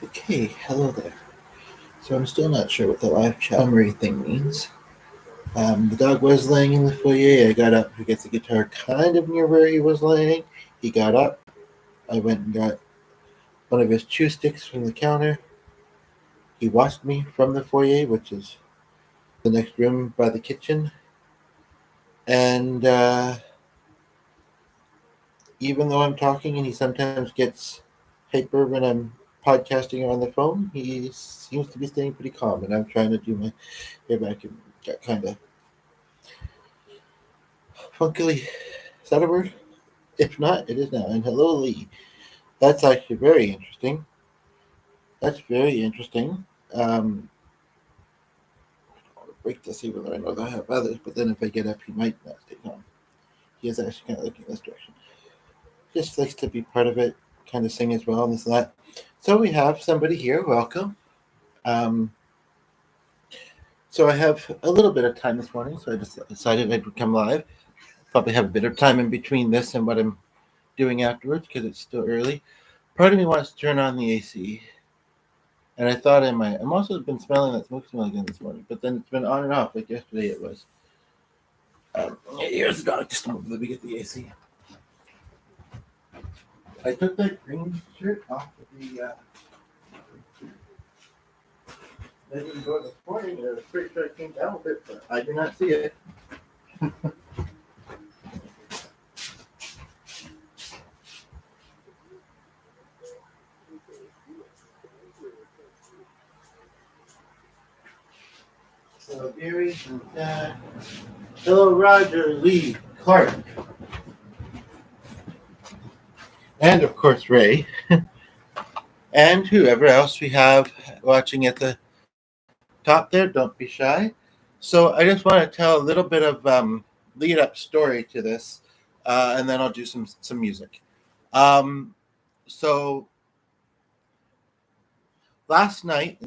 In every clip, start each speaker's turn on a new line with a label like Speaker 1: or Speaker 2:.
Speaker 1: Okay, hello there. So I'm still not sure what the live chat summary thing means. The dog was laying in the foyer. I got up to get the guitar kind of near where he was laying. He got up. I went and got one of his chew sticks from the counter. He watched me from the foyer, which is the next room by the kitchen. And even though I'm talking and he sometimes gets hyper when I'm podcasting on the phone, he seems to be staying pretty calm. And I'm trying to do my hair back and got kind of funkily. Is that a word? If not, it is now. And hello, Lee. That's actually very interesting. That's very interesting. I'll break to see whether I know that I have others, but then if I get up, he might not stay calm. He is actually kind of looking this direction. Just likes to be part of it, kind of sing as well, and this and that. So we have somebody here. Welcome. So I have a little bit of time this morning, so I just decided I'd come live. Probably have a bit of time in between this and what I'm doing afterwards because it's still early. Part of me wants to turn on the AC, and I thought I might. I'm also been smelling that smoke smell again this morning, but then it's been on and off. Like yesterday, it was. Here's the dog. Just a moment. Let me get the AC. I took that green shirt off of the. I didn't go this morning, and I was pretty sure it came down a bit, but I do not see it. So Darius and Dad. Hello, Roger, Lee, Clark, and of course Ray, and whoever else we have watching at the top there. Don't be shy. So I just want to tell a little bit of lead up story to this, and then I'll do some music. So last night,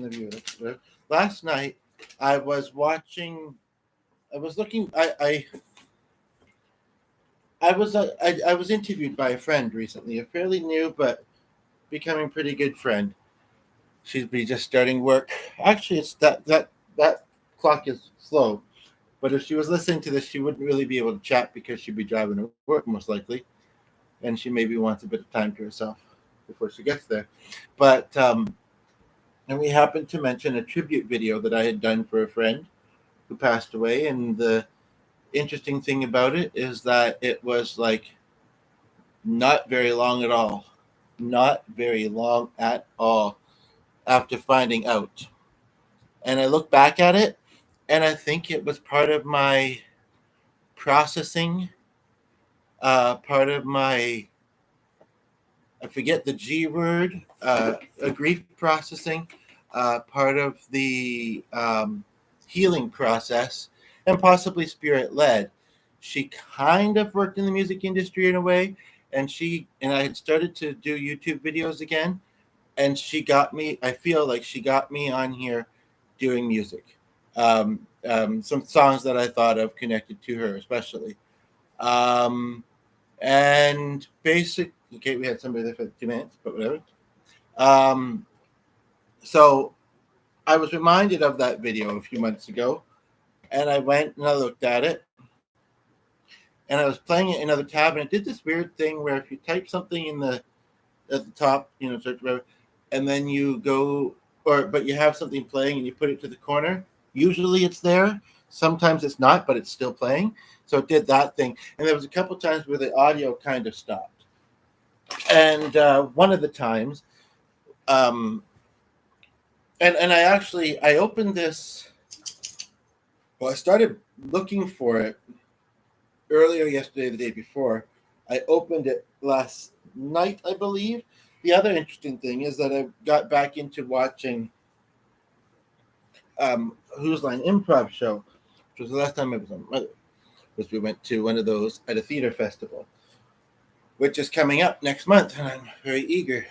Speaker 1: I was watching. I was looking. I was interviewed by a friend recently, a fairly new but becoming pretty good friend. She'd be just starting work. Actually, it's that clock is slow, but if she was listening to this, she wouldn't really be able to chat because she'd be driving to work most likely, and she maybe wants a bit of time to herself before she gets there. But and we happened to mention a tribute video that I had done for a friend who passed away, and the interesting thing about it is that it was like not very long at all. Not very long at all after finding out. And I look back at it and I think it was part of my processing, part of my, I forget the G word, a grief processing, part of the healing process, and possibly spirit led. She kind of worked in the music industry in a way, and I had started to do YouTube videos again, and she got me. I feel like she got me on here doing music. Some songs that I thought of connected to her, especially. And basic. Okay, we had somebody there for 2 minutes, but whatever. So I was reminded of that video a few months ago, and I went and I looked at it, and I was playing it in another tab, and it did this weird thing where if you type something at the top, search whatever, and then you go, but you have something playing and you put it to the corner. Usually it's there. Sometimes it's not, but it's still playing. So it did that thing, and there was a couple times where the audio kind of stopped. And one of the times, and I opened this. Well, I started looking for it earlier yesterday, the day before. I opened it last night, I believe. The other interesting thing is that I got back into watching Whose Line Improv Show, which was the last time I was on Mother, was we went to one of those at a theater festival, which is coming up next month, and I'm very eager.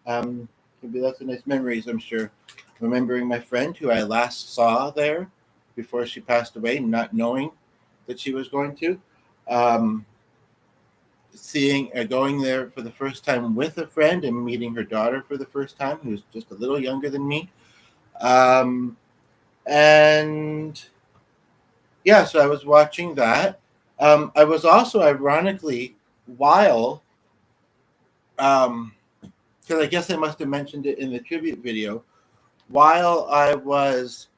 Speaker 1: It'll be lots of nice memories, I'm sure. Remembering my friend who I last saw there before she passed away, not knowing that she was going to. going there for the first time with a friend and meeting her daughter for the first time, who's just a little younger than me. And yeah, so I was watching that. I was also, ironically, while, because I guess I must have mentioned it in the tribute video, while I was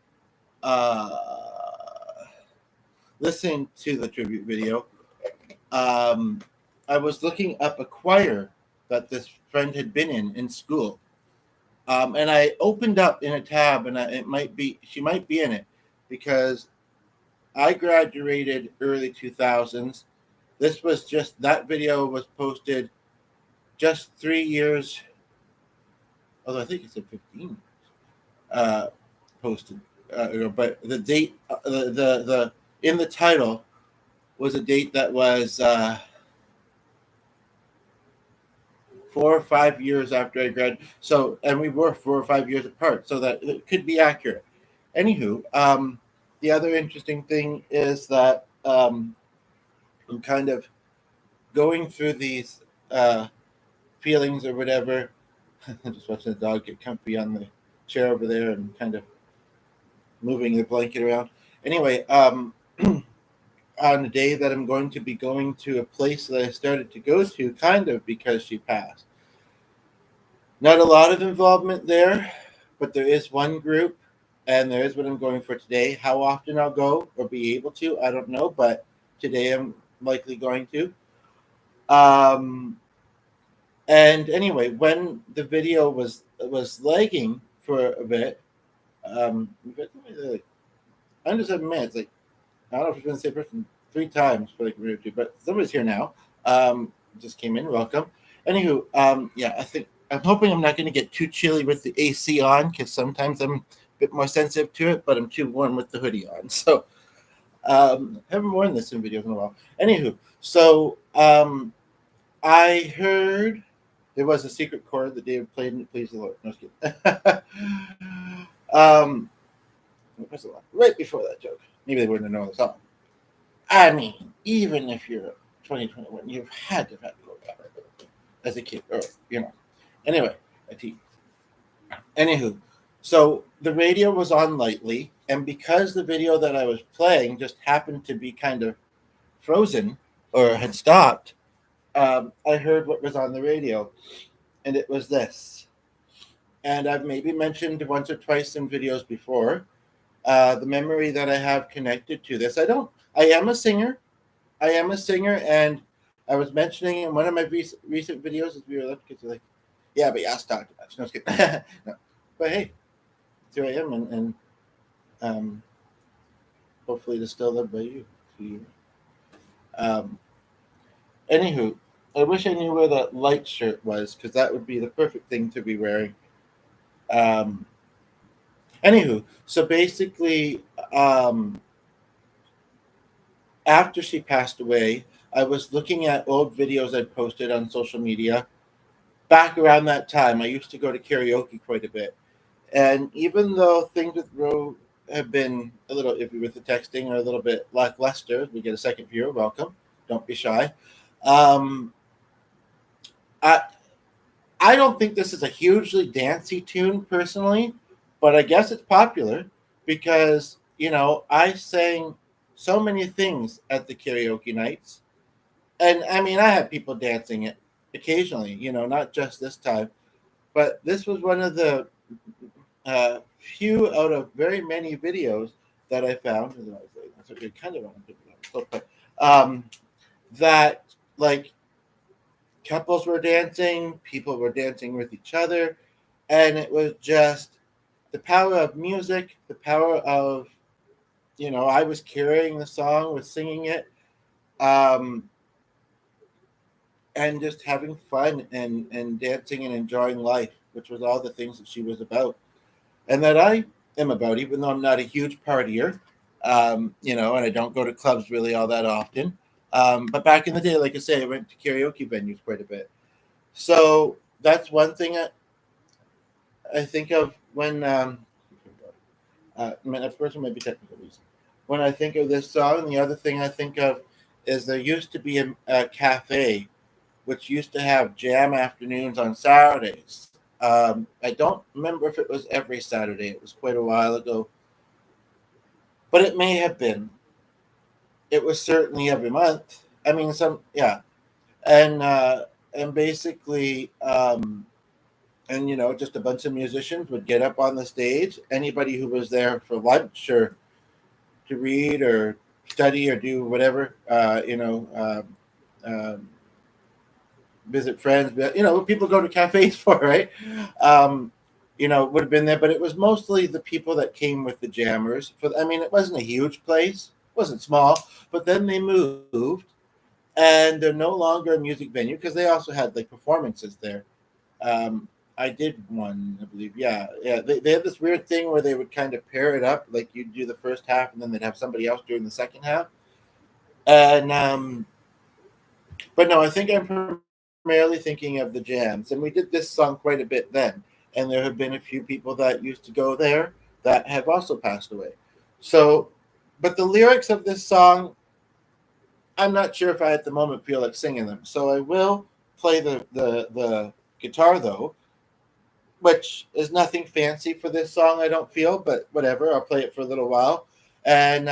Speaker 1: listening to the tribute video, I was looking up a choir that this friend had been in school. And I opened up in a tab, and she might be in it, because I graduated early 2000s. That video was posted just 3 years, although I think it said 15 posted, but the date, the in the title was a date that was 4 or 5 years after I graduated. So, and we were 4 or 5 years apart, so that it could be accurate. Anywho, the other interesting thing is that I'm kind of going through these feelings or whatever. I'm just watching the dog get comfy on the chair over there and kind of moving the blanket around. Anyway, on the day that I'm going to be going to a place that I started to go to, kind of because she passed. Not a lot of involvement there, but there is one group, and there is what I'm going for today. How often I'll go or be able to, I don't know, but today I'm likely going to. And anyway, when the video was lagging for a bit, under 7 minutes, like, I don't know if it's been the same person 3 times for like a minute or two, but somebody's here now. Just came in, welcome. Anywho, yeah, I'm hoping I'm not going to get too chilly with the AC on, because sometimes I'm a bit more sensitive to it, but I'm too warm with the hoodie on. So, haven't worn this in videos in a while. Anywho, so I heard there was a secret chord that David played, and it pleased the Lord. No, just kidding. Right before that joke. Maybe they wouldn't know the song. I mean, even if you're 2021, you've had to have had chord as a kid, or Anyway, a teen. Anywho, so the radio was on lightly, and because the video that I was playing just happened to be kind of frozen or had stopped, I heard what was on the radio, and it was this. And I've maybe mentioned once or twice in videos before the memory that I have connected to this. I am a singer, and I was mentioning in one of my recent videos as we were left, because like, yeah, but you asked talk too much. No, just kidding. No. But hey, here I am, and hopefully to still live by you. Anywho, I wish I knew where that light shirt was, because that would be the perfect thing to be wearing. Anywho, so basically, after she passed away, I was looking at old videos I'd posted on social media. Back around that time, I used to go to karaoke quite a bit. And even though things with Ro have been a little iffy with the texting, or a little bit lackluster, we get a second viewer, welcome. Don't be shy. I don't think this is a hugely dancey tune personally, but I guess it's popular because, I sang so many things at the karaoke nights. And I mean, I had people dancing it occasionally, not just this time. But this was one of the few out of very many videos that I found. That's a kind of that, like, couples were dancing, people were dancing with each other, and it was just the power of music, the power of, I was carrying the song, was singing it, and just having fun and dancing and enjoying life, which was all the things that she was about, and that I am about, even though I'm not a huge partier, and I don't go to clubs really all that often. But back in the day, like I say, I went to karaoke venues quite a bit. So that's one thing I think of when, that person might be technical reason. When I think of this song, the other thing I think of is there used to be a cafe which used to have jam afternoons on Saturdays. I don't remember if it was every Saturday. It was quite a while ago, but it may have been. It was certainly every month. I mean, yeah, and basically, and just a bunch of musicians would get up on the stage. Anybody who was there for lunch or to read or study or do whatever, visit friends, but what people go to cafes for, right? Would have been there, but it was mostly the people that came with the jammers. I mean, it wasn't a huge place, it wasn't small, but then they moved, and they're no longer a music venue because they also had like performances there. I did one, I believe. Yeah, yeah. They had this weird thing where they would kind of pair it up, like you'd do the first half, and then they'd have somebody else doing the second half. And but no, I think I'm primarily thinking of the jams, and we did this song quite a bit then. And there have been a few people that used to go there that have also passed away. So, but the lyrics of this song, I'm not sure if I at the moment feel like singing them. So I will play the guitar though, which is nothing fancy for this song, I don't feel, but whatever. I'll play it for a little while. And,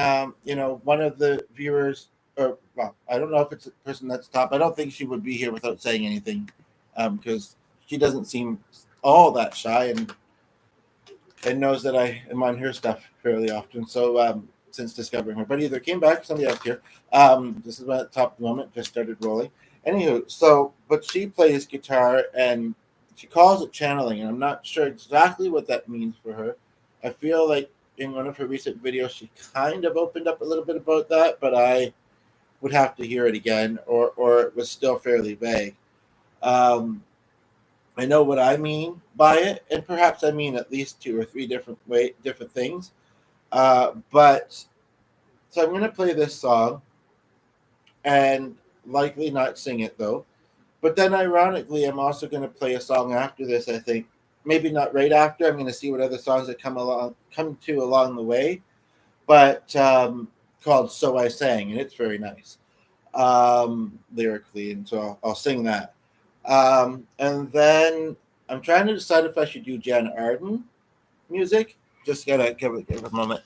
Speaker 1: one of the viewers, or, well, I don't know if it's a person that's top. I don't think she would be here without saying anything because she doesn't seem all that shy and knows that I am on her stuff fairly often. So, since discovering her, but either came back, somebody else here. This is my top moment, just started rolling. Anywho, so, but she plays guitar and she calls it channeling, and I'm not sure exactly what that means for her. I feel like in one of her recent videos, she kind of opened up a little bit about that, but I would have to hear it again, or it was still fairly vague. Um, I know what I mean by it, and perhaps I mean at least two or three different things. But so I'm going to play this song and likely not sing it though. But then, ironically, I'm also going to play a song after this. I think maybe not right after. I'm going to see what other songs that come to along the way. But called "So I Sang," and it's very nice lyrically, and so I'll sing that. And then I'm trying to decide if I should do Jann Arden music. Just gotta give it a moment.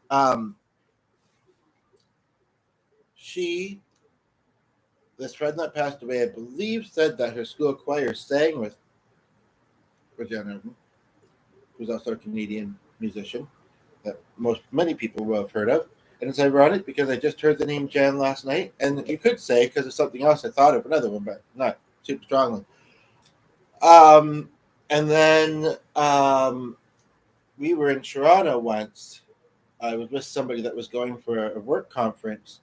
Speaker 1: um, she, this friend that passed away, I believe, said that her school choir sang with Jann Arden, who's also a Canadian musician that many people will have heard of. And it's ironic because I just heard the name Jan last night, and you could say because of something else I thought of another one, but not too strongly. And then we were in Toronto once. I was with somebody that was going for a work conference,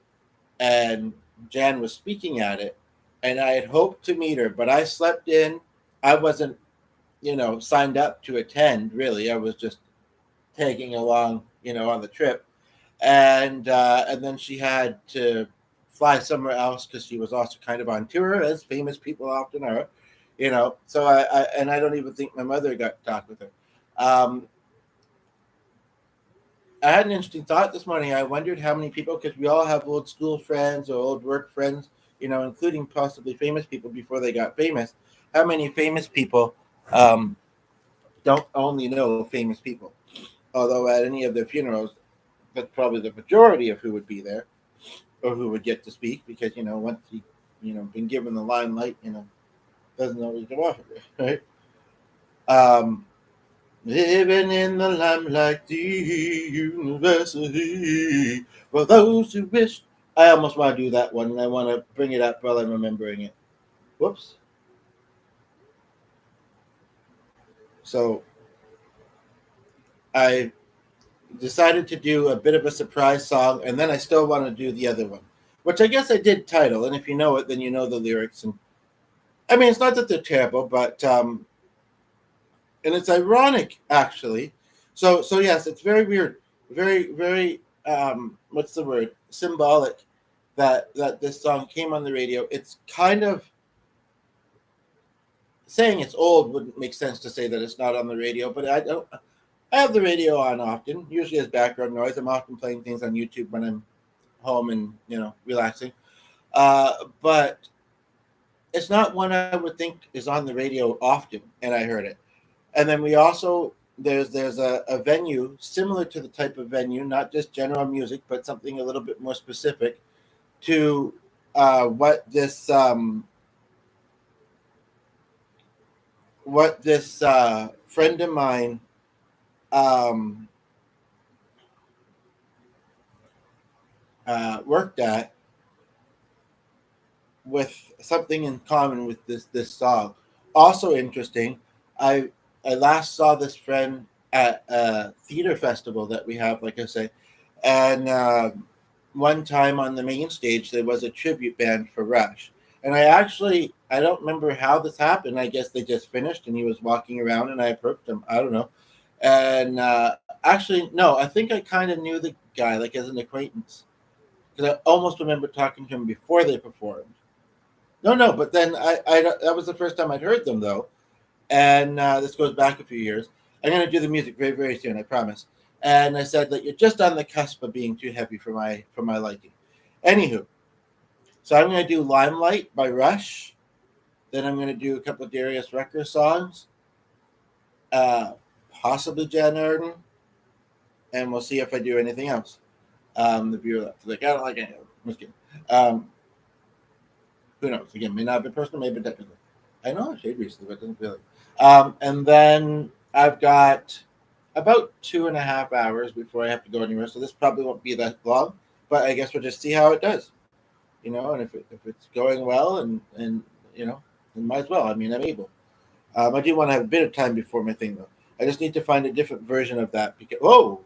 Speaker 1: and Jan was speaking at it, and I had hoped to meet her, but I slept in. I wasn't, signed up to attend. Really, I was just tagging along, on the trip, and then she had to fly somewhere else because she was also kind of on tour, as famous people often are, So I don't even think my mother got to talk with her. I had an interesting thought this morning. I wondered how many people, because we all have old school friends or old work friends, including possibly famous people before they got famous. How many famous people don't only know famous people? Although at any of their funerals, that's probably the majority of who would be there or who would get to speak because, once he, been given the limelight, doesn't always go off of it, right? Living in the limelight, the university. For those who wish, I almost want to do that one, and I want to bring it up while I'm remembering it. Whoops. So I decided to do a bit of a surprise song, and then I still want to do the other one, which I guess I did title. And if you know it, then you know the lyrics. And I mean, it's not that they're terrible, but and it's ironic actually. So yes, it's very weird, very what's the word? Symbolic that this song came on the radio. It's kind of saying it's old wouldn't make sense to say that it's not on the radio, but I don't. I have the radio on often, usually as background noise. I'm often playing things on YouTube when I'm home and relaxing. But it's not one I would think is on the radio often, and I heard it. And then we also there's a venue similar to the type of venue, not just general music, but something a little bit more specific to what this friend of mine um, worked at, with something in common with this song. Also interesting, I I last saw this friend at a theater festival that we have, like I say, and one time on the main stage there was a tribute band for Rush, and I don't remember how this happened. I guess they just finished and he was walking around and I approached him. I don't know, and actually no, I think I kind of knew the guy like as an acquaintance because I almost remember talking to him before they performed. No, no, but then I that was the first time I'd heard them though, and this goes back a few years. I'm gonna do the music very very soon, I promise. And I said that you're just on the cusp of being too heavy for my liking. Anywho, so I'm gonna do Limelight by Rush. Then I'm gonna do a couple of Darius Rucker songs, uh, possibly Jan Arden, and we'll see if I do anything else. The viewer left. Like I don't like any of them. I'm just kidding. Who knows? Again, may not be personal, maybe technical. I know I shaved recently, but didn't feel it. And then I've got about 2.5 hours before I have to go anywhere, so this probably won't be that long. But I guess we'll just see how it does, And if it's going well, and then might as well. I mean, I'm able. I do want to have a bit of time before my thing, though. I just need to find a different version of that because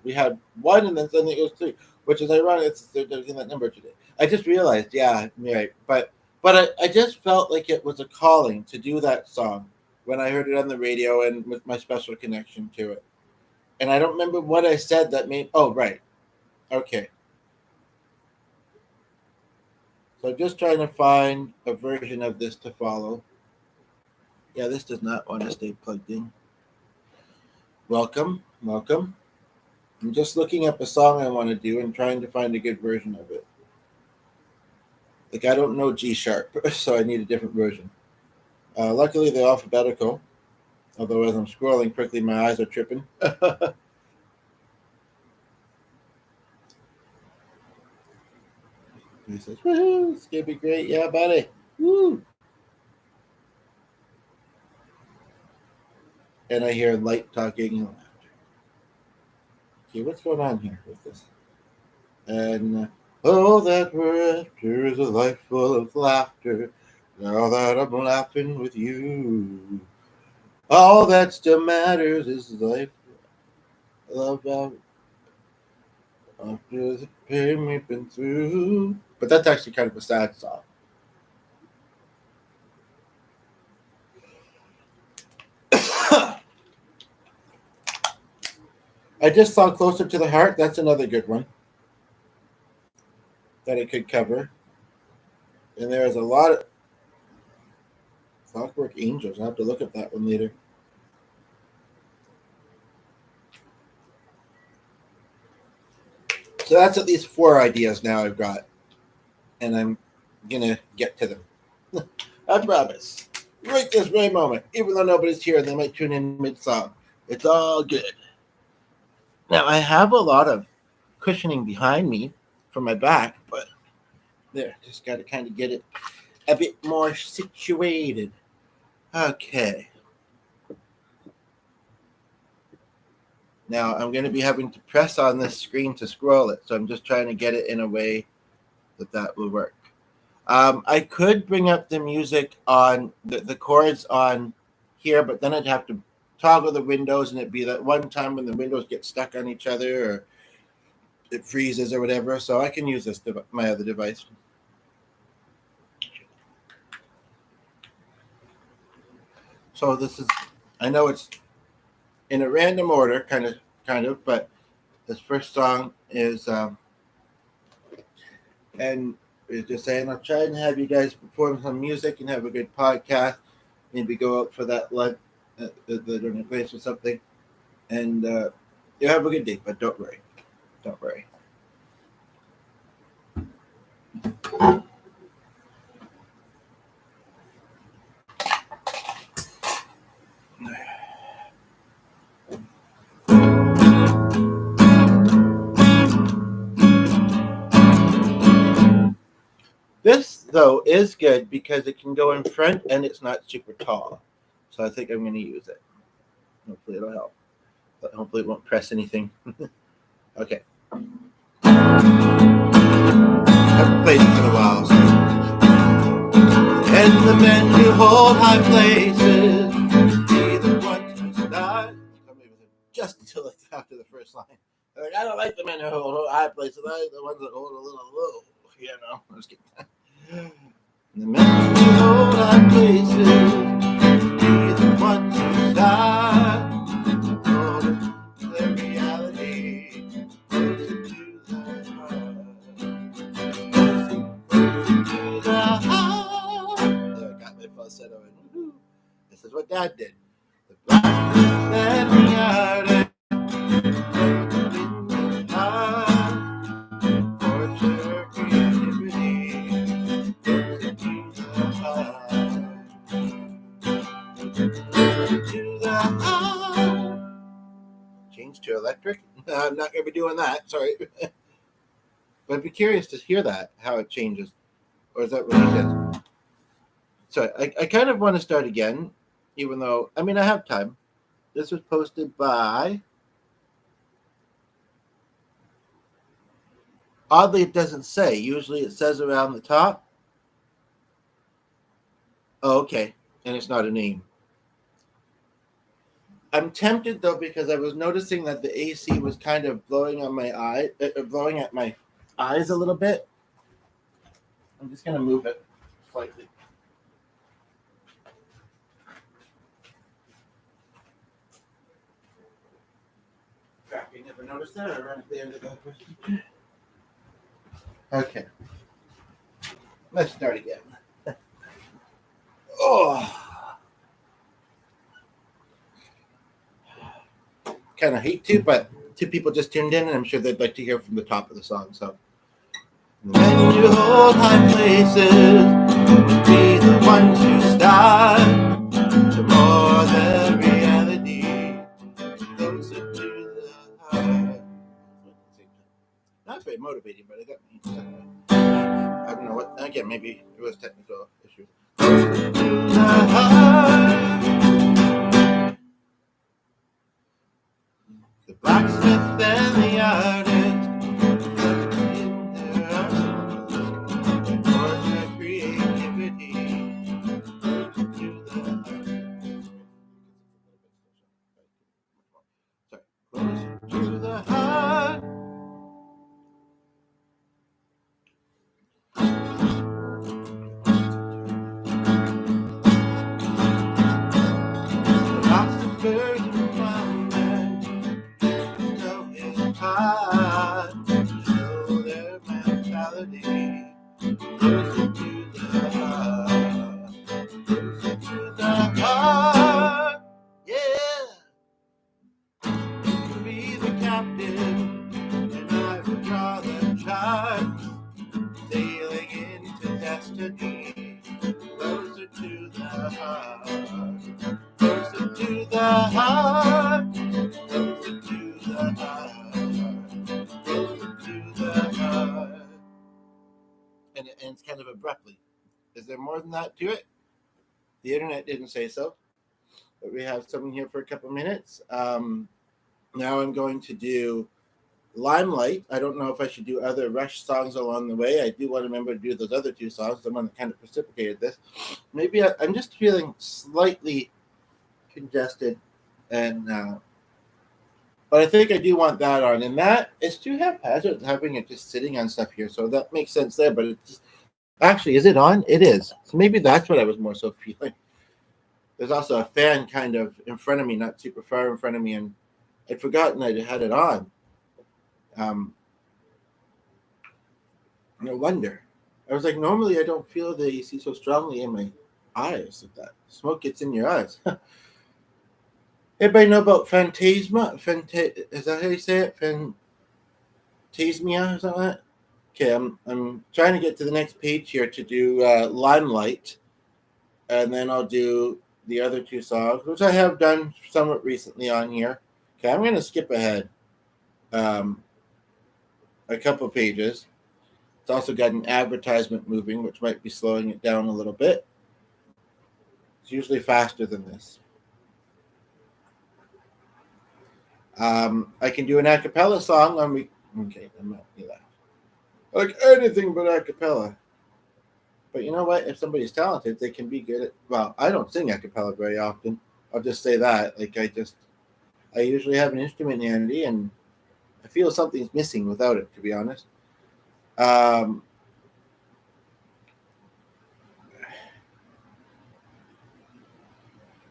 Speaker 1: we had one and then suddenly it was three, which is ironic. They're in that number today. I just realized, yeah, right, but I just felt like it was a calling to do that song when I heard it on the radio and with my special connection to it. And I don't remember what I said that made. Oh, right. Okay. So I'm just trying to find a version of this to follow. Yeah, this does not want to stay plugged in. Welcome, welcome. I'm just looking up a song I want to do and trying to find a good version of it. Like I don't know G sharp, so I need a different version. Luckily, they're alphabetical. Although as I'm scrolling quickly, my eyes are tripping. He says, "Woohoo! It's gonna be great, yeah, buddy. Woo!" And I hear light talking and laughter. Okay, what's going on here with this? And oh, that we're after is a life full of laughter. Now that I'm laughing with you, all that still matters is life. Love out after the pain we've been through. But that's actually kind of a sad song. I just saw Closer to the Heart. That's another good one that it could cover. And there is a lot of Clockwork Angels. I'll have to look at that one later. So that's at least 4 ideas now I've got. And I'm going to get to them. I promise. Right this very moment. Even though nobody's here, they might tune in mid-song. It's all good. Now, I have a lot of cushioning behind me for my back, but there, just got to kind of get it a bit more situated. Okay. Now, I'm going to be having to press on this screen to scroll it, so I'm just trying to get it in a way that will work. I could bring up the music on the chords on here, but then I'd have to toggle the windows, and it'd be that one time when the windows get stuck on each other or it freezes or whatever. So I can use this my other device. So this is, I know it's in a random order, kind of, but this first song is, and it's just saying I'll try and have you guys perform some music and have a good podcast. Maybe go out for that lunch at the place or something, and you have a good day. But don't worry. This, though, is good because it can go in front and it's not super tall. So I think I'm going to use it. Hopefully it'll help. But hopefully it won't press anything. Okay. I haven't played this in a while. So. And the men who hold high places be the ones who start. Just until it's after the first line. They're like, I don't like the men who hold high places. I like the ones that hold a little low. You know, I'm just kidding. The men who hold high places be the ones who start. The reality closer to the heart. There, I got my falsetto in. This is what Dad did. The blackness and the arden. For creativity closer to the heart. To the heart. Change to electric? I'm not going to be doing that. Sorry. But I'd be curious to hear that, how it changes. Or is that what he says? So I kind of want to start again, even though, I mean, I have time. This was posted by... Oddly, it doesn't say. Usually it says around the top. Oh, okay. And it's not a name. I'm tempted, though, because I was noticing that the AC was kind of blowing on my eye, blowing at my eyes a little bit. I'm just going to move it slightly. You never noticed that? I ran at the end of that question. Okay. Let's start again. Oh. Kind of hate to, but two people just tuned in, and I'm sure they'd like to hear from the top of the song. So, the men who hold high places would be the ones who start to more than reality, closer to the heart. Not very motivating, but it got me. I don't know what. Again, maybe it was technical issues. Closer to the heart. The blacksmith and the artist in their arms for their creativity to the heart. Sorry, closer to the heart. The philosophers and wonders. Hard to show their mentality closer to the heart, closer to the heart, yeah. You can be the captain, and I will draw the charts, sailing into destiny, closer to the heart, closer to the heart, closer to the heart. And it ends kind of abruptly. Is there more than that to it? The internet didn't say so. But we have someone here for a couple minutes. Now I'm going to do Limelight. I don't know if I should do other Rush songs along the way. I do want to remember to do those other two songs, the one that kind of precipitated this. Maybe I'm just feeling slightly congested, and but I think I do want that on. And that is too haphazard having it just sitting on stuff here. So that makes sense there. But it's just, actually, is it on? It is. So maybe that's what I was more so feeling. There's also a fan kind of in front of me, not super far in front of me. And I'd forgotten I had it on. No wonder. I was like, normally I don't feel the AC so strongly in my eyes. Like that smoke gets in your eyes. Everybody know about Phantasma? Is that how you say it? Phantasmia or something like that? Okay, I'm trying to get to the next page here to do Limelight. And then I'll do the other two songs, which I have done somewhat recently on here. Okay, I'm going to skip ahead a couple pages It's also got an advertisement moving, which might be slowing it down a little bit. It's usually faster than this. I can do an a cappella song on me. Okay, I'm not gonna do that. Like anything but a cappella. But you know what? If somebody's talented, they can be good at. Well, I don't sing a cappella very often. I'll just say that. Like I usually have an instrument handy, and I feel something's missing without it. To be honest. And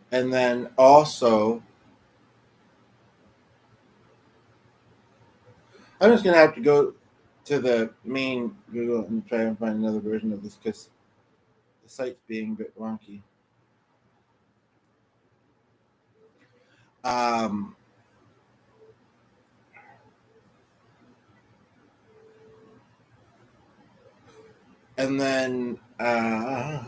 Speaker 1: then also, I'm just gonna have to go to the main Google and try and find another version of this because the site's being a bit wonky. And then why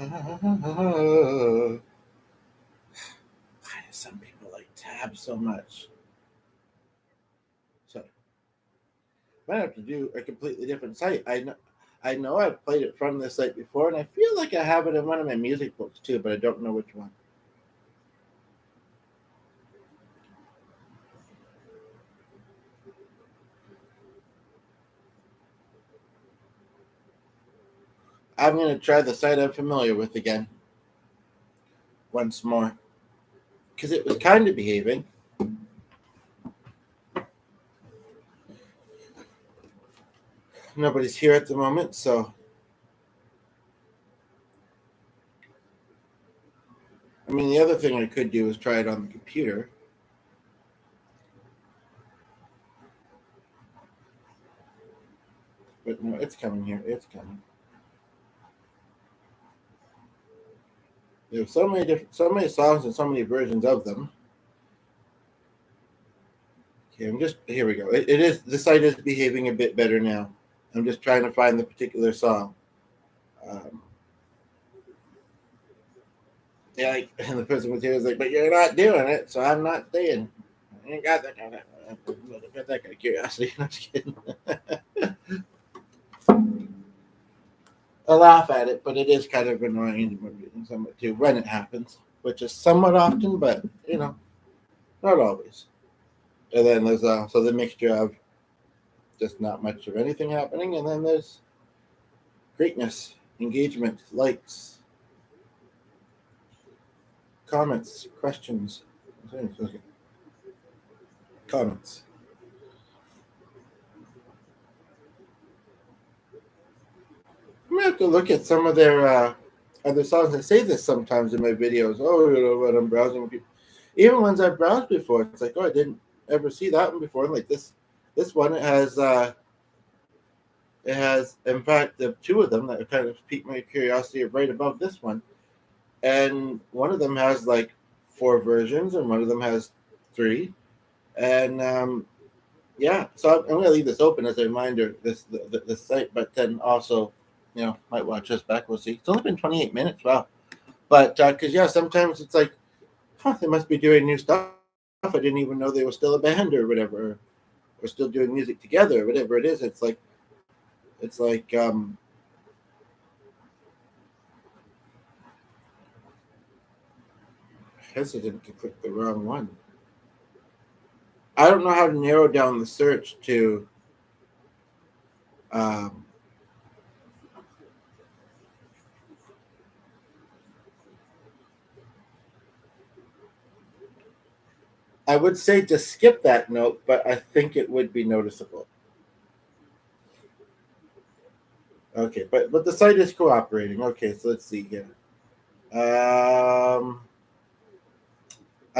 Speaker 1: do some people like tabs so much? So I might have to do a completely different site. I know I've played it from this site before, and I feel like I have it in one of my music books too, but I don't know which one. I'm going to try the site I'm familiar with again once more because it was kind of behaving. Nobody's here at the moment, so I mean, the other thing I could do is try it on the computer. But no, it's coming here. It's coming. There's so many songs and so many versions of them. Okay, here we go. The site is behaving a bit better now. I'm just trying to find the particular song. Yeah, and the person was here was like, but you're not doing it, so I'm not staying. I ain't got that kind of curiosity. I'm just kidding. I laugh at it, but it is kind of annoying somewhat too when it happens, which is somewhat often, but not always. And then there's also the mixture of just not much of anything happening, and then there's greatness, engagement, likes, comments, questions, comments. I'm gonna have to look at some of their other songs. I say this sometimes in my videos. Oh, when I'm browsing people, even ones I've browsed before, it's like, oh, I didn't ever see that one before. Like this one, it has in fact the two of them that kind of piqued my curiosity are right above this one, and one of them has like 4 versions, and one of them has 3, and yeah. So I'm gonna leave this open as a reminder. This site, but then also, might watch this back. We'll see. It's only been 28 minutes. Wow. But because sometimes it's like, they must be doing new stuff. I didn't even know they were still a band or whatever, or still doing music together, or whatever it is. It's like hesitant to click the wrong one. I don't know how to narrow down the search to I would say to skip that note, but I think it would be noticeable. Okay, but the site is cooperating. Okay, so let's see here. I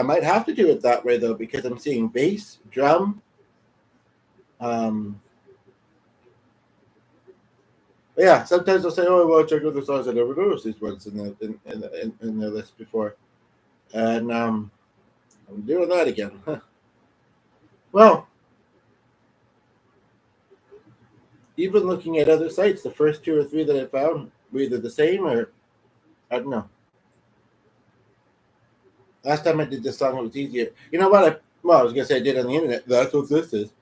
Speaker 1: might have to do it that way though, because I'm seeing bass, drum. Yeah, sometimes I'll say, "Oh, well, check out the songs I never noticed these ones in the list before," and I'm doing that again. Well, even looking at other sites, the first 2 or 3 that I found were either the same or I don't know. Last time I did this song, it was easier. You know what? I was gonna say I did on the internet. That's what this is.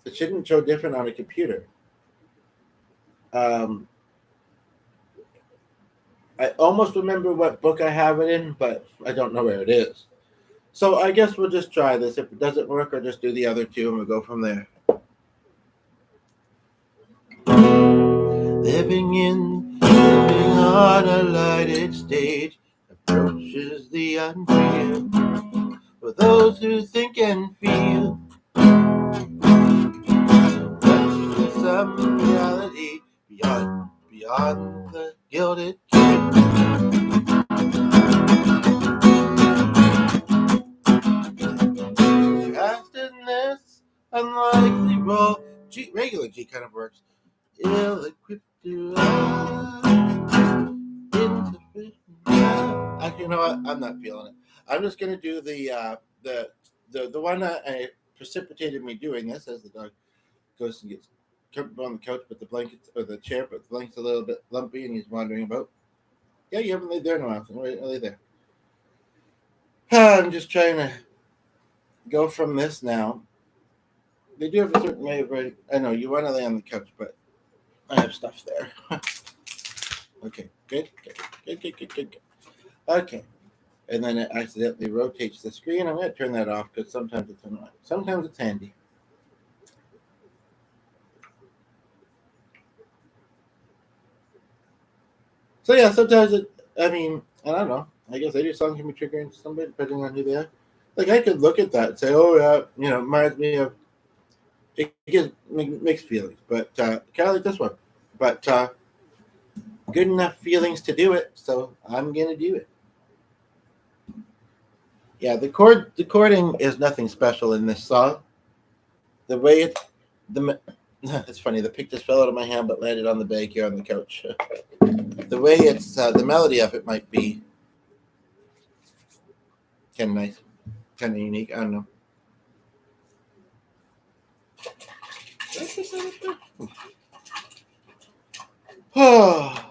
Speaker 1: It shouldn't show different on a computer. Um, I almost remember what book I have it in, but I don't know where it is. So I guess we'll just try this. If it doesn't work, I'll just do the other two and we'll go from there. Living on a lighted stage approaches the unreal. For those who think and feel there's some reality beyond the gilded cage. Cast in this unlikely role, regular G kind of works. Ill-equipped to insufficient. Actually, you know what? I'm not feeling it. I'm just gonna do the one that precipitated me doing this, as the dog goes and gets comfortable on the couch, but the blankets or the chair, but the blanket's a little bit lumpy, and he's wandering about. Yeah, you haven't laid there in a while. So lay there. I'm just trying to go from this now. They do have a certain way of writing. I know you want to lay on the couch, but I have stuff there. Okay, good. Okay, and then it accidentally rotates the screen. I'm going to turn that off because sometimes it's annoying. Sometimes it's handy. So yeah, sometimes I don't know. I guess any song can be triggering somebody depending on who they are. Like I could look at that and say, oh yeah, reminds me of. It gives mixed feelings, but kind of like this one. But good enough feelings to do it, so I'm gonna do it. Yeah, the chording is nothing special in this song. The way it's funny. The pick just fell out of my hand, but landed on the bag here on the couch. The way it's the melody of it might be kind of nice, kind of unique. I don't know. Oh.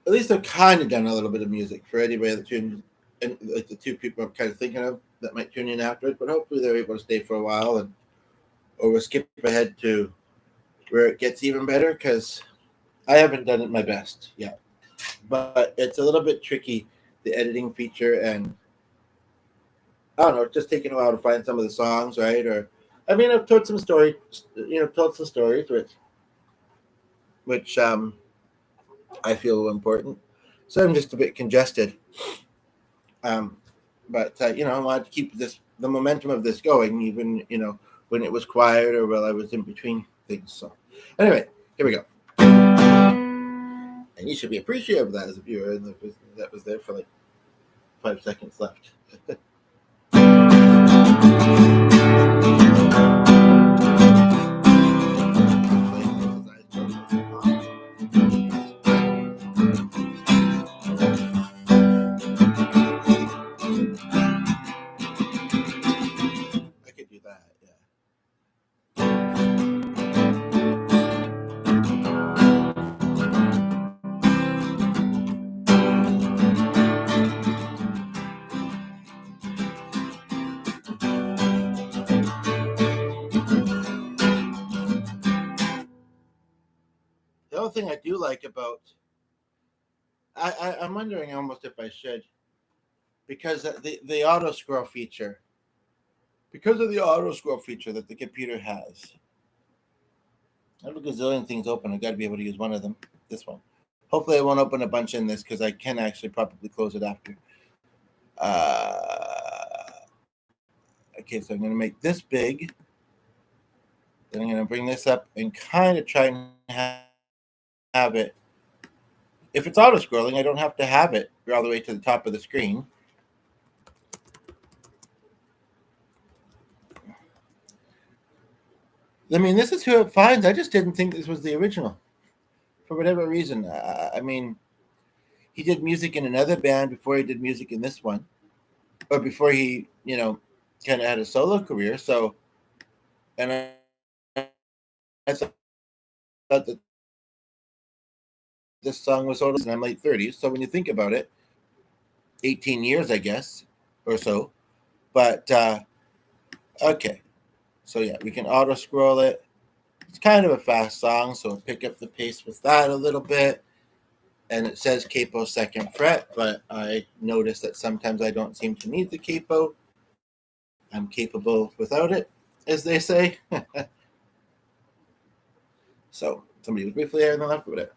Speaker 1: At least I've kind of done a little bit of music for anybody that tunes and like the two people I'm kind of thinking of that might tune in afterwards, but hopefully they're able to stay for a while or we'll skip ahead to where it gets even better because I haven't done it my best yet. But it's a little bit tricky, the editing feature, and I don't know, it's just taking a while to find some of the songs, right? I've told some stories, which I feel important. So I'm just a bit congested. But I wanted to keep the momentum of this going, even when it was quiet or while I was in between things. So anyway, here we go. And you should be appreciative of that as a viewer. That was there for like 5 seconds left. I could do that, yeah. The other thing I do like about I'm wondering almost if I should because the auto scroll feature because of the auto scroll feature that the computer has. I have a gazillion things open. I've got to be able to use one of them. This one. Hopefully, I won't open a bunch in this because I can actually probably close it after. Okay, so I'm going to make this big. Then I'm going to bring this up and kind of try and have it. If it's auto scrolling, I don't have to have it all the way to the top of the screen. This is who it finds. I just didn't think this was the original for whatever reason. He did music in another band before he did music in this one, or before he, kind of had a solo career. So, and I thought that this song was sort of, and I'm late 30s. So when you think about it, 18 years, I guess, or so, But okay, so yeah, we can auto scroll it. It's kind of a fast song, so we'll pick up the pace with that a little bit. And it says capo second fret, but I notice that sometimes I don't seem to need the capo. I'm capable without it, as they say. So somebody was briefly there on the left with it.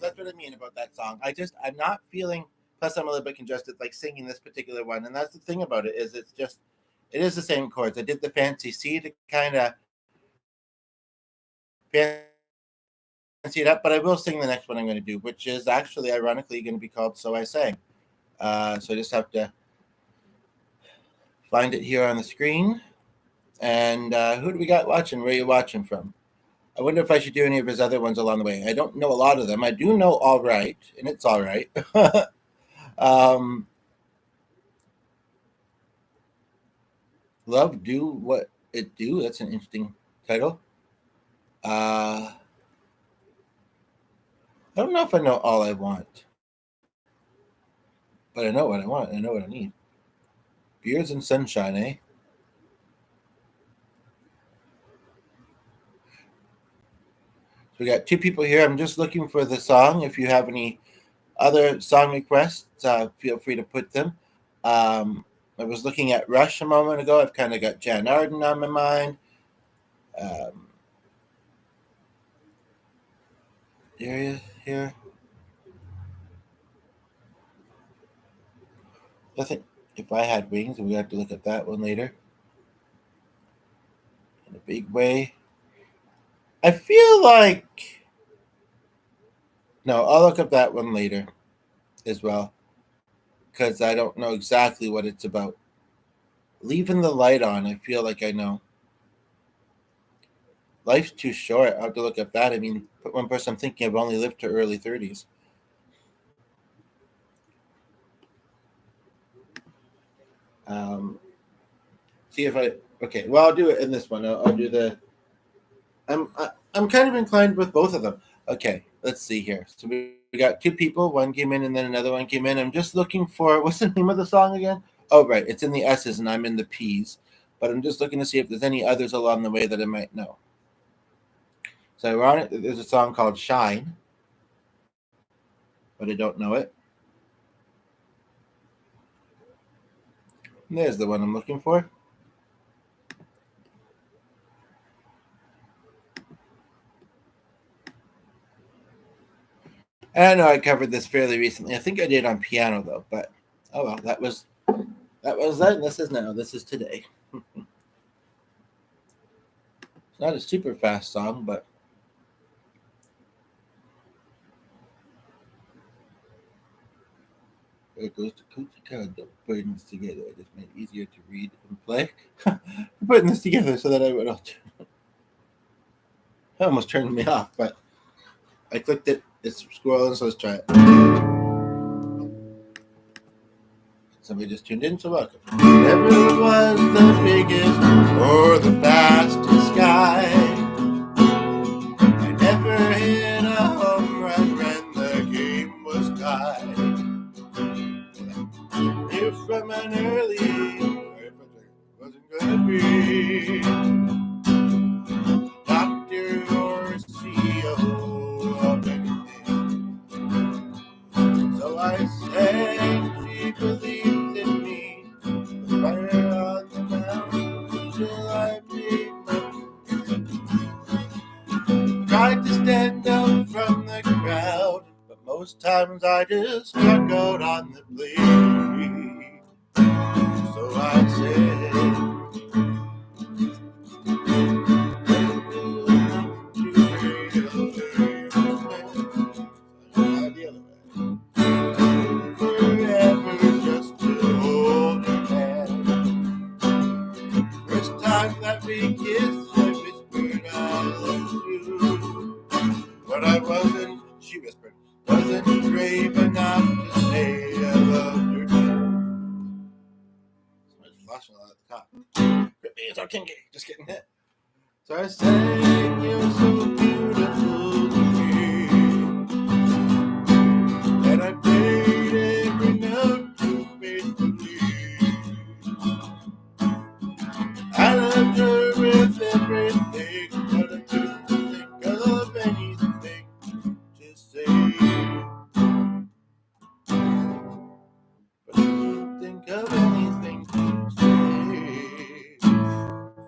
Speaker 1: That's what I mean about that song. I'm not feeling, plus I'm a little bit congested, like singing this particular one. And that's the thing about it, is it is the same chords. I did the fancy C to kind of fancy it up, but I will sing the next one I'm going to do, which is actually ironically going to be called So I Sang. So I just have to find it here on the screen. And who do we got watching? Where are you watching from? I wonder if I should do any of his other ones along the way. I don't know a lot of them. I do know All Right, and it's all right. Love Do What It Do. That's an interesting title. I don't know if I know All I Want, but I know what I want. I know what I need. Beers and Sunshine, eh? So we got two people here. I'm just looking for the song. If you have any other song requests, feel free to put them. I was looking at Rush a moment ago. I've kind of got Jann Arden on my mind. Darius here. I think If I Had Wings, we have to look at that one later. In a big way. I feel like... No, I'll look up that one later as well, because I don't know exactly what it's about. Leaving the Light On, I feel like I know. Life's Too Short, I'll have to look up that. I mean, one person I'm thinking of only lived to early 30s. See if I... Okay, well, I'll do it in this one. I'll do the... I'm kind of inclined with both of them. Okay, let's see here. So we got two people. One came in and then another one came in. I'm just looking for... What's the name of the song again? Oh, right. It's in the S's and I'm in the P's. But I'm just looking to see if there's any others along the way that I might know. It's ironic that there's a song called Shine, but I don't know it. And there's the one I'm looking for. And I know I covered this fairly recently. I think I did on piano though, but oh well, that was then. This is now. This is today. It's not a super fast song, but it goes to couldnt, putting this together. I just made it easier to read and play. Putting this together so that I would. It almost turned me off, but I clicked it. It's scrolling, so let's try it. Somebody just tuned in, so welcome. Never was the biggest or the fastest guy. I never hit a home run when the game was tied. Knew from an early wasn't gonna be doctor or CEO of anything. So I sang, she believed in me. The fire sometimes I just struck out on the blade. So I say, forever just to hold your hand. First time that we kissed, I whispered I love you. But I wasn't, she whispered, wasn't brave enough to say I loved her too. Somebody's flashing all at the top. It's our kinky, just kidding. So I sang, you're so beautiful to me. And I played every note too faithfully. I loved her with everything, but I couldn't think of anything to say. But I couldn't think of anything to say.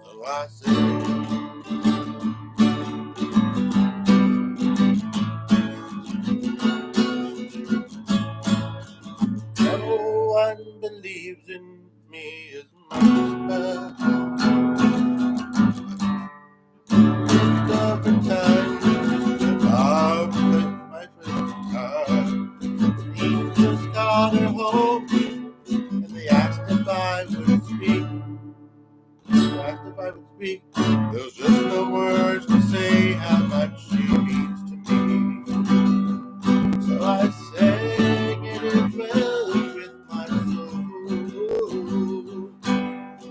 Speaker 1: So I said, no one believes in me as much as over time, just about my friend's car. He just got her home, and they asked if I would speak. There's just no words to say how much she means to me. So I sang it as well with my soul.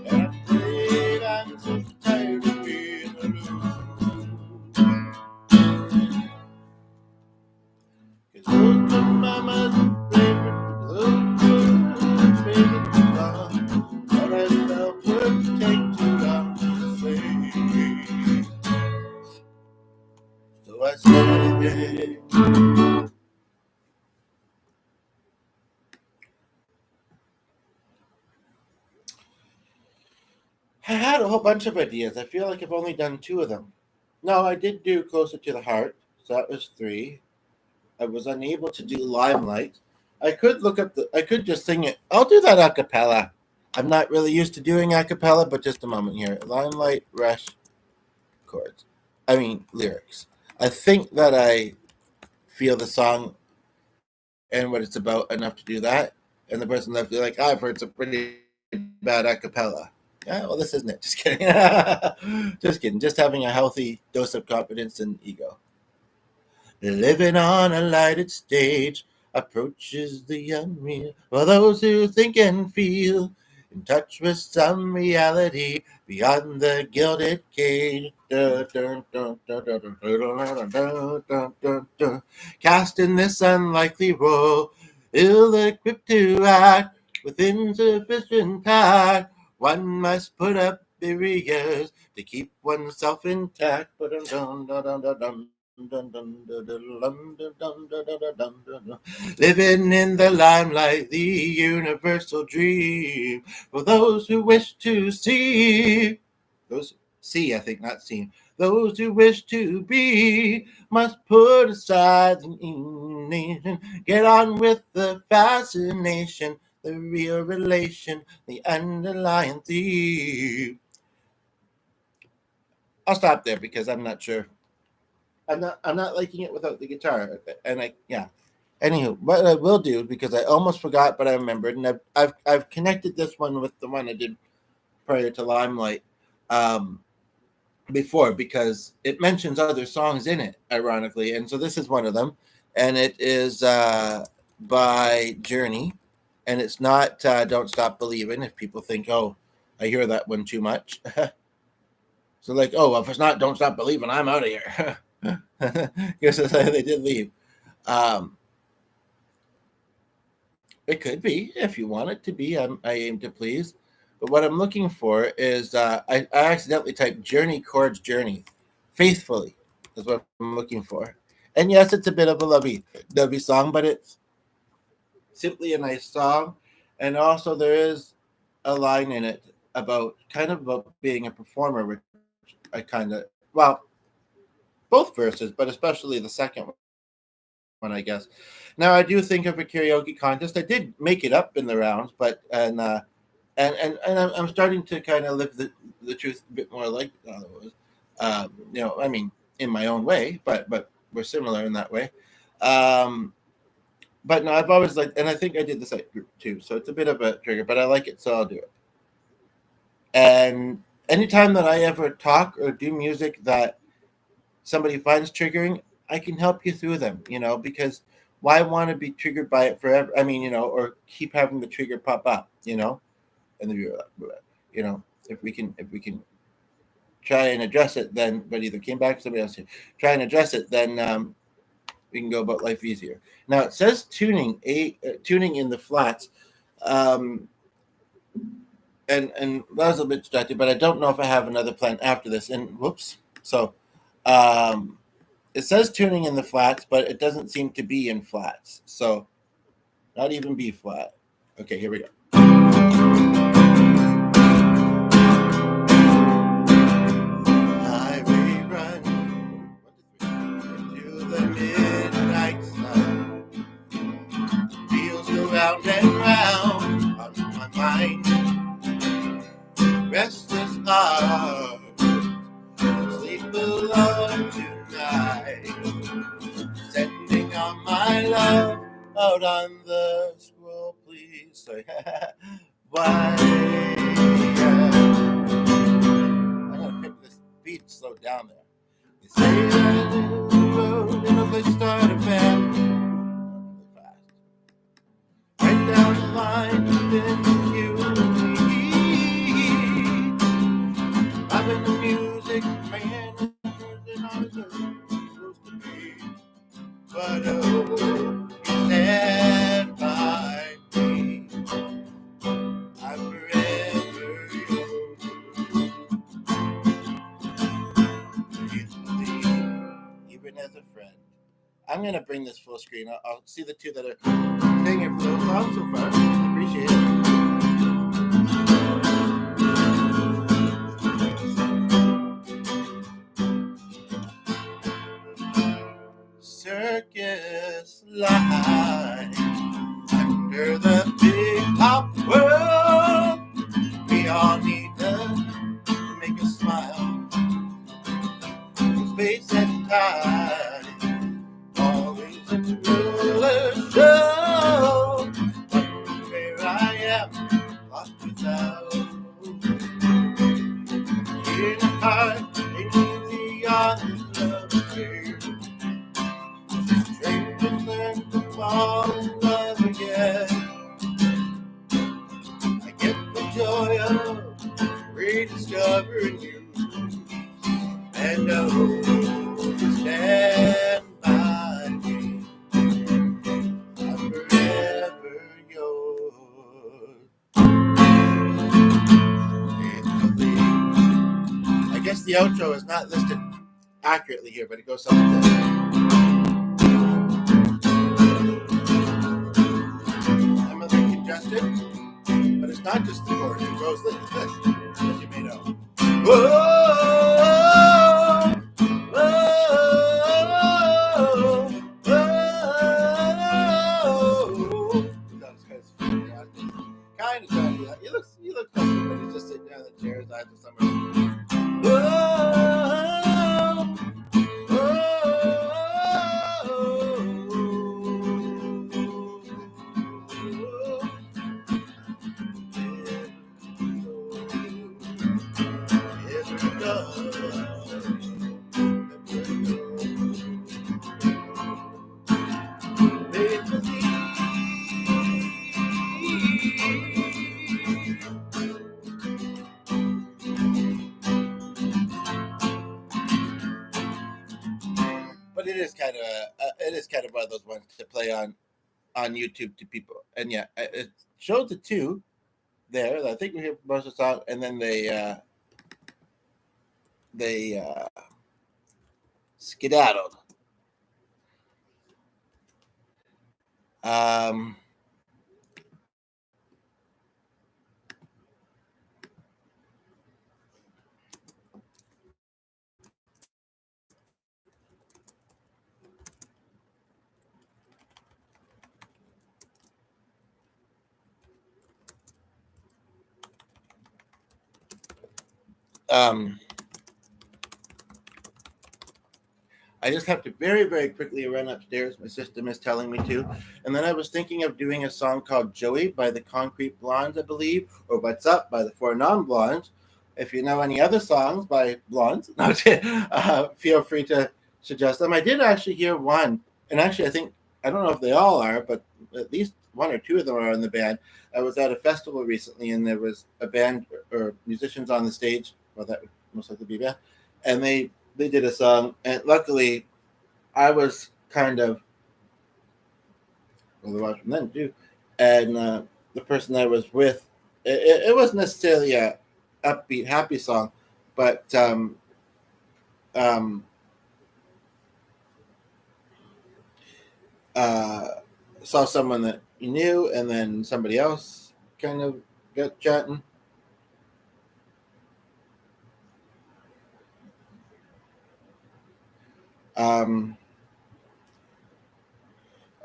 Speaker 1: And I prayed, I'm so tired of being alone. 'Cause those were mama's favorite song, but I felt would take too long to say. So I said, I had a whole bunch of ideas. I feel like I've only done 2 of them. No, I did do Closer to the Heart, so that was 3. I was unable to do Limelight. I could I could just sing it. I'll do that a cappella. I'm not really used to doing a cappella, but just a moment here. Limelight, Rush, chords. I mean, lyrics. I think that I feel the song and what it's about enough to do that. And the person left be like, I've heard some pretty bad a cappella. Yeah, well, this isn't it. Just kidding. Just kidding. Just having a healthy dose of confidence and ego. Living on a lighted stage approaches the unreal for those who think and feel in touch with some reality beyond the gilded cage. Cast in this unlikely role, ill-equipped to act with insufficient tact. One must put up barriers to keep oneself intact. Living in the limelight, the universal dream for those who wish to see. Those see, I think, not seen. Those who wish to be must put aside the nation, get on with the fascination, the real relation, the underlying theme. I'll stop there because I'm not sure. I'm not liking it without the guitar, and yeah. Anywho, what I will do, because I almost forgot, but I remembered, and I've connected this one with the one I did prior to Limelight before, because it mentions other songs in it, ironically, and so this is one of them, and it is by Journey, and it's not "Don't Stop Believing." If people think, oh, I hear that one too much, so like, oh, well, if it's not "Don't Stop Believing," I'm out of here. Because they did leave. It could be if you want it to be. I aim to please. But what I'm looking for is I accidentally typed Journey chords Journey. Faithfully is what I'm looking for. And yes, it's a bit of a lovey song, but it's simply a nice song. And also there is a line in it about being a performer, which I kind of, well, both verses, but especially the second one, I guess. Now I do think of a karaoke contest. I did make it up in the rounds, but and I'm starting to kind of live the truth a bit more like was. I mean, in my own way, but we're similar in that way. But no, I've always liked, and I think I did this at group too, so it's a bit of a trigger, but I like it, so I'll do it. And anytime that I ever talk or do music that somebody finds triggering, I can help you through them, because why want to be triggered by it forever? I mean, or keep having the trigger pop up, and then you're like, if we can try and address it, then, but either came back to somebody else here, try and address it, then we can go about life easier. Now it says tuning in the flats, and that was a bit distracted, but I don't know if I have another plan after this. And whoops, so it says tuning in the flats, but it doesn't seem to be in flats. So not even B flat. Okay, here we go. Highway run into the midnight sun. Wheels go round and round on my mind. Restless heart, sleep alone tonight. Sending on my love out on the scroll, please. Sorry. Why? I gotta pick this beat slow down there. They say that the road in a place start a band. Right down the line within you and me. I'm in the music, man, and all it's supposed to be. But oh, stand by me. I'm forever yours. Even as a friend. I'm going to bring this full screen. I'll see the two that are staying here for those songs so far. I appreciate it. Circus life under the big top world. We all need to make us smile. Space and time, always a roller show. Where I am, lost without. In a heart, ain't easy on this love affair. Straight to learn to fall in love again. I get the joy of rediscovering you. And stand by me. I'm forever yours. I guess the outro is not listed accurately here, but it goes something like this. I'm a bit congested, but it's not just the chord. It goes like this, as you may know. Whoa! Kind of trying to do that. He looks comfortable, but he's just sitting down in the chair. His eyes are somewhere. But it is kind of one of those ones to play on YouTube to people, and yeah, it shows the two there. I think we hear most of the song, and then they skedaddled. I just have to very, very quickly run upstairs. My system is telling me to. And then I was thinking of doing a song called Joey by the Concrete Blondes, I believe, or What's Up by the Four Non-Blondes. If you know any other songs by blondes, feel free to suggest them. I did actually hear one, and actually I don't know if they all are, but at least one or two of them are in the band. I was at a festival recently, and there was a band or musicians on the stage. Well, that would most likely be a band. And they did a song, and luckily I was kind of watching them too, and the person I was with, it wasn't necessarily a upbeat, happy song, but saw someone that you knew, and then somebody else kind of got chatting.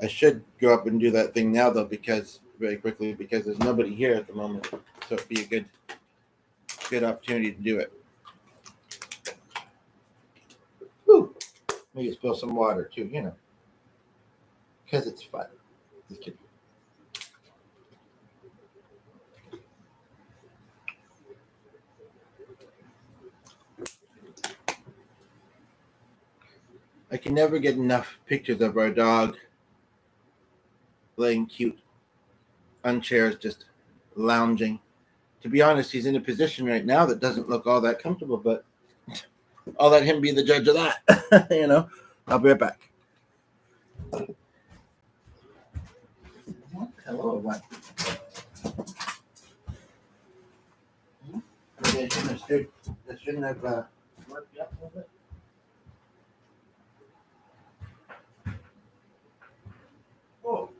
Speaker 1: I should go up and do that thing now, though, very quickly, because there's nobody here at the moment, so it'd be a good opportunity to do it. Whew. Maybe spill some water too, because it's fun. Just kidding. I can never get enough pictures of our dog laying cute on chairs, just lounging. To be honest, he's in a position right now that doesn't look all that comfortable, but I'll let him be the judge of that. I'll be right back. Hello, what? Maybe I shouldn't have worked you up a little bit. Oh.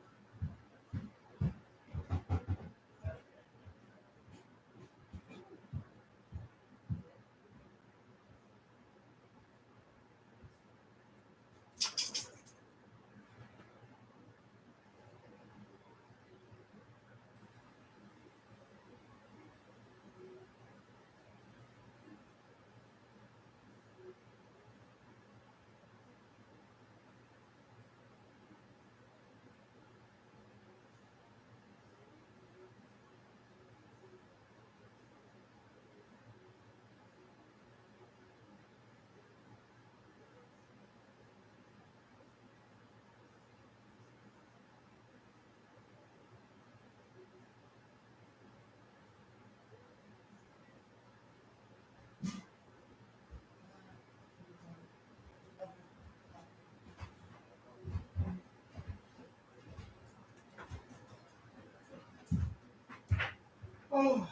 Speaker 1: Oh.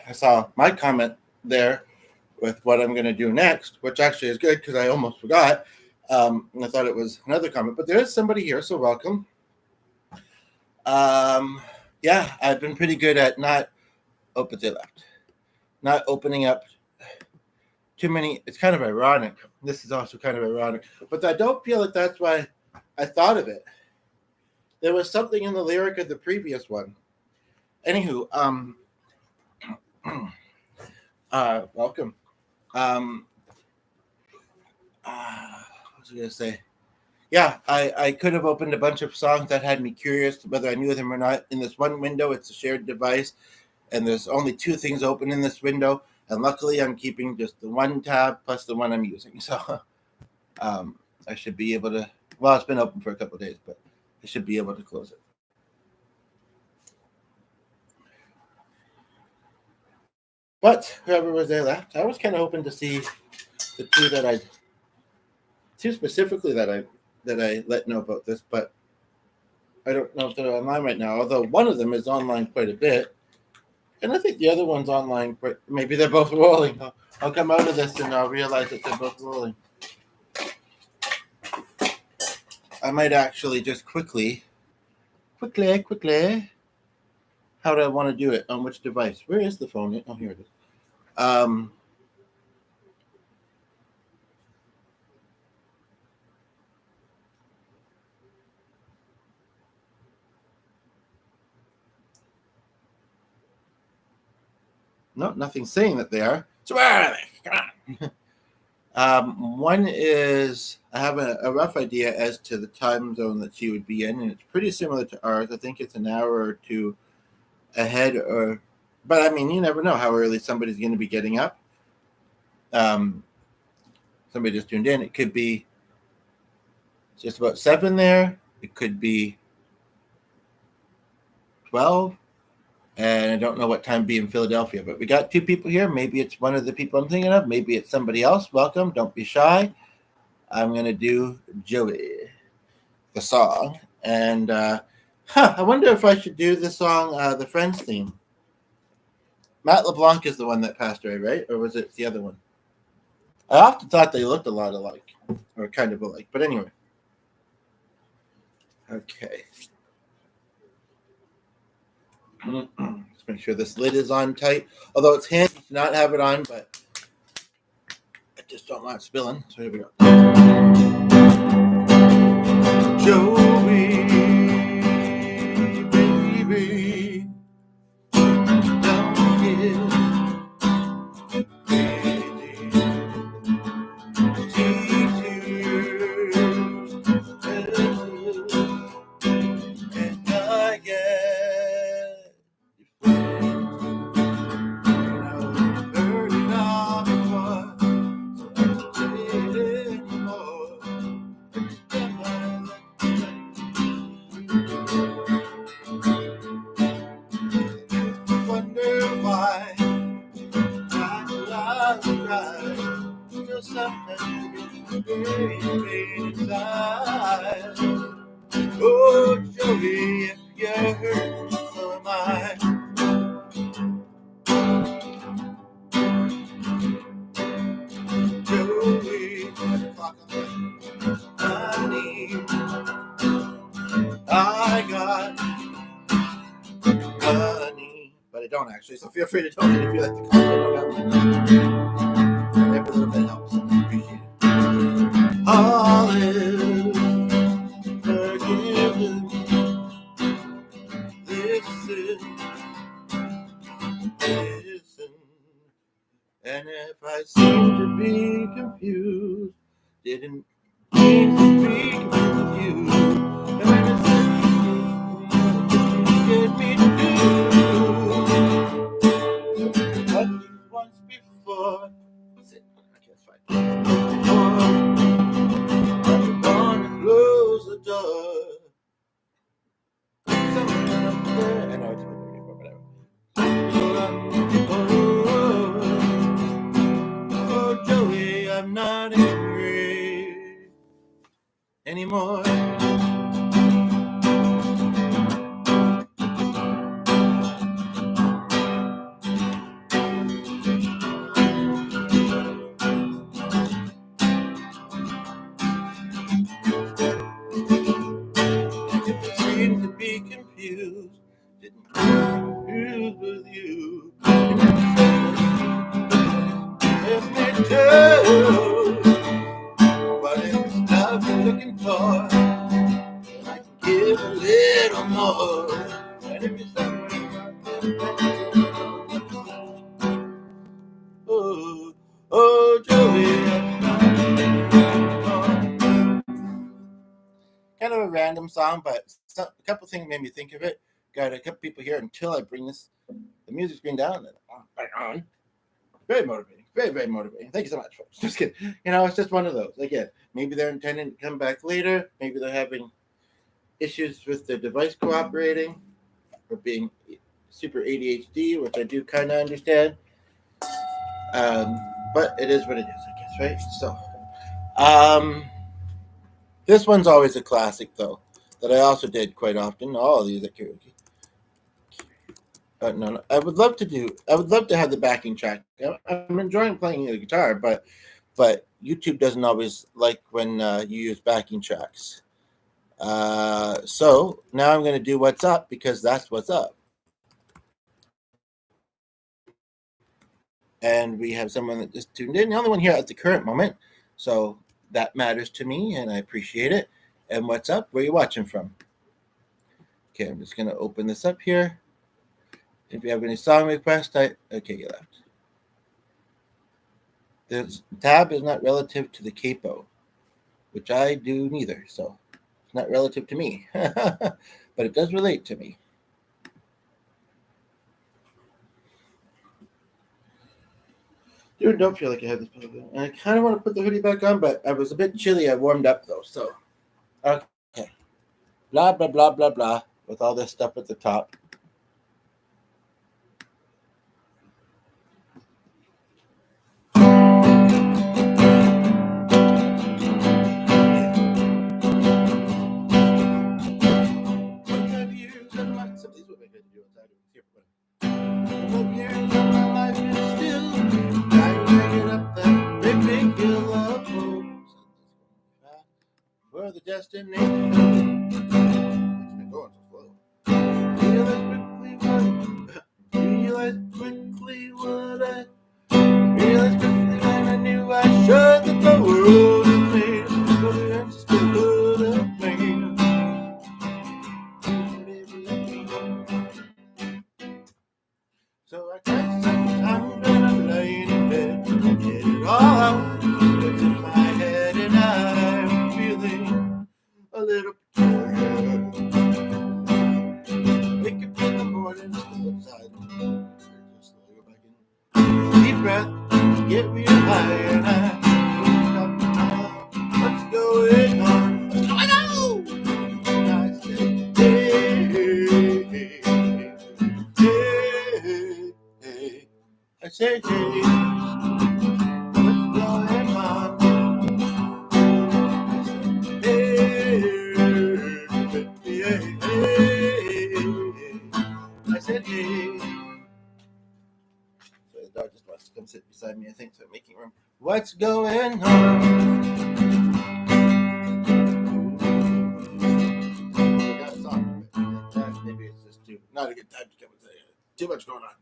Speaker 1: I saw my comment there with what I'm going to do next, which actually is good because I almost forgot. And I thought it was another comment, but there is somebody here, so welcome. Yeah, I've been pretty good at not opening up too many. It's kind of ironic. This is also kind of ironic, but I don't feel like that's why I thought of it. There was something in the lyric of the previous one. Anywho, welcome. What was I gonna say? Yeah, I could have opened a bunch of songs that had me curious whether I knew them or not. In this one window, it's a shared device, and there's only two things open in this window. And luckily, I'm keeping just the one tab plus the one I'm using. So I should be able to. Well, it's been open for a couple of days, but I should be able to close it. But whoever was there left, I was kind of hoping to see the two specifically that I let know about this, but I don't know if they're online right now. Although one of them is online quite a bit, and I think the other one's online. Maybe they're both rolling. I'll come out of this and I'll realize that they're both rolling. I might actually just quickly. How do I want to do it? On which device? Where is the phone? Oh, here it is. No, nothing's saying that they are. So where are they? Come on. One is I have a rough idea as to the time zone that she would be in, and it's pretty similar to ours. I think it's an hour or two ahead, but I mean, you never know how early somebody's going to be getting up. Somebody just tuned in. It could be just about 7 there. It could be 12. And I don't know what time be in Philadelphia, but we got 2 people here. Maybe it's one of the people I'm thinking of. Maybe it's somebody else. Welcome. Don't be shy. I'm going to do Joey, the song. And I wonder if I should do the song, the Friends theme. Matt LeBlanc is the one that passed away, right? Or was it the other one? I often thought they looked a lot alike, or kind of alike. But anyway. Okay. Just make sure this lid is on tight. Although it's handy to not have it on, but I just don't want it spilling. So here we go. Joey, baby, don't get oh, Joey, if you're hurt, so am I. Joey, I got money, but I don't actually. So feel free to tell me if you like the comment. Every little bit helps. I appreciate it. Olive, forgive. Listen, and if I seem to be confused, didn't mean to be confused. And when it's get me to do what you once before. Sit. Okay, that's fine. I want to close the door. I know it's whatever. Oh, Joey, I'm not angry anymore. Seem to be confused, didn't confuse with you. If me too, but if it's love you're looking for, I can give a little more. And if you're somewhere, oh, Joey, kind of a random song, but a couple things made me think of it. Got a couple people here until I bring the music screen down. And very motivating. Very, very motivating. Thank you so much, folks. Just kidding. It's just one of those. Again, maybe they're intending to come back later. Maybe they're having issues with their device cooperating or being super ADHD, which I do kind of understand. But it is what it is, I guess, right? So, this one's always a classic, though, that I also did quite often. All of these are karaoke. No, I would love to have the backing track. I'm enjoying playing the guitar, but YouTube doesn't always like when you use backing tracks. So now I'm going to do What's Up because that's what's up. And we have someone that just tuned in, the only one here at the current moment. So that matters to me, and I appreciate it. And what's up? Where are you watching from? Okay, I'm just going to open this up here. If you have any song requests, okay, you left. The tab is not relative to the capo, which I do neither, so it's not relative to me. But it does relate to me. Dude, don't feel like I have this. And I kind of want to put the hoodie back on, but I was a bit chilly. I warmed up though, so okay. Blah blah blah blah blah with all this stuff at the top. Where the destination? It's been going so slow. Realize quickly what I realized quickly when I knew I should that the world is made for the understood of man. So I guess sometimes when I'm laying in bed, I get it all out, what's in my head, and I'm feeling a little peculiar. Wake up in the morning, step outside, just go back in. Deep breath, get real high, and I wake up now. What's going on? What's going on? And I say, hey, hey, hey, hey, hey. I say, hey, what's going on? I said, hey. So the dog just wants to come sit beside me, I think, so I'm making room. What's going on? I got a song, but maybe it's just not a good time to come and say it. Too much going on.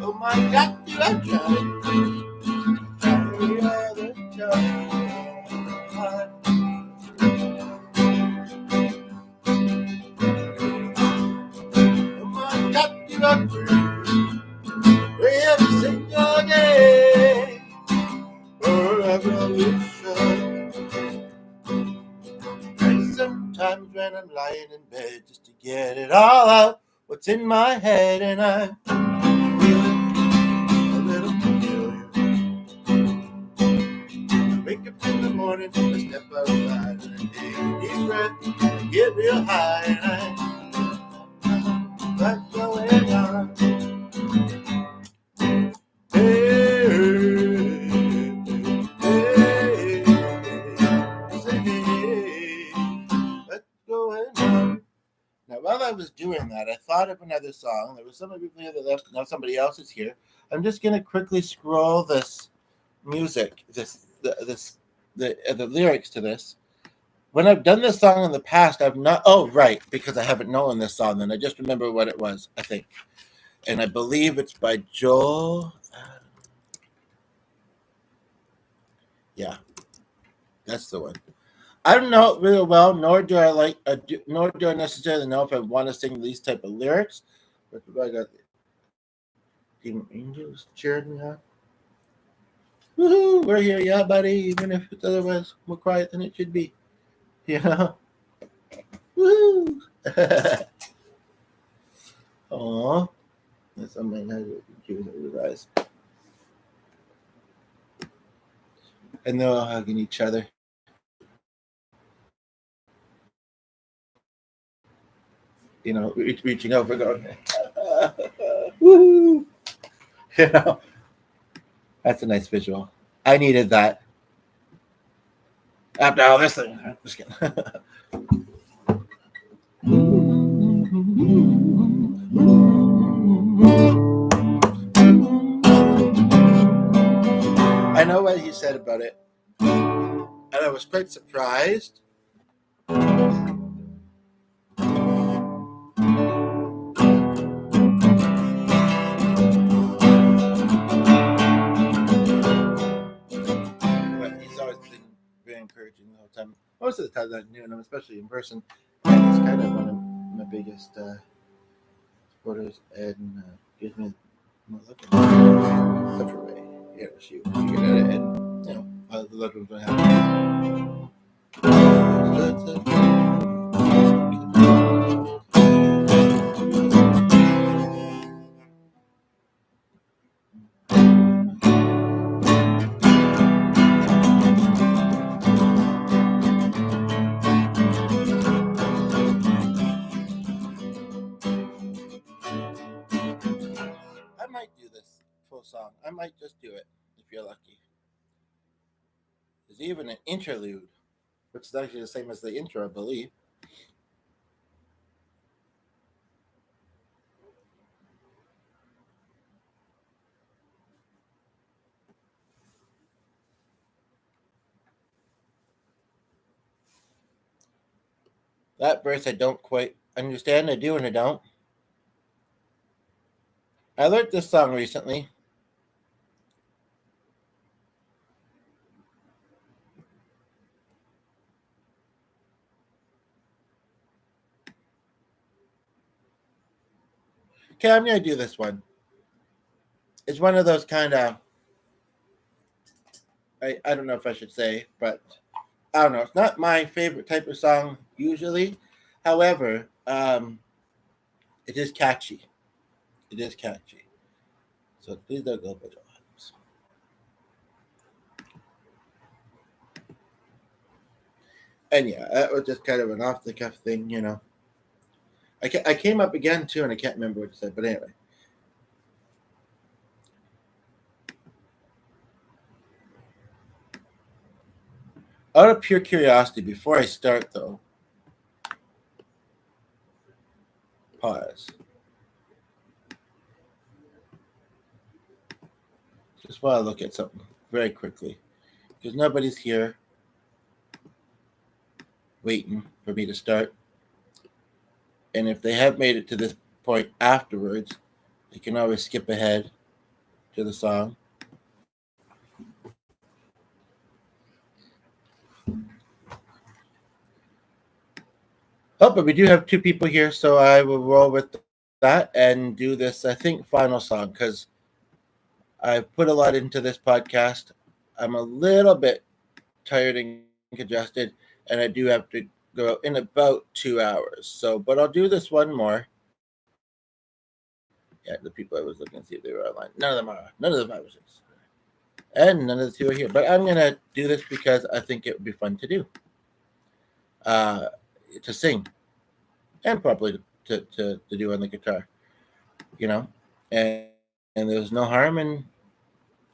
Speaker 1: Oh my God, you are trying. Every other time. Oh my God, you are free. Every single day. For revolution. And sometimes when I'm lying in bed just to get it all out, what's in my head, and I'm feeling a little peculiar. Wake up in the morning, take a step outside, and I take a deep breath, get real high, and I what's going on? Hey, hey, I say, hey, what's going on? Now, while I was doing that, I thought of another song. There was somebody here that left. Now somebody else is here. I'm just going to quickly scroll this music, the lyrics to this. When I've done this song in the past, I've not. Oh, right, because I haven't known this song. Then I just remember what it was, I think, and I believe it's by Joel. Yeah, that's the one. I don't know it real well, nor do I nor do I necessarily know if I want to sing these type of lyrics. But I got Demon Angels cheering me on. Woohoo! We're here, yeah, buddy. Even if it's otherwise more quiet than it should be, you know. Woo! Aww. That's something I had to realize. And they're all hugging each other. You know, reaching over, going, woo! You know, that's a nice visual. I needed that. After all this thing, I'm just kidding. I know what he said about it. I and I was quite surprised. But he's always been very encouraging the whole time. Most of the time I knew him, especially in person. And he's kind of one of my biggest supporters, and gives me such a way. Yeah, she get at it, and you know, the loved ones don't have. I might do this full song. I might just do it if you're lucky. There's even an interlude, which is actually the same as the intro, I believe. That verse I don't quite understand. I do and I don't. I learned this song recently. Okay, I'm going to do this one. It's one of those kind of, I don't know if I should say, but I don't know. It's not my favorite type of song usually. However, it is catchy. It is catchy. So please don't go by the vibes. And yeah, that was just kind of an off the cuff thing, you know. I came up again too, and I can't remember what it said, but anyway. Out of pure curiosity, before I start though, pause. Just want to look at something very quickly, because nobody's here waiting for me to start. And if they have made it to this point afterwards, they can always skip ahead to the song. Oh, but we do have 2 people here, so I will roll with that and do this, I think, final song, because I put a lot into this podcast. I'm a little bit tired and congested, and I do have to go in about 2 hours. So, but I'll do this one more. Yeah, the people I was looking to see if they were online. None of them are. None of the 5 or 6. And none of the 2 are here. But I'm going to do this because I think it would be fun to do. To sing. And probably to do on the guitar. You know? And there's no harm in,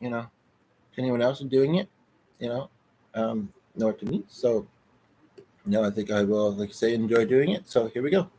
Speaker 1: you know, to anyone else in doing it. You know? Nor to me. So, no, I think I will, like I say, enjoy doing it. So here we go.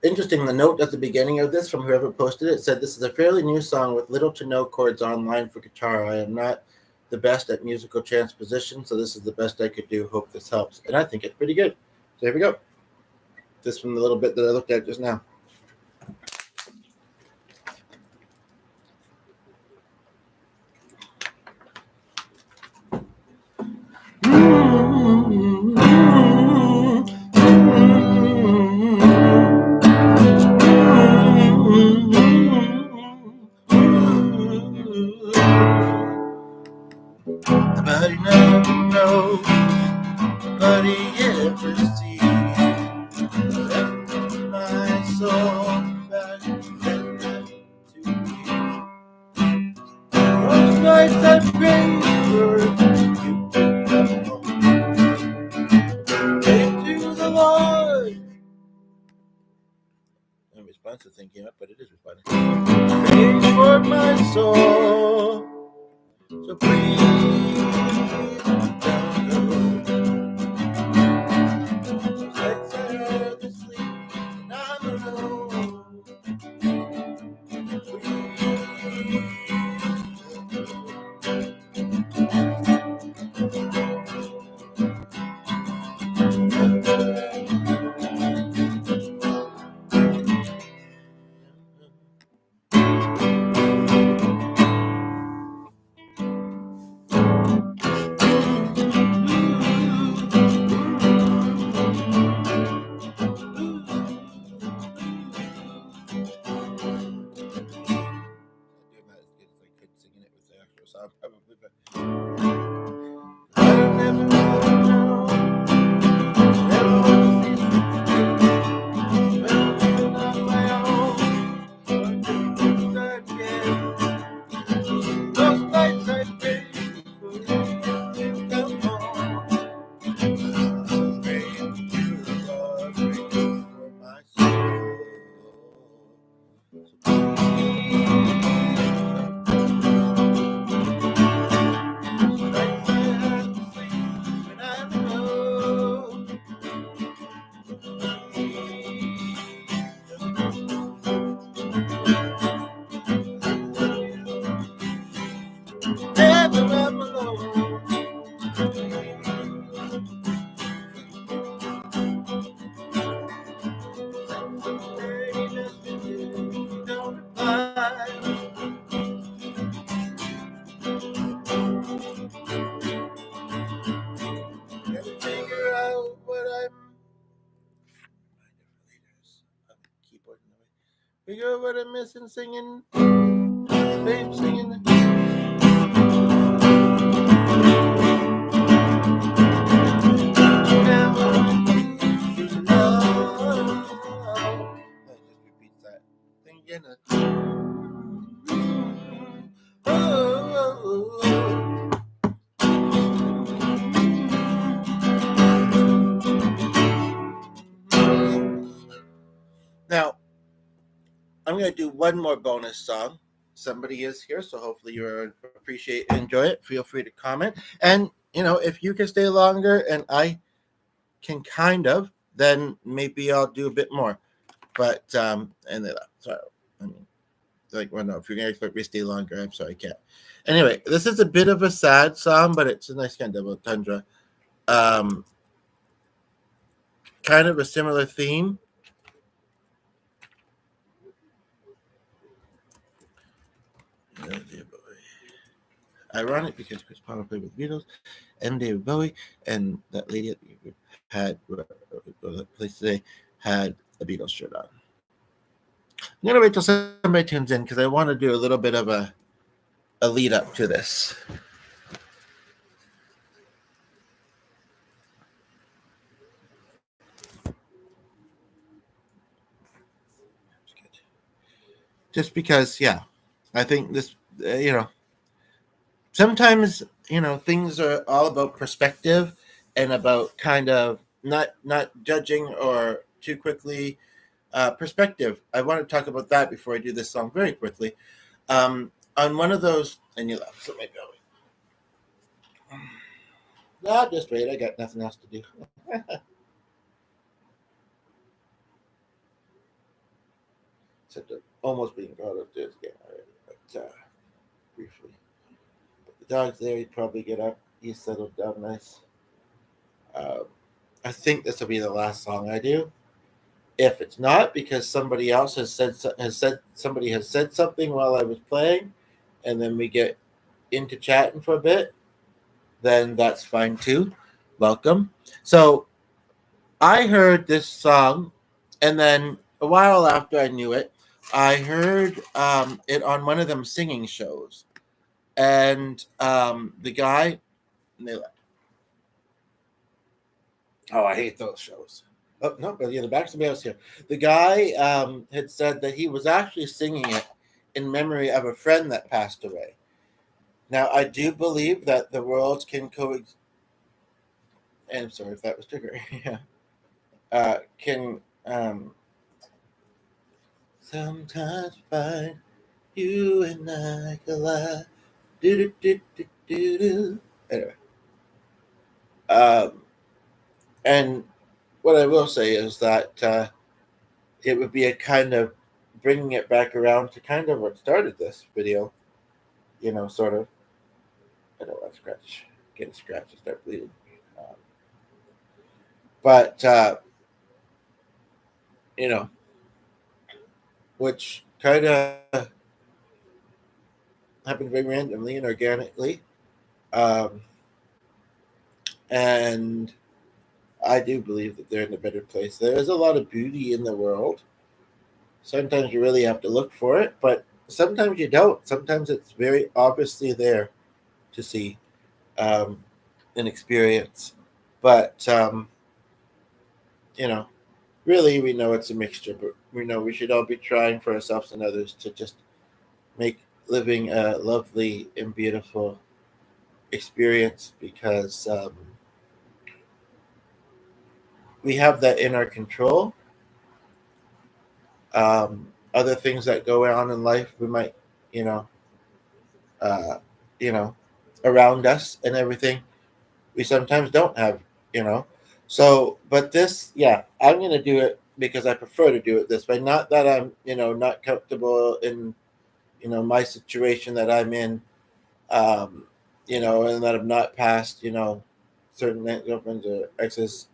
Speaker 1: Interesting, the note at the beginning of this from whoever posted it said, "This is a fairly new song with little to no chords online for guitar. I am not the best at musical transposition, so this is the best I could do. Hope this helps." And I think it's pretty good. So here we go. This from the little bit that I looked at just now. Nobody never knows, nobody ever sees. Left my soul back then to me. Those nights I prayed for you to come home. Pray to the Lord. No responsive thing came up, but it is responding. Pray for my soul. So please don't go. Those nights I had to sleep, and I'm alone. Figure out what keyboard. Figure out what I'm missing singing. Babe singing. Now, I'm going to do one more bonus song. Somebody is here, so hopefully you appreciate and enjoy it. Feel free to comment. And, if you can stay longer and I can then maybe I'll do a bit more. But, and they left. So, I mean, no, if you're going to expect me to stay longer, I'm sorry, I can't. Anyway, this is a bit of a sad song, but it's a nice kind of a tundra. Kind of a similar theme. Ironic because Chris Palmer played with Beatles and David Bowie, and that lady at the had the place today had a Beatles shirt on. I'm gonna wait till somebody tunes in because I want to do a little bit of a lead up to this. Just because, I think this, sometimes, things are all about perspective and about kind of not judging or too quickly. Perspective. I want to talk about that before I do this song very quickly. On one of those, and you left, so maybe I'll just wait. I got nothing else to do. Except almost being brought upstairs again already, but briefly. But the dog's there. He'd probably get up. He's settled down nice. I think this will be the last song I do. If it's not, because somebody else has said something while I was playing, and then we get into chatting for a bit, then that's fine too. Welcome. So I heard this song, and then a while after I knew it, I heard it on one of them singing shows, and the guy, I hate those shows. Oh, no, but the back somebody else here. The guy had said that he was actually singing it in memory of a friend that passed away. Now, I do believe that the worlds can coexist. And I'm sorry if that was triggering. Yeah. Can sometimes find you and I collide. Do do do do do. Anyway. And what I will say is that it would be a kind of bringing it back around to kind of what started this video, sort of. I don't want to get a scratch and start bleeding. But, which kind of happened very randomly and organically. And I do believe that they're in a better place. There is a lot of beauty in the world. Sometimes you really have to look for it, but sometimes you don't. Sometimes it's very obviously there to see and experience. But, really we know it's a mixture, but we know we should all be trying for ourselves and others to just make living a lovely and beautiful experience, because we have that in our control. Other things that go on in life, we might, around us and everything, we sometimes don't have, So, but this, I'm going to do it because I prefer to do it this way. Not that I'm, not comfortable in, my situation that I'm in, and that I'm not past, certain girlfriends or exes.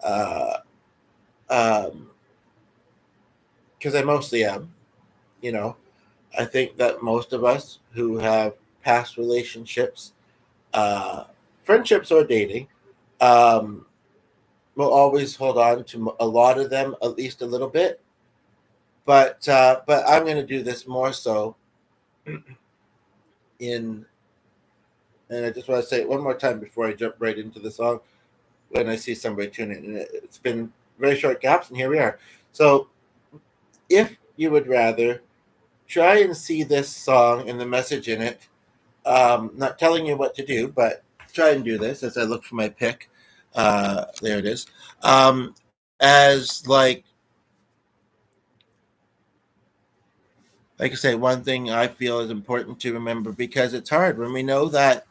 Speaker 1: Uh, because I mostly am, you know. I think that most of us who have past relationships, uh, friendships or dating, um, will always hold on to a lot of them, at least a little bit. But I'm going to do this more so in, and I just want to say it one more time before I jump right into the song. When I see somebody tune in, and it's been very short gaps, and here we are. So, if you would rather try and see this song and the message in it, not telling you what to do, but try and do this as I look for my pick. There it is. As like I say, one thing I feel is important to remember because it's hard when we know that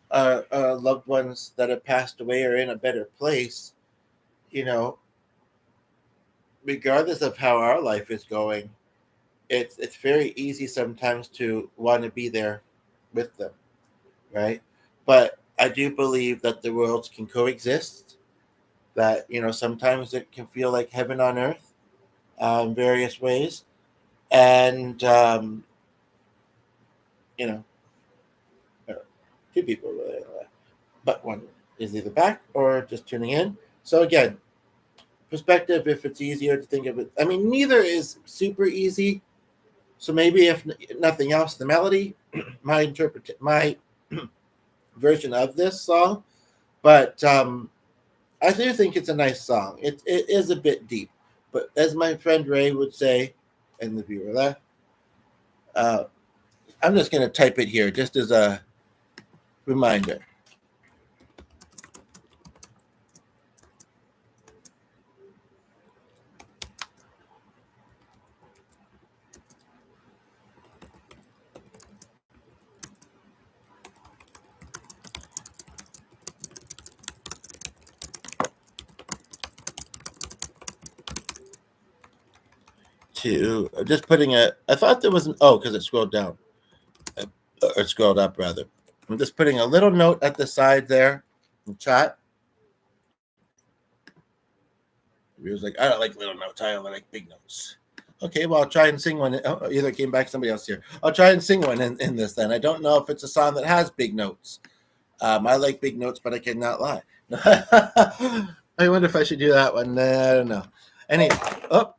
Speaker 1: our loved ones that have passed away are in a better place. You know, regardless of how our life is going, it's very easy sometimes to want to be there with them, right? But I do believe that the worlds can coexist. That sometimes it can feel like heaven on earth in various ways, and you know, uh, two people, but one is either back or just tuning in. So again, perspective. If it's easier to think of it, I mean, neither is super easy. So maybe if nothing else, the melody, my version of this song, but I do think it's a nice song. It is a bit deep, but as my friend Ray would say, and the viewer left, uh, I'm just going to type it here just as a reminder. To just putting a, I thought there was an, oh, because it scrolled down, or scrolled up rather. I'm just putting a little note at the side there in chat. He was like, I don't like little notes. I only like big notes. Okay, well, I'll try and sing one. Oh, either came back somebody else here. I'll try and sing one in this then. I don't know if it's a song that has big notes. I like big notes, but I cannot lie. I wonder if I should do that one. I don't know. Anyway, oh,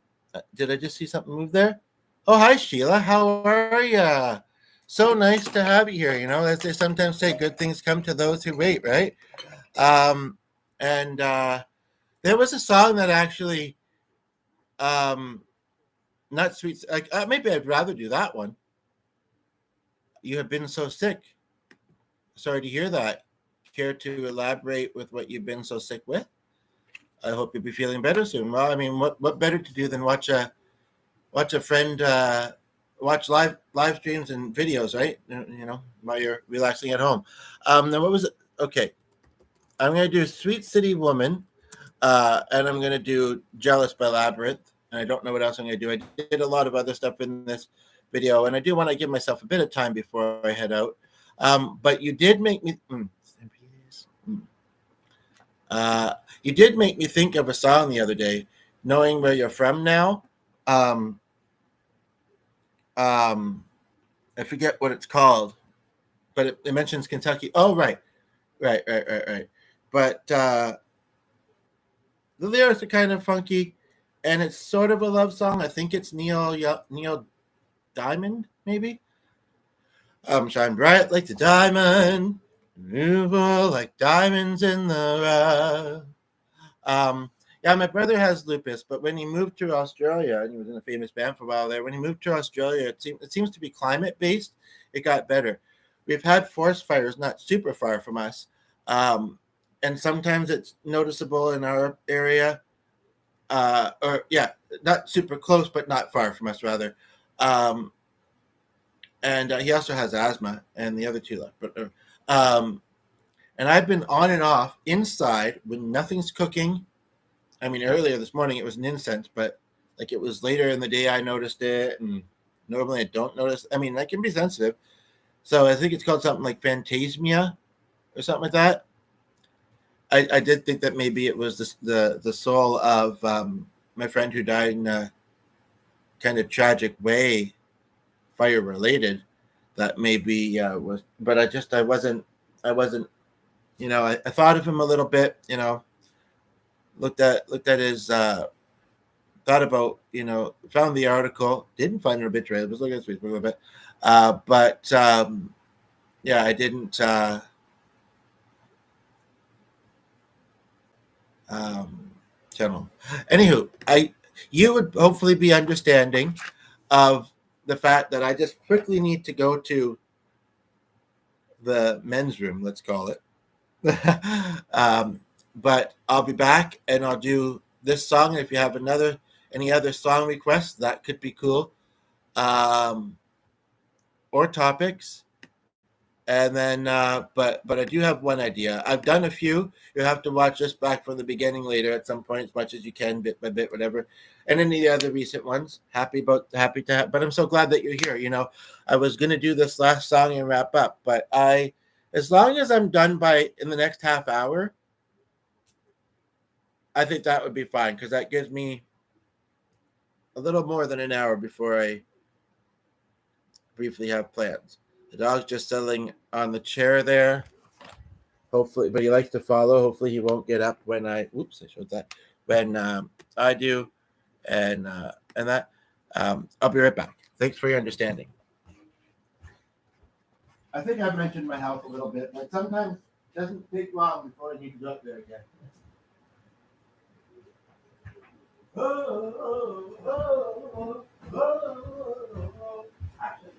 Speaker 1: did I just see something move there? Oh, hi, Sheila. How are you? So nice to have you here. You know, as they sometimes say, good things come to those who wait, right? And there was a song that actually, not sweet. Like maybe I'd rather do that one. You have been so sick. Sorry to hear that. Care to elaborate with what you've been so sick with? I hope you'll be feeling better soon. Well, I mean, what better to do than watch a friend watch live streams and videos, right? You know, while you're relaxing at home. Then what was it? Okay, I'm gonna do "Sweet City Woman," and I'm gonna do "Jealous" by Labyrinth. And I don't know what else I'm gonna do. I did a lot of other stuff in this video, and I do want to give myself a bit of time before I head out. But you did make me. You did make me think of a song the other day, knowing where you're from now. Um, I forget what it's called, but it mentions Kentucky. Oh, right. But the lyrics are kind of funky, and it's sort of a love song. I think it's Neil Diamond, maybe. Shine bright like the diamond, beautiful like diamonds in the rough. Yeah, my brother has lupus, but when he moved to Australia, and he was in a famous band for a while there, when he moved to Australia, it seems to be climate-based. It got better. We've had forest fires not super far from us, and sometimes it's noticeable in our area, or yeah, not super close, but not far from us, rather. And he also has asthma, and the other two left. But and I've been on and off inside when nothing's cooking. I mean, earlier this morning it was an incense, but like it was later in the day I noticed it, and normally I don't notice. I mean, I can be sensitive, so I think it's called something like phantasmia or something like that. I did think that maybe it was the soul of my friend who died in a kind of tragic way, fire related. That maybe was, but I wasn't. I thought of him a little bit. Looked at his thought about, found the article, didn't find an obituary. I was looking at Facebook a little bit, but yeah, I didn't. Channel. Anywho, you would hopefully be understanding of the fact that I just quickly need to go to the men's room, let's call it. But I'll be back and I'll do this song. And if you have any other song requests, that could be cool. Or topics. And then, but I do have one idea. I've done a few. You'll have to watch this back from the beginning later at some point, as much as you can, bit by bit, whatever. And any other recent ones. Happy to have. But I'm so glad that you're here. I was gonna do this last song and wrap up, but as long as I'm done in the next half hour, I think that would be fine, because that gives me a little more than an hour before I briefly have plans. The dog's just settling on the chair there. Hopefully, but he likes to follow. Hopefully, he won't get up when I showed that. When I do, and that. I'll be right back. Thanks for your understanding. I think I've mentioned my health a little bit, but sometimes it doesn't take long before I need to go up there again. Actually,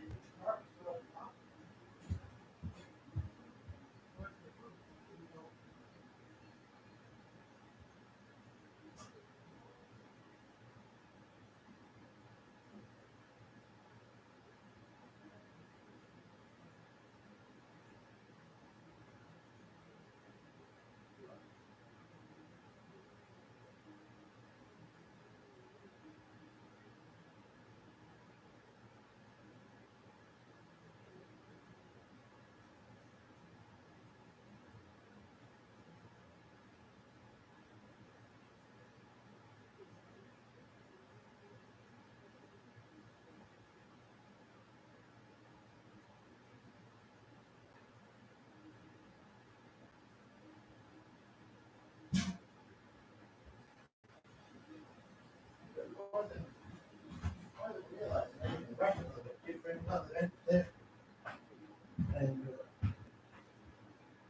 Speaker 1: and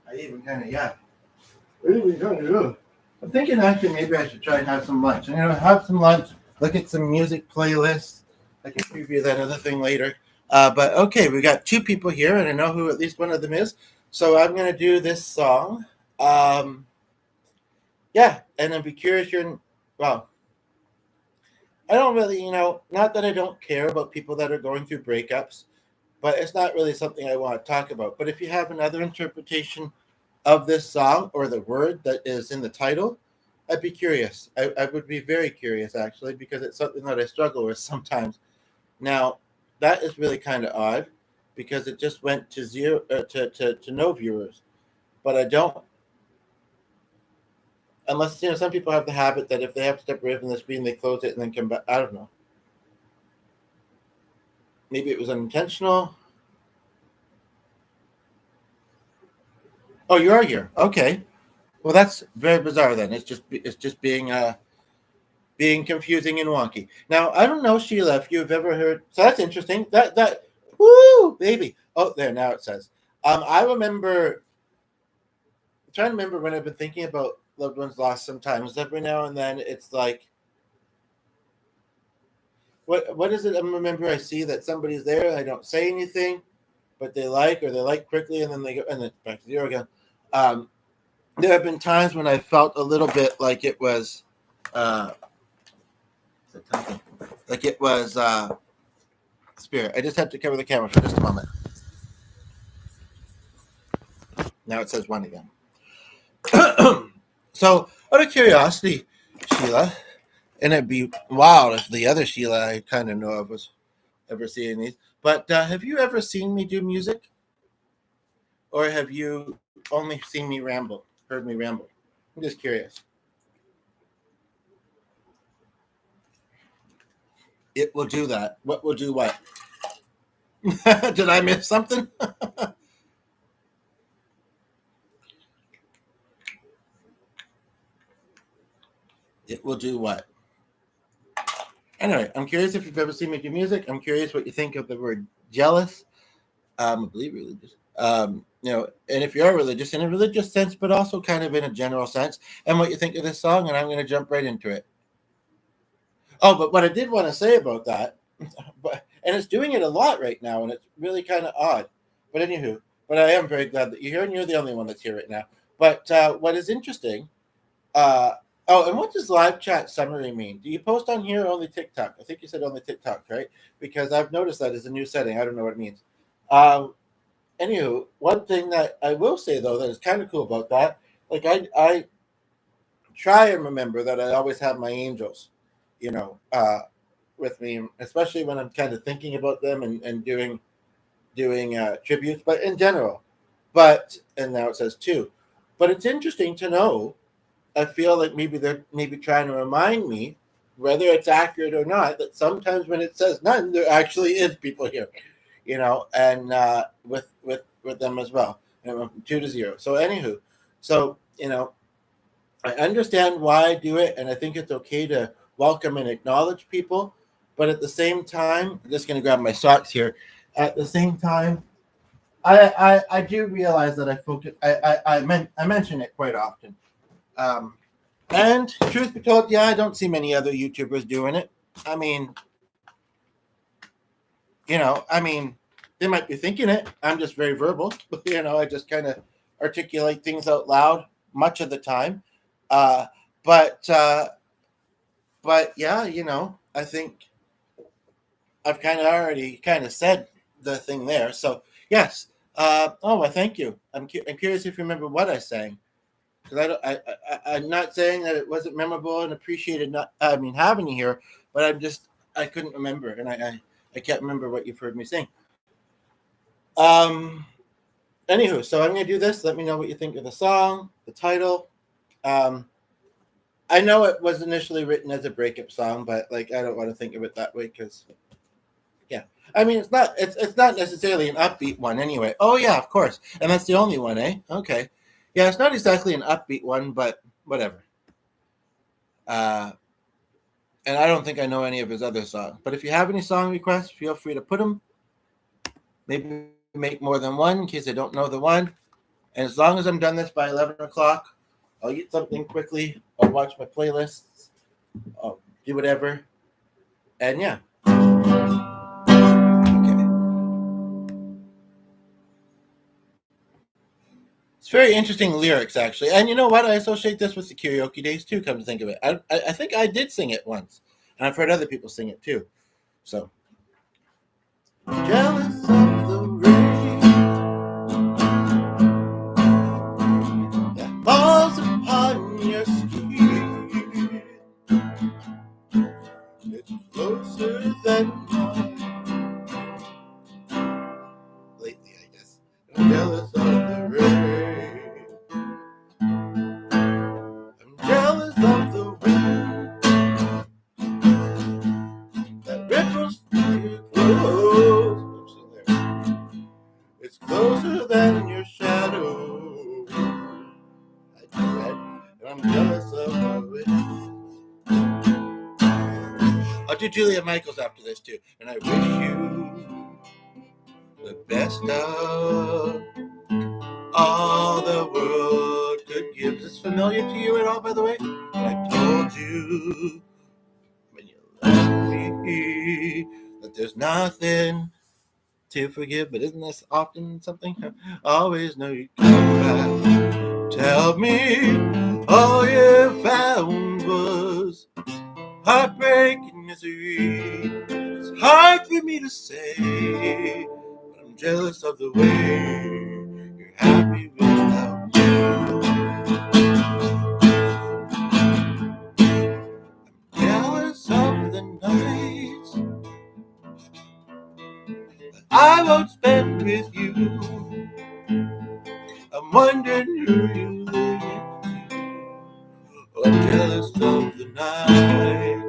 Speaker 1: I even kind of, yeah. I'm thinking actually maybe I should try and have some lunch. Have some lunch, look at some music playlists. I can preview that other thing later. But okay, we got two people here, and I know who at least one of them is. So I'm going to do this song. Yeah, and I'd be curious. Well, I don't really, not that I don't care about people that are going through breakups, but it's not really something I want to talk about. But if you have another interpretation of this song or the word that is in the title, I'd be curious. I would be very curious, actually, because it's something that I struggle with sometimes. Now, that is really kind of odd, because it just went to zero to no viewers, but I don't. Unless some people have the habit that if they have to step away from the screen, they close it and then come back. I don't know. Maybe it was unintentional. Oh, you are here. Okay. Well, that's very bizarre then. It's just being confusing and wonky. Now, I don't know, Sheila, if you've ever heard. So that's interesting. That woo baby. Oh, there, now it says. I remember. I'm trying to remember when I've been thinking about loved ones lost. Sometimes every now and then it's like, what is it? I remember I see that somebody's there and I don't say anything, but they like quickly, and then they go and then back to zero again. There have been times when I felt a little bit like it was, spirit. I just have to cover the camera for just a moment. Now it says one again. So, out of curiosity, Sheila, and it'd be wild if the other Sheila I kind of know of was ever seeing these. But have you ever seen me do music, or have you only seen me ramble, heard me ramble? I'm just curious. It will do that. What will do what? Did I miss something? It will do what? Anyway, I'm curious if you've ever seen me do music. I'm curious what you think of the word jealous. I believe religious. And if you are religious in a religious sense, but also kind of in a general sense, and what you think of this song, and I'm going to jump right into it. Oh, but what I did want to say about that, and it's doing it a lot right now, and it's really kind of odd. But anywho, but I am very glad that you're here, and you're the only one that's here right now. But what is interesting, and what does live chat summary mean? Do you post on here or only TikTok? I think you said only TikTok, right? Because I've noticed that is a new setting. I don't know what it means. Anywho, one thing that I will say though that is kind of cool about that, like I try and remember that I always have my angels, with me, especially when I'm kind of thinking about them and doing tributes, but in general. And now it says two. But it's interesting to know. I feel like maybe they're trying to remind me, whether it's accurate or not, that sometimes when it says none, there actually is people here, and with them as well. And it went from 2 to 0. So anywho, I understand why I do it, and I think it's okay to welcome and acknowledge people. But at the same time, I'm just going to grab my socks here. At the same time, I do realize that I focus. I mention it quite often. And truth be told, yeah, I don't see many other YouTubers doing it. I mean, they might be thinking it. I'm just very verbal. I just kind of articulate things out loud much of the time. But yeah, I think I've kind of already kind of said the thing there. So yes. Well, thank you. I'm curious if you remember what I sang. Because I'm not saying that it wasn't memorable and appreciated. Having you here, but I couldn't remember, and I can't remember what you've heard me sing. Anywho, so I'm gonna do this. Let me know what you think of the song, the title. I know it was initially written as a breakup song, but I don't want to think of it that way because, yeah, it's not necessarily an upbeat one anyway. Oh yeah, of course, and that's the only one, eh? Okay. Yeah, it's not exactly an upbeat one, but whatever. And I don't think I know any of his other songs. But if you have any song requests, feel free to put them. Maybe make more than one in case I don't know the one. And as long as I'm done this by 11 o'clock, I'll eat something quickly. I'll watch my playlists. I'll do whatever. And yeah. It's very interesting lyrics, actually. And you know what? I associate this with the karaoke days, too, come to think of it. I think I did sing it once. And I've heard other people sing it, too. So. Jealous of the rain that falls upon your skin. It's closer than mine. Lately, I guess. I'm jealous of the rain. I'm jealous of the wind that ripples through your clothes. It's closer than your shadow. I know that, and I'm jealous of the wind. I'll do Julia Michaels after this too, and I wish you the best of all the world could give. Is this familiar to you at all, by the way? I told you when you left me that there's nothing to forgive, but isn't this often something? I always know you come back. Tell me all you found was heartbreak and misery. It's hard for me to say, but I'm jealous of the way you're happy without me. I'm jealous of the nights that I won't spend with you. I'm wondering who you live next to. I'm jealous of the night,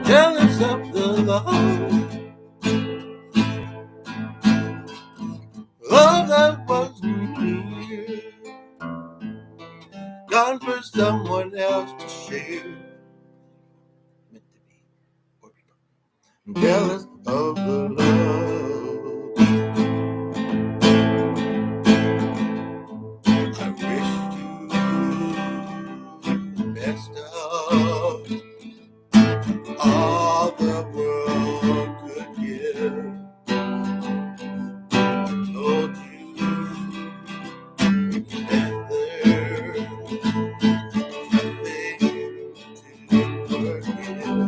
Speaker 1: jealous of the love that wasn't here, gone for someone else to share. Meant to be. I'm jealous of the love. I wish you the best of all the world could give. I told you that there's nothing to forgive,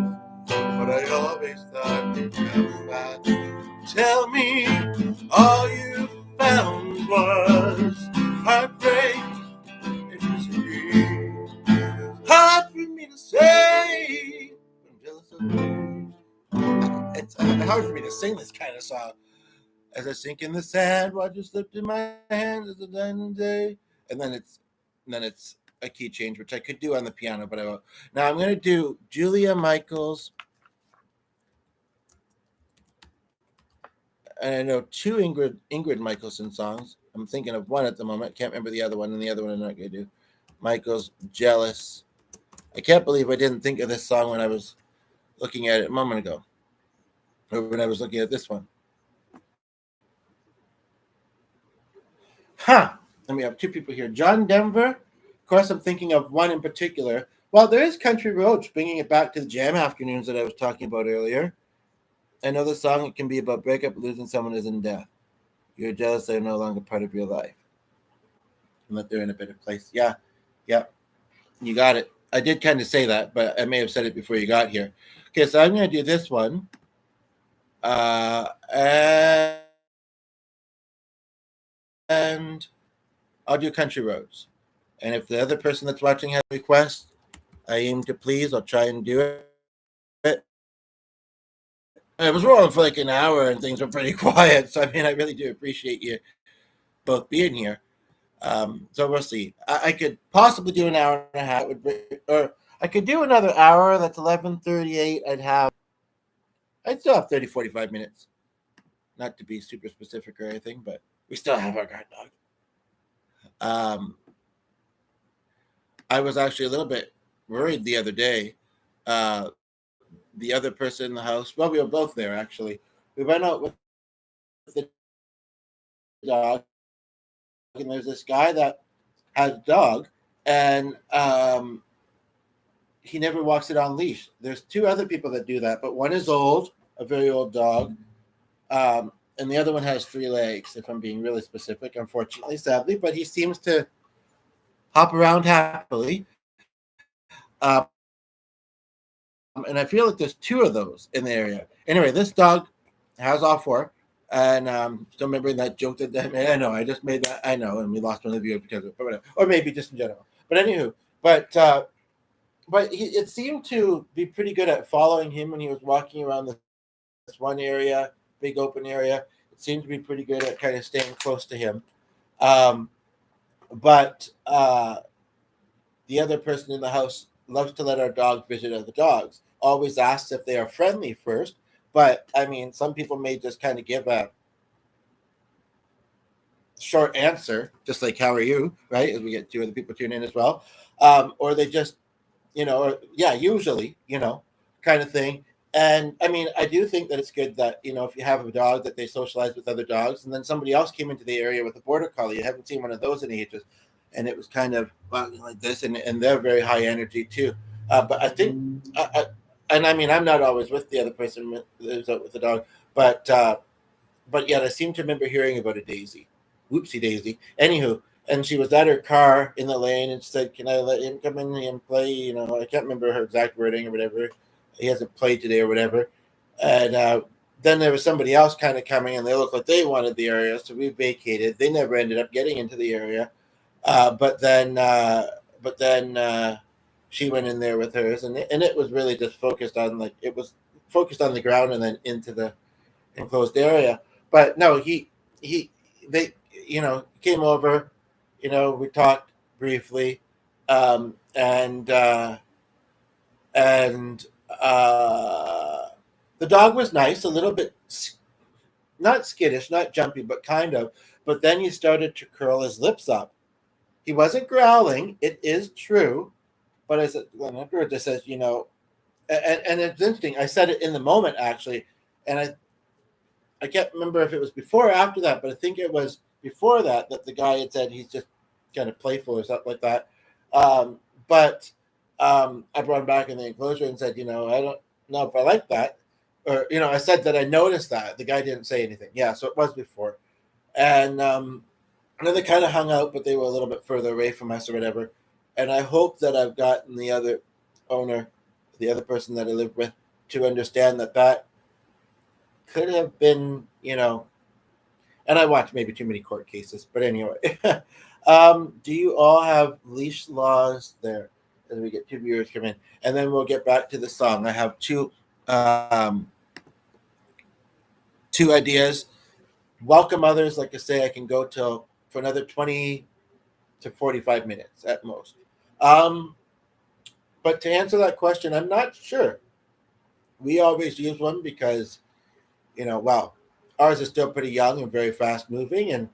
Speaker 1: but I always thought you'd come back. Tell me all you found was heartbreak and misery. Hard for me to say. I'm jealous of you. It's hard for me to sing this kind of song. As I sink in the sand, watch it slip in my hands as a diamond day. And then it's a key change, which I could do on the piano, but I won't. Now I'm going to do Julia Michaels. And I know two Ingrid Michaelson songs. I'm thinking of one at the moment. Can't remember the other one, and the other one I'm not going to do. Michael's Jealous. I can't believe I didn't think of this song when I was looking at it a moment ago. Or when I was looking at this one. And we have two people here. John Denver. Of course, I'm thinking of one in particular. Well, there is Country Roads, bringing it back to the jam afternoons that I was talking about earlier. I know the song, it can be about breakup, losing someone is in death. You're jealous they're no longer part of your life. And that they're in a better place. Yeah. You got it. I did kind of say that, but I may have said it before you got here. Okay, so I'm going to do this one. And I'll do Country Roads. And if the other person that's watching has a request, I aim to please. I'll try and do it. It was rolling for like an hour and things were pretty quiet. So, I mean, I really do appreciate you both being here. So we'll see. I could possibly do an hour and a half, or I could do another hour. That's 11:38. I'd still have 30, 45 minutes. Not to be super specific or anything, but we still have our guard dog. I was actually a little bit worried the other day. The other person in the house, well, we were both there actually. We went out with the dog, and there's this guy that has a dog, and he never walks it on leash. There's two other people that do that, but one is old, a very old dog, and the other one has 3 legs, if I'm being really specific, unfortunately, sadly, but he seems to hop around happily. And I feel like there's 2 of those in the area. Anyway, this dog has all 4. And still remembering that joke that I know, I just made that, I know, and we lost one of the viewers because of it, but whatever. Or maybe just in general. But anywho, but it seemed to be pretty good at following him when he was walking around this one area, big open area. It seemed to be pretty good at kind of staying close to him. But the other person in the house loves to let our dog visit other dogs. Always asks if they are friendly first. But, I mean, some people may just kind of give a short answer, just like, how are you, right? As we get 2 other people tune in as well. Or they just, usually, kind of thing. And, I mean, I do think that it's good that, if you have a dog, that they socialize with other dogs. And then somebody else came into the area with a border collie. I haven't seen one of those in ages. And it was kind of like this, and they're very high energy, too. But I think... And I mean, I'm not always with the other person who's out with the dog, but yet I seem to remember hearing about a Daisy. Whoopsie Daisy. Anywho, and she was at her car in the lane and said, "Can I let him come in and play?" I can't remember her exact wording or whatever. He hasn't played today or whatever. And then there was somebody else kind of coming, and they looked like they wanted the area, so we vacated. They never ended up getting into the area, but then. She went in there with hers, and it was really just focused on the ground and then into the enclosed area. But no, they came over, We talked briefly, and the dog was nice, a little bit not skittish, not jumpy, but kind of. But then he started to curl his lips up. He wasn't growling. It is true, but I said, well, afterwards, I said, and it's interesting. I said it in the moment actually, and I can't remember if it was before or after that, but I think it was before that the guy had said he's just kind of playful or something like that. But I brought him back in the enclosure and said, I don't know if I like that. Or, I said that I noticed that. The guy didn't say anything. Yeah, so it was before. And then they kind of hung out, but they were a little bit further away from us or whatever. And I hope that I've gotten the other owner, the other person that I lived with, to understand that could have been, and I watched maybe too many court cases, but anyway. Do you all have leash laws there? As we get two viewers come in, and then we'll get back to the song. I have two ideas. Welcome others. Like I say, I can go for another 20 to 45 minutes at most. But to answer that question, I'm not sure. We always use one because, ours is still pretty young and very fast moving, and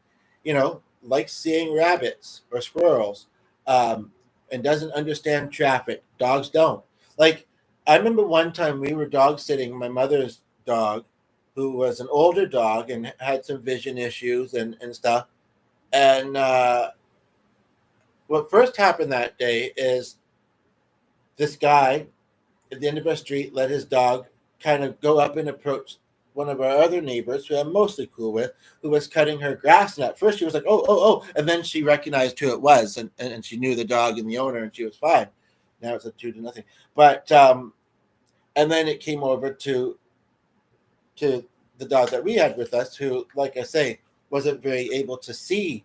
Speaker 1: likes seeing rabbits or squirrels, and doesn't understand traffic. Dogs don't. Like, I remember one time we were dog sitting my mother's dog, who was an older dog and had some vision issues and stuff. And what first happened that day is this guy at the end of our street let his dog kind of go up and approach one of our other neighbors, who I'm mostly cool with, who was cutting her grass. And at first she was like, oh. And then she recognized who it was, and she knew the dog and the owner, and she was fine. Now it's a 2-0. But, and then it came over to the dog that we had with us, who, like I say, wasn't very able to see,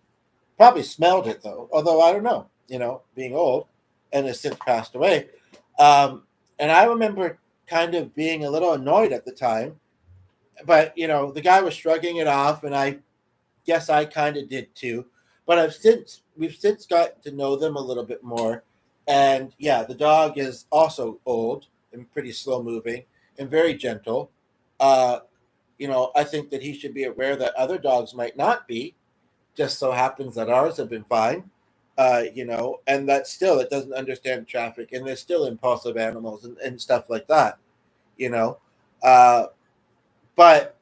Speaker 1: probably smelled it though. Although I don't know, being old, and has since passed away. And I remember kind of being a little annoyed at the time, but the guy was shrugging it off, and I guess I kind of did too. But we've since got to know them a little bit more, and yeah, the dog is also old and pretty slow moving and very gentle. I think that he should be aware that other dogs might not be. Just so happens that ours have been fine, and that still it doesn't understand traffic, and they're still impulsive animals and stuff like that, but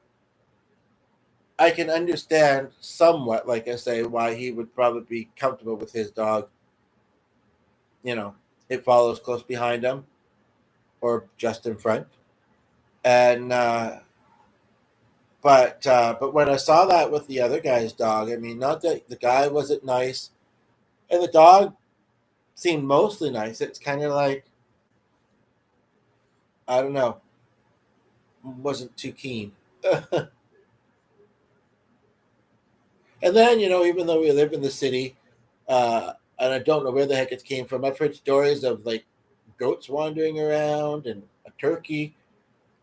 Speaker 1: I can understand somewhat, like I say, why he would probably be comfortable with his dog. It follows close behind him or just in front. And but when I saw that with the other guy's dog, I mean, not that the guy wasn't nice, and the dog seemed mostly nice. It's kind of like, I don't know, wasn't too keen. And then, even though we live in the city, and I don't know where the heck it came from, I've heard stories of like goats wandering around and a turkey.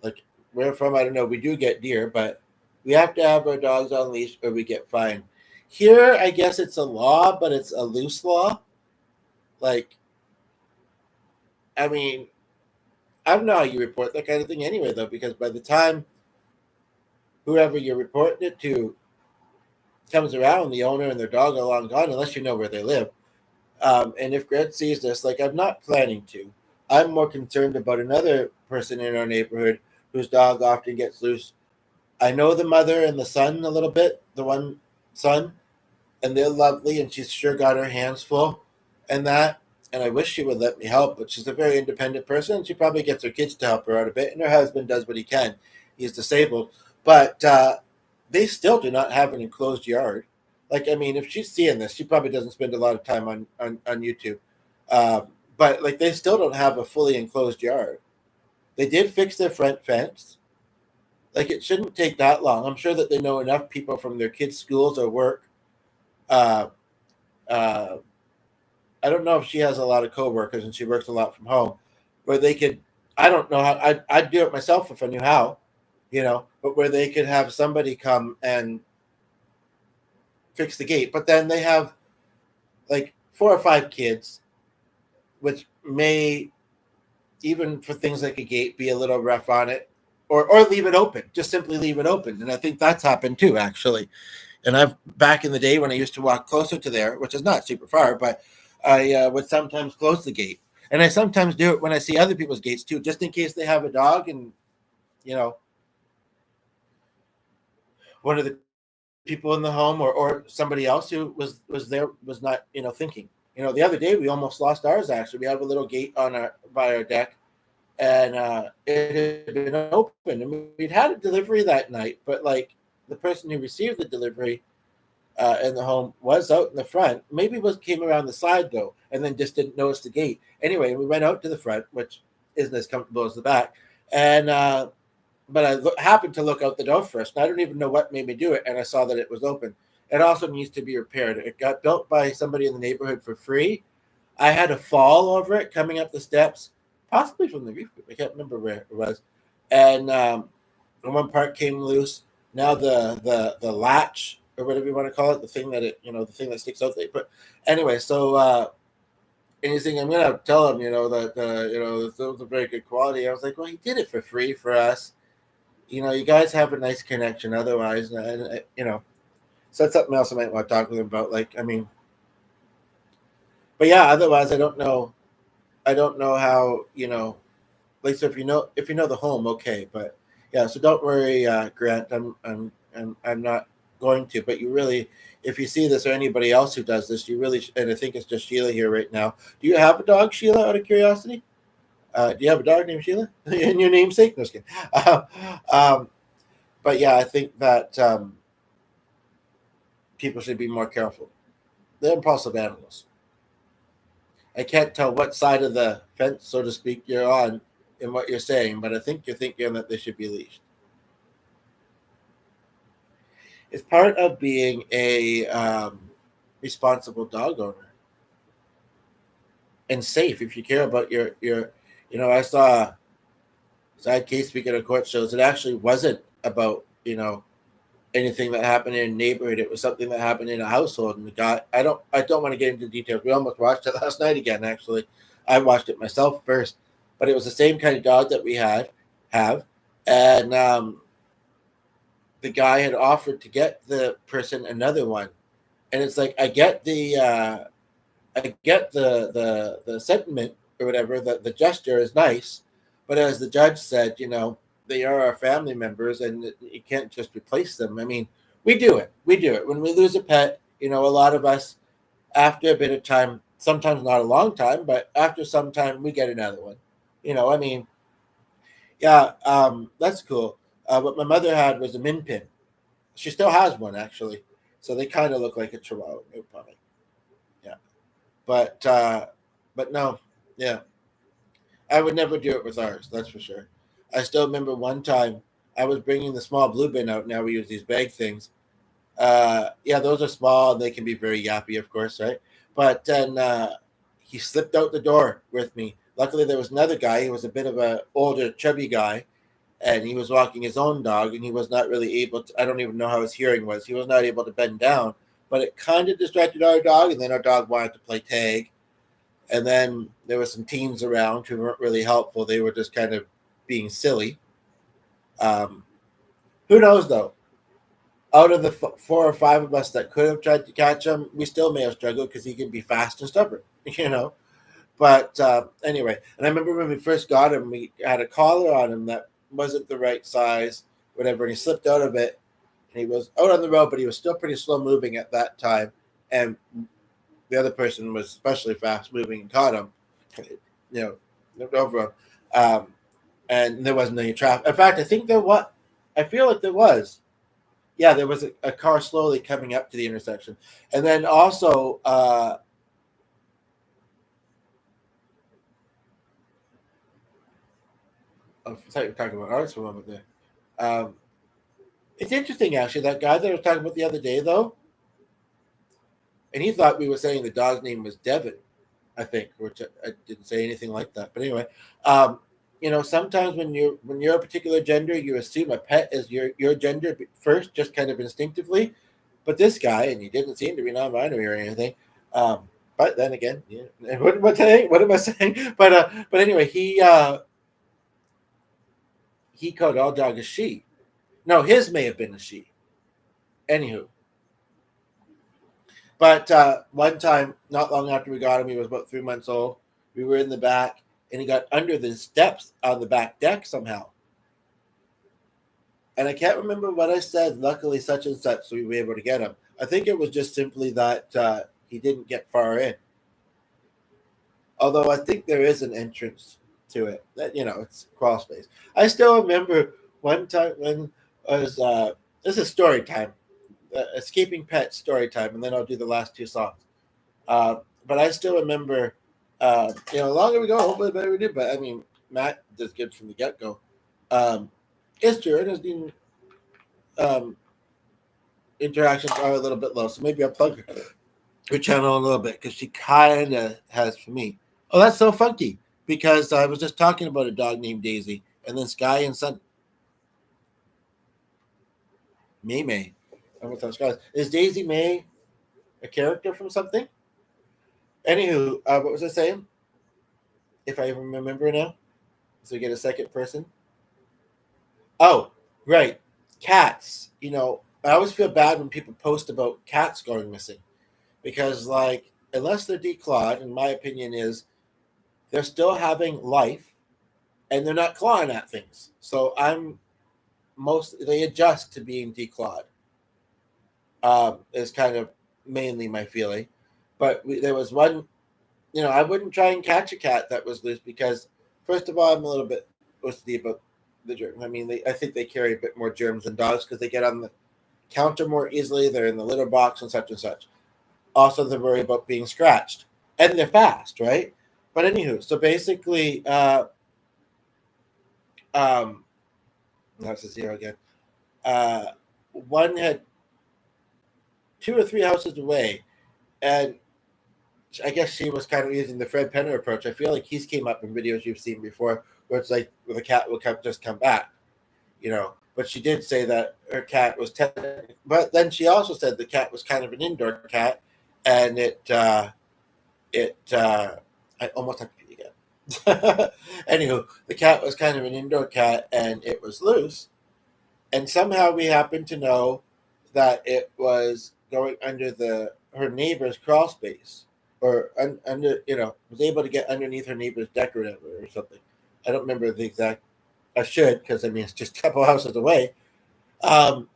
Speaker 1: Like, where from, I don't know. We do get deer, but we have to have our dogs on leash or we get fined. Here, I guess it's a law, but it's a loose law. Like, I mean, I don't know how you report that kind of thing anyway, though, because by the time whoever you're reporting it to comes around, the owner and their dog are long gone, unless you know where they live. And if Greg sees this, like, I'm not planning to. I'm more concerned about another person in our neighborhood whose dog often gets loose. I know the mother and the son a little bit, the one son, and they're lovely, and she's sure got her hands full and that. And I wish she would let me help, but she's a very independent person, and she probably gets her kids to help her out a bit, and her husband does what he can. He's disabled. But they still do not have an enclosed yard. Like, I mean, if she's seeing this, she probably doesn't spend a lot of time on YouTube. But, like, they still don't have a fully enclosed yard. They did fix their front fence. Like, it shouldn't take that long. I'm sure that they know enough people from their kids' schools or work. Uh, I don't know if she has a lot of coworkers and she works a lot from home, where they could, I don't know how, I'd do it myself if I knew how, but where they could have somebody come and fix the gate. But then they have like 4 or 5 kids, which may, even for things like a gate, be a little rough on it, or leave it open, just simply leave it open. And I think that's happened too, actually. And I've, back in the day when I used to walk closer to there, which is not super far, but I would sometimes close the gate. And I sometimes do it when I see other people's gates too, just in case they have a dog and, you know, one of the people in the home or somebody else who was there was not, thinking. The other day we almost lost ours. Actually, we have a little gate on our by our deck, and it had been open. I mean, we'd had a delivery that night, but like the person who received the delivery in the home was out in the front. Maybe came around the side though, and then just didn't notice the gate. Anyway, we went out to the front, which isn't as comfortable as the back, and but I happened to look out the door first, and I don't even know what made me do it, and I saw that it was open. It also needs to be repaired. It got built by somebody in the neighborhood for free. I had a fall over it coming up the steps, possibly from the roof. I can't remember where it was, and one part came loose. Now the latch, or whatever you want to call it, the thing that the thing that sticks out. But anyway, so and he's thinking, I'm gonna tell him, that this was a very good quality. I was like, well, he did it for free for us. You guys have a nice connection otherwise, and so that's something else I might want to talk with him about. Like, I mean, but yeah, otherwise I don't know how, like, so if you know the home, okay, but yeah, so don't worry, Grant, I'm not going to, but you really, if you see this or anybody else who does this, you really, and I think it's just Sheila here right now. Do you have a dog, Sheila, out of curiosity? Do you have a dog named Sheila? In your namesake? No, just kidding. But yeah, I think that people should be more careful. They're impulsive animals. I can't tell what side of the fence, so to speak, you're on in what you're saying, but I think you're thinking that they should be leashed. It's part of being a responsible dog owner and safe. If you care about your I saw a side case, speaking of court shows, it actually wasn't about anything that happened in a neighborhood. It was something that happened in a household, and the guy, I don't want to get into details. We almost watched it last night again. Actually, I watched it myself first, but it was the same kind of dog that we have, and the guy had offered to get the person another one, and it's like, I get the sentiment or whatever, that the gesture is nice, but as the judge said, they are our family members, and you can't just replace them. I mean, we do it when we lose a pet. A lot of us, after a bit of time, sometimes not a long time, but after some time, we get another one. I mean, yeah, that's cool. What my mother had was a min pin. She still has one, actually, so they kind of look like a Chihuahua, probably. Yeah, but no, yeah, I would never do it with ours. That's for sure. I still remember one time I was bringing the small blue bin out. Now we use these bag things. Yeah, those are small and they can be very yappy, of course, right? But then he slipped out the door with me. Luckily, there was another guy. He was a bit of an older, chubby guy, and he was walking his own dog, and he was not really able to. I don't even know how his hearing was. He was not able to bend down, but it kind of distracted our dog, and then our dog wanted to play tag. And then there were some teens around who weren't really helpful. They were just kind of being silly. Who knows, though? Out of the 4 or 5 of us that could have tried to catch him, we still may have struggled because he can be fast and stubborn, But anyway, and I remember when we first got him, we had a collar on him that wasn't the right size, whatever, and he slipped out of it. And he was out on the road, but he was still pretty slow moving at that time. And the other person was especially fast moving and caught him, looked over him. And there wasn't any traffic. In fact, I feel like there was. Yeah, there was a car slowly coming up to the intersection. And then also, I thought you were talking about ours for a moment there. It's interesting, actually, that guy that I was talking about the other day, though, and he thought we were saying the dog's name was Devin, I think, which I didn't say anything like that. But anyway, sometimes when you're a particular gender, you assume a pet is your gender first, just kind of instinctively. But this guy, and he didn't seem to be non-binary or anything, But then again, yeah. What am I saying? What am I saying? But anyway, he called our dog a she. No, his may have been a she. Anywho, but one time, not long after we got him, he was about 3 months old. We were in the back, and he got under the steps on the back deck somehow. And I can't remember what I said. Luckily, such and such, so we were able to get him. I think it was just simply that he didn't get far in. Although I think there is an entrance to it. That it's crawl space. I still remember one time when I was. This is story time, escaping pet story time, and then I'll do the last two songs. But I still remember. The longer we go, hopefully the better we do. But I mean, Matt does good from the get go. Esther has been interactions are a little bit low, so maybe I'll plug her channel a little bit because she kind of has for me. Oh, that's so funky because I was just talking about a dog named Daisy, and then Sky and Sun. May. I almost thought Sky. Is Daisy May a character from something? Anywho, what was I saying? If I even remember now, so we get a second person. Oh, right, cats. I always feel bad when people post about cats going missing because, like, unless they're declawed, in my opinion, is they're still having life and they're not clawing at things. So they adjust to being declawed. Is kind of mainly my feeling. But there was one, I wouldn't try and catch a cat that was loose because, first of all, I'm a little bit OCD about the germs. I mean, I think they carry a bit more germs than dogs because they get on the counter more easily. They're in the litter box and such. Also, they worry about being scratched. And they're fast, right? But anywho, so basically, that's a zero again. One had 2 or 3 houses away, and I guess she was kind of using the Fred Penner approach. I feel like he's came up in videos you've seen before, where it's like the cat will just come back, But she did say that her cat was but then she also said the cat was kind of an indoor cat, and I almost have to pee again. Anywho, the cat was kind of an indoor cat, and it was loose, and somehow we happened to know that it was going under her neighbor's crawl space, or under was able to get underneath her neighbor's deck or whatever or something. I don't remember the exact. I should, because I mean it's just a couple houses away, and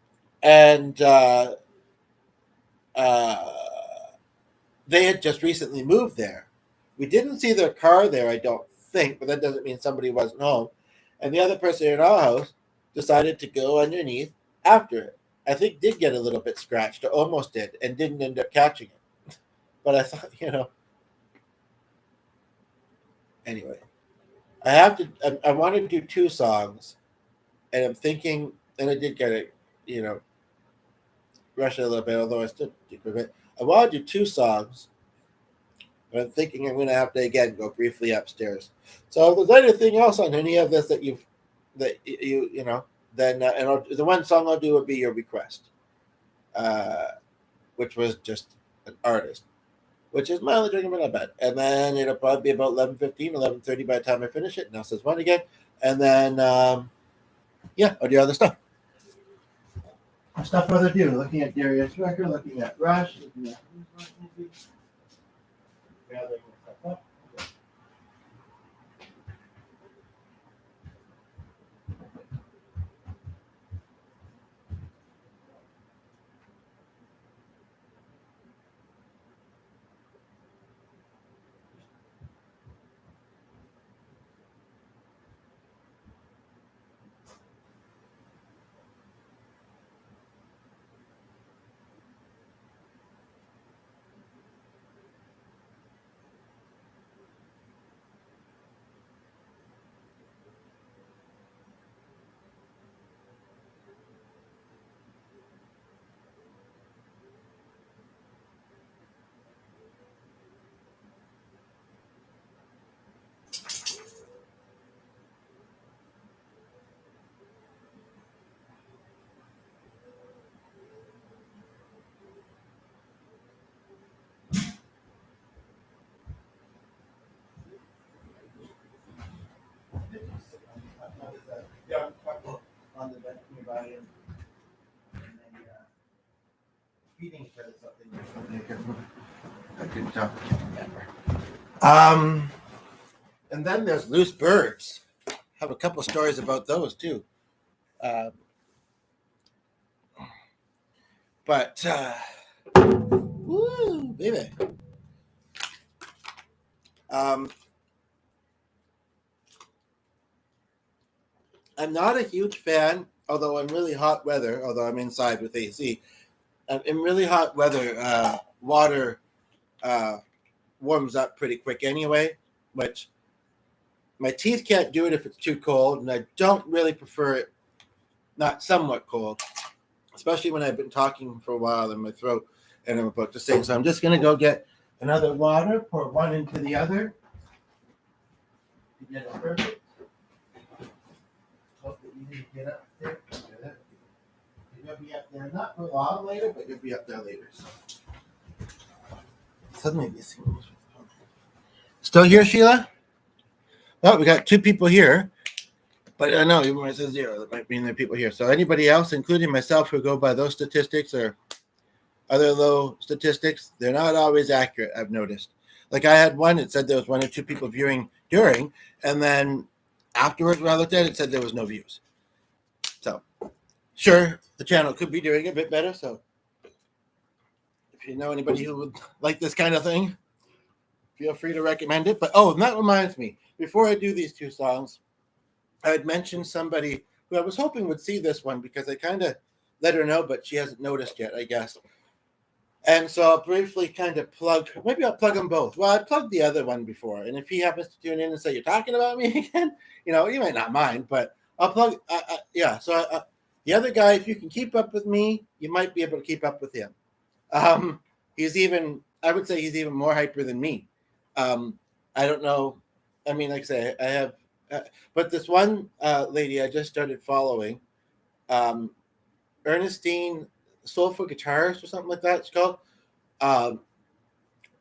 Speaker 1: they had just recently moved there. We didn't see their car there, I don't think, but that doesn't mean somebody wasn't home. And the other person in our house decided to go underneath after it. I think did get a little bit scratched, or almost did, and didn't end up catching it. But I thought, Anyway, I want to do 2 songs, and I'm thinking, and I did get it, rush it a little bit, although I still did a bit. I want to do 2 songs, but I'm thinking I'm going to have to again go briefly upstairs. So if there's anything else on any of this that you then the one song I'll do would be your request, which was just an artist, which is mildly drinking my bed, and then it'll probably be about 11:15, 11:30 by the time I finish it. Now says one again, and then I'll do other stuff. Stuff other do. Looking at Darius record, looking at Rush, looking at gathering stuff up. couldn't tell. I can't remember. And then there's loose birds. Have a couple stories about those too. Woo, baby. I'm not a huge fan, although I'm really hot weather, although I'm inside with AC. In really hot weather, water warms up pretty quick anyway, which my teeth can't do it if it's too cold, and I don't really prefer it not somewhat cold, especially when I've been talking for a while in my throat and I'm about to sing. So I'm just going to go get another water, pour one into the other to get it perfect. Hope that you need to get up there. You're going to be up there not for long later, but you'll be up there later. So. Suddenly these things. Still here, Sheila? Oh, we got two people here. But I know, even when it says 0, that might mean there are people here. So anybody else, including myself, who go by those statistics or other low statistics, they're not always accurate, I've noticed. Like I had one, it said there was 1 or 2 people viewing during, and then afterwards when I looked at it, it said there was no views. So, sure, the channel could be doing a bit better. So if you know anybody who would like this kind of thing, feel free to recommend it. But, and that reminds me, before I do these 2 songs, I had mentioned somebody who I was hoping would see this one because I kind of let her know, but she hasn't noticed yet, I guess. And so I'll briefly kind of maybe I'll plug them both. Well, I plugged the other one before, and if he happens to tune in and say, "You're talking about me again," you might not mind, but I'll plug, So the other guy, if you can keep up with me, you might be able to keep up with him. I would say he's even more hyper than me. I don't know. I mean, like I say, I have, but this one lady I just started following, Ernestine Soulful Guitars or something like that it's called.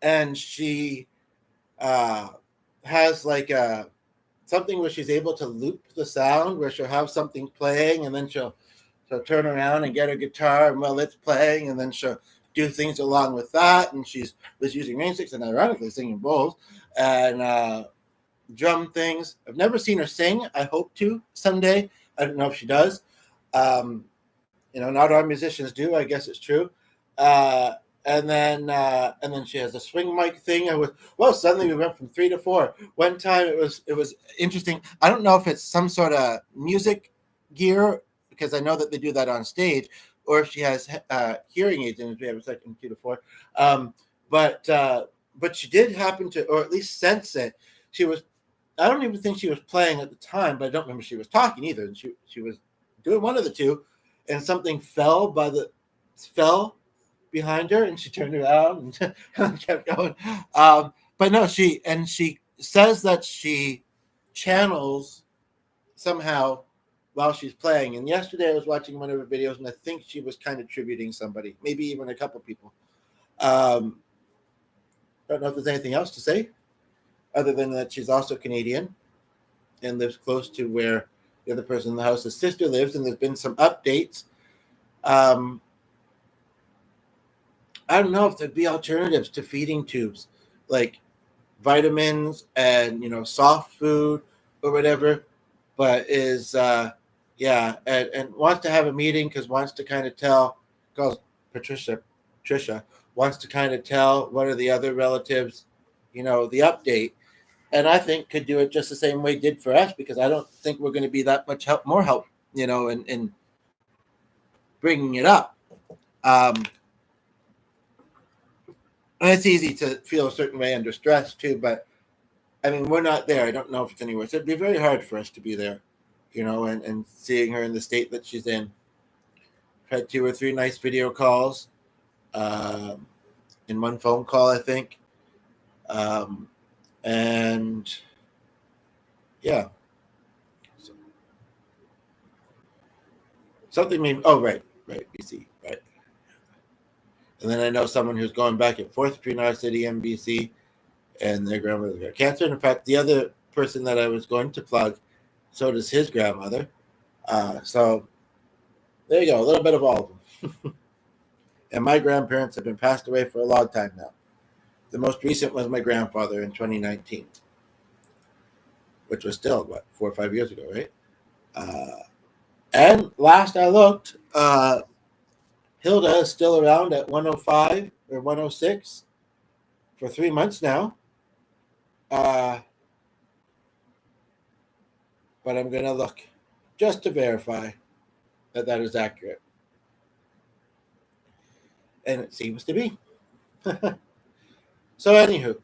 Speaker 1: And she has like something where she's able to loop the sound, where she'll have something playing and then she'll turn around and get her guitar and while it's playing, and then she'll do things along with that. And she was using rain sticks and ironically singing bowls and drum things. I've never seen her sing. I hope to someday. I don't know if she does. Not all musicians do. I guess it's true. And then she has a swing mic thing. Suddenly we went from 3 to 4. One time it was interesting. I don't know if it's some sort of music gear because I know that they do that on stage, or if she has hearing aids and we have a second 2 to 4. But she did happen to, or at least sense it. I don't even think she was playing at the time, but I don't remember she was talking either. And she was doing one of the two, and something fell behind her, and she turned around and kept going. But no, she says that she channels somehow while she's playing. And yesterday I was watching one of her videos, and I think she was kind of tributing somebody, maybe even a couple people. Don't know if there's anything else to say other than that she's also Canadian and lives close to where the other person in the house's sister lives, and there's been some updates. I don't know if there'd be alternatives to feeding tubes, like vitamins and soft food or whatever, but is and wants to have a meeting because wants to kind of calls Patricia wants to kind of tell one of the other relatives, the update. And I think could do it just the same way it did for us, because I don't think we're going to be that much more help, in bringing it up. And it's easy to feel a certain way under stress too, but I mean, we're not there. I don't know if it's anywhere. So it'd be very hard for us to be there, and seeing her in the state that she's in. Had 2 or 3 nice video calls, in one phone call, I think. And yeah, something maybe. Oh, right, BC, right. And then I know someone who's going back and forth between our city and BC, and their grandmother got cancer. And in fact, the other person that I was going to plug, so does his grandmother. So there you go, a little bit of all of them. And my grandparents have been passed away for a long time now. The most recent was my grandfather in 2019, which was still, 4 or 5 years ago, right? And last I looked, Hilda is still around at 105 or 106 for 3 months now. But I'm going to look just to verify that that is accurate. And it seems to be. So, anywho,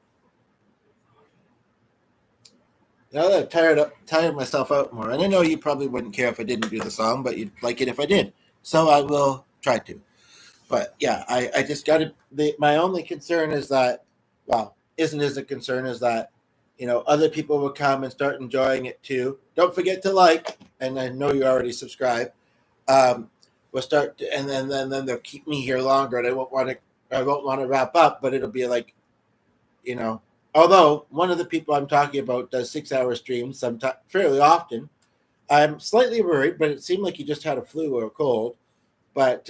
Speaker 1: now that I've tired myself out more, and I know you probably wouldn't care if I didn't do the song, but you'd like it if I did. So I will try to. But yeah, I just got to. My only concern is that, well, isn't as a concern is that, other people will come and start enjoying it too. Don't forget to like, and I know you already subscribe. We'll start, and then they'll keep me here longer, and I won't want to wrap up, but it'll be like, although one of the people I'm talking about does 6-hour streams sometimes fairly often. I'm slightly worried, but it seemed like he just had a flu or a cold. But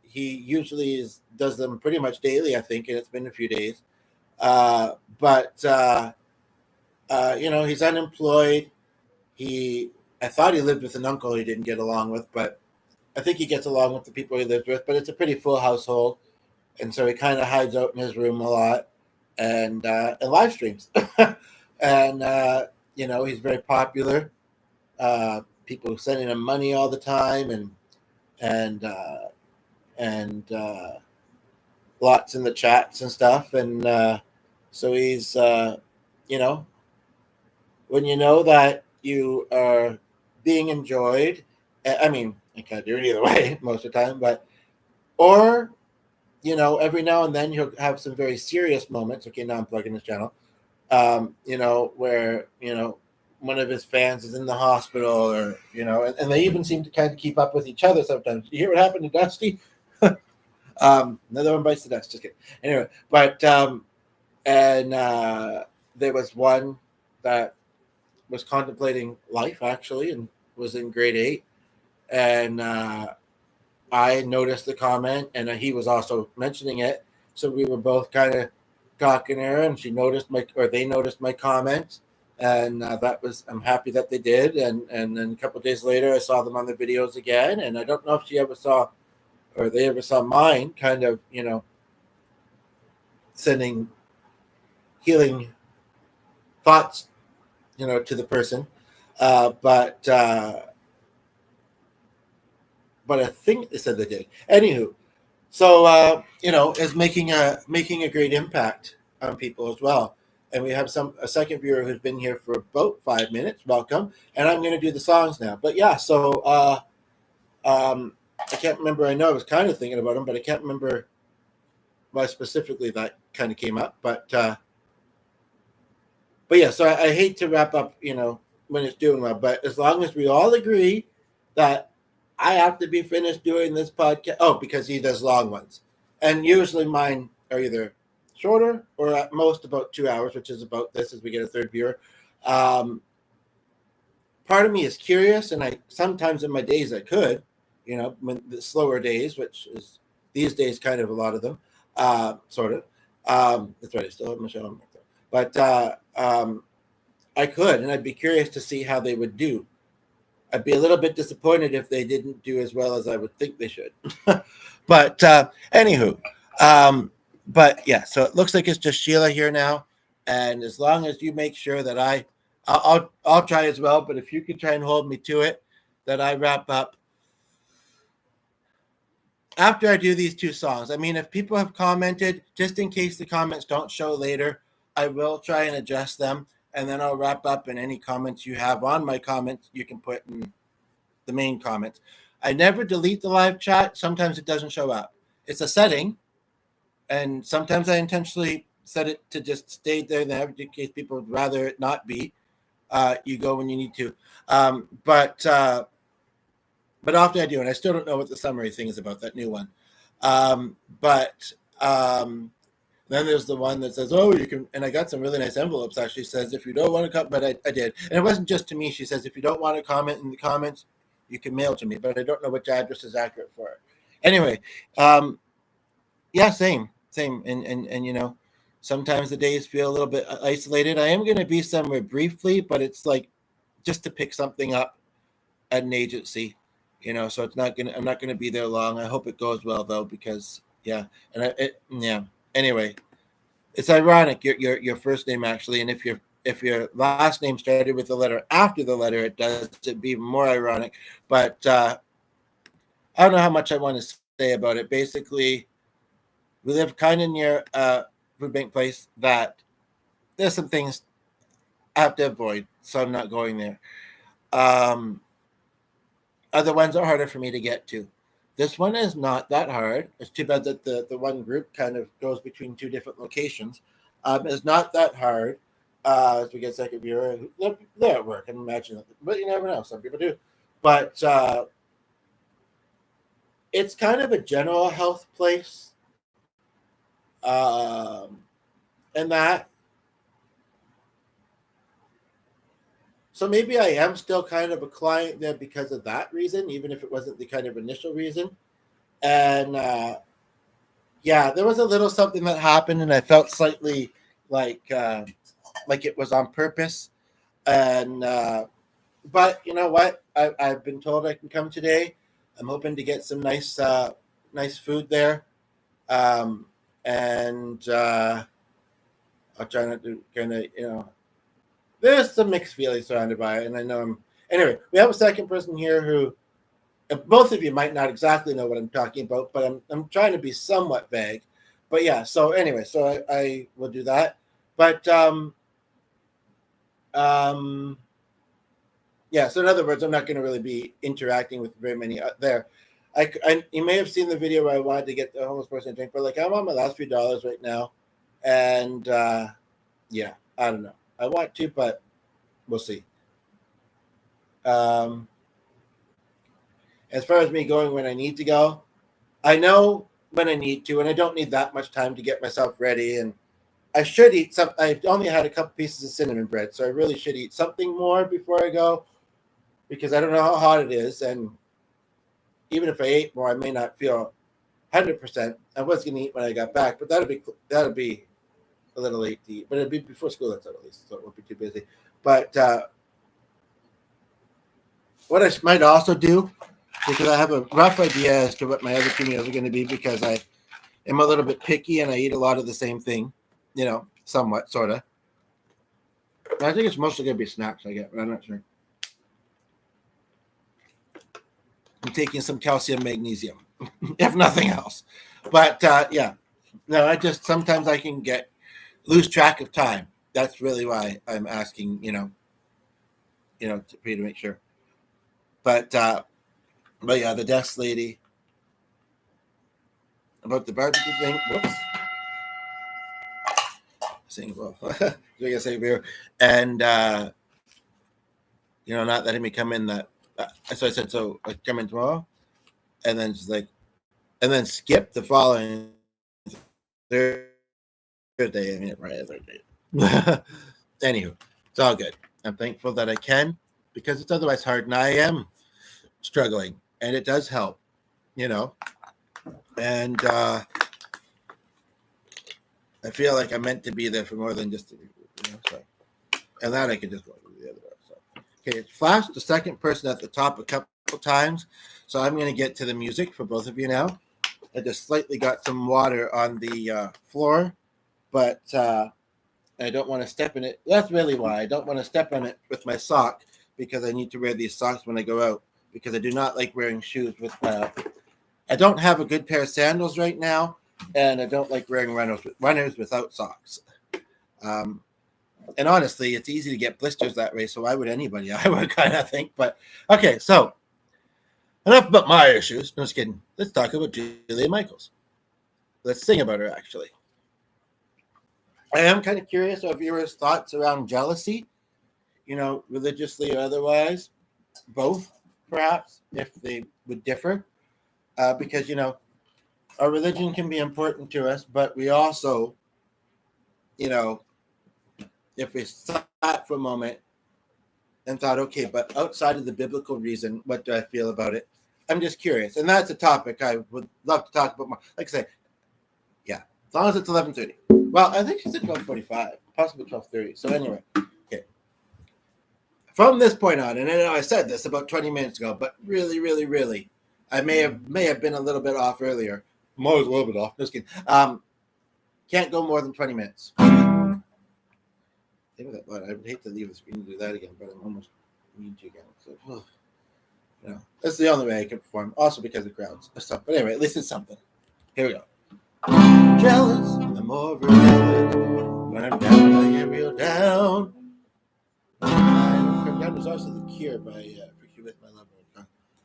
Speaker 1: he usually does them pretty much daily, I think, and it's been a few days. He's unemployed. I thought he lived with an uncle he didn't get along with, but I think he gets along with the people he lives with. But it's a pretty full household, and so he kind of hides out in his room a lot and live streams. And he's very popular. People sending him money all the time, and lots in the chats and stuff. And so he's, when you know that you are being enjoyed, I mean, I can't do it either way most of the time, or every now and then he'll have some very serious moments. Okay, now I'm plugging this channel. Where one of his fans is in the hospital, or and they even seem to kind of keep up with each other sometimes. You hear what happened to Dusty? Another one bites the dust. Just kidding. Anyway, but there was one that was contemplating life actually, and was in grade 8, and I noticed the comment, and he was also mentioning it. So we were both kind of talking to her, and they noticed my comment, and I'm happy that they did. And then a couple of days later, I saw them on the videos again, and I don't know if they ever saw mine, kind of, sending healing thoughts, to the person, but I think they said they did. Anywho, so is making a great impact on people as well. And we have a second viewer who's been here for about 5 minutes. Welcome. And I'm going to do the songs now. But yeah, so I can't remember. I know I was kind of thinking about them, but I can't remember why specifically that kind of came up. But yeah, so I hate to wrap up, when it's doing well. But as long as we all agree that I have to be finished doing this podcast. Oh, because he does long ones. And usually mine are either shorter or at most about 2 hours, which is about this as we get a third viewer. Part of me is curious, and sometimes in my days I could, when the slower days, which is these days kind of a lot of them, sort of. That's right, I still have Michelle on there. But I could, and I'd be curious to see how they would do. I'd be a little bit disappointed if they didn't do as well as I would think they should. But anywho, but yeah, so it looks like it's just Sheila here now. And as long as you make sure that I'll try as well, but if you can try and hold me to it, that I wrap up after I do these 2 songs. I mean, if people have commented, just in case the comments don't show later, I will try and adjust them. And then I'll wrap up, and any comments you have on my comments, you can put in the main comments. I never delete the live chat. Sometimes it doesn't show up. It's a setting, and sometimes I intentionally set it to just stay there in case people would rather it not be. You go when you need to. But often I do, and I still don't know what the summary thing is about, that new one. Then there's the one that says, oh, you can, and I got some really nice envelopes, actually, says, if you don't want to comment, but I did. And it wasn't just to me. She says, if you don't want to comment in the comments, you can mail to me, but I don't know which address is accurate for it. Anyway, yeah, same. And Sometimes the days feel a little bit isolated. I am going to be somewhere briefly, but it's like just to pick something up at an agency, so it's not gonna. I'm not gonna be there long. I hope it goes well though, because Anyway, it's ironic your first name actually, and if your last name started with the letter after the letter, it does it be more ironic. But I don't know how much I want to say about it. Basically, we live kind of near food bank place that there's some things I have to avoid, so I'm not going there. Other ones are harder for me to get to. This one is not that hard. It's too bad that the one group kind of goes between two different locations. It's not that hard. As we get second viewer, they're at work, I imagine. But you never know. Some people do. But it's kind of a general health place. And that. So maybe I am still kind of a client there because of that reason, even if it wasn't the kind of initial reason. And there was a little something that happened, and I felt slightly like it was on purpose. And but you know what? I've been told I can come today. I'm hoping to get some nice food there, and I'll try not to kind of there's some mixed feelings surrounded by it, and I know anyway, we have a second person here who both of you might not exactly know what I'm talking about, but I'm trying to be somewhat vague. But yeah, so anyway, so I will do that. But so in other words, I'm not going to really be interacting with very many there. You may have seen the video where I wanted to get the homeless person a drink, but like I'm on my last few dollars right now, and I don't know. I want to, but we'll see. As far as me going when I need to go, I know when I need to, and I don't need that much time to get myself ready. And I should eat some. I've only had a couple pieces of cinnamon bread, so I really should eat something more before I go, because I don't know how hot it is. And even if I ate more, I may not feel 100%. I was going to eat when I got back, but that'll be a little late to eat, but it'd be before school at least, so it won't be too busy. But what I might also do, because I have a rough idea as to what my other 2 meals are going to be, because I am a little bit picky and I eat a lot of the same thing, somewhat, sort of. I think it's mostly going to be snacks I get, but I'm not sure. I'm taking some calcium, magnesium, if nothing else. But I just sometimes I can lose track of time. That's really why I'm asking, for you to make sure. But yeah, the desk lady about the barbecue thing. Whoops. Saying well, I guess and not letting me come in that. So I said, so I come in tomorrow, and then she's like, and then skip the following Thursday. I mean, right, Thursday. Anywho, it's all good. I'm thankful that I can, because it's otherwise hard, and I am struggling, and it does help, and I feel like I'm meant to be there for more than just so, and that I can just go the other way. So okay, it's flashed the second person at the top a couple times, so I'm going to get to the music for both of you now. I just slightly got some water on the floor, but I don't want to step in it. That's really why I don't want to step on it with my sock, because I need to wear these socks when I go out, because I do not like wearing shoes with I don't have a good pair of sandals right now, and I don't like wearing runners without socks. And honestly, it's easy to get blisters that way, so why would anybody? I would kind of think. But okay, so enough about my issues. No, just kidding. Let's talk about Julia Michaels. Let's sing about her, actually. I am kind of curious of viewers' thoughts around jealousy, religiously or otherwise, both, perhaps, if they would differ. Because, our religion can be important to us, but we also, if we sat for a moment and thought, okay, but outside of the biblical reason, what do I feel about it? I'm just curious. And that's a topic I would love to talk about more. Like I say, yeah, as long as it's 11:30. Well, I think she said 12:45, possibly 12:30. So anyway, okay. From this point on, and I know I said this about 20 minutes ago, but really, I may have been a little bit off earlier. I'm always a little bit off. Just kidding. Can't go more than 20 minutes. I would hate to leave the screen and do that again, but I'm almost need to again. So, that's the only way I can perform. Also because of crowds. But anyway, at least it's something. Here we go. Jealous, I'm over jealous. When I'm down, I get real down. Come down was also The Cure by Freaky With My Lover.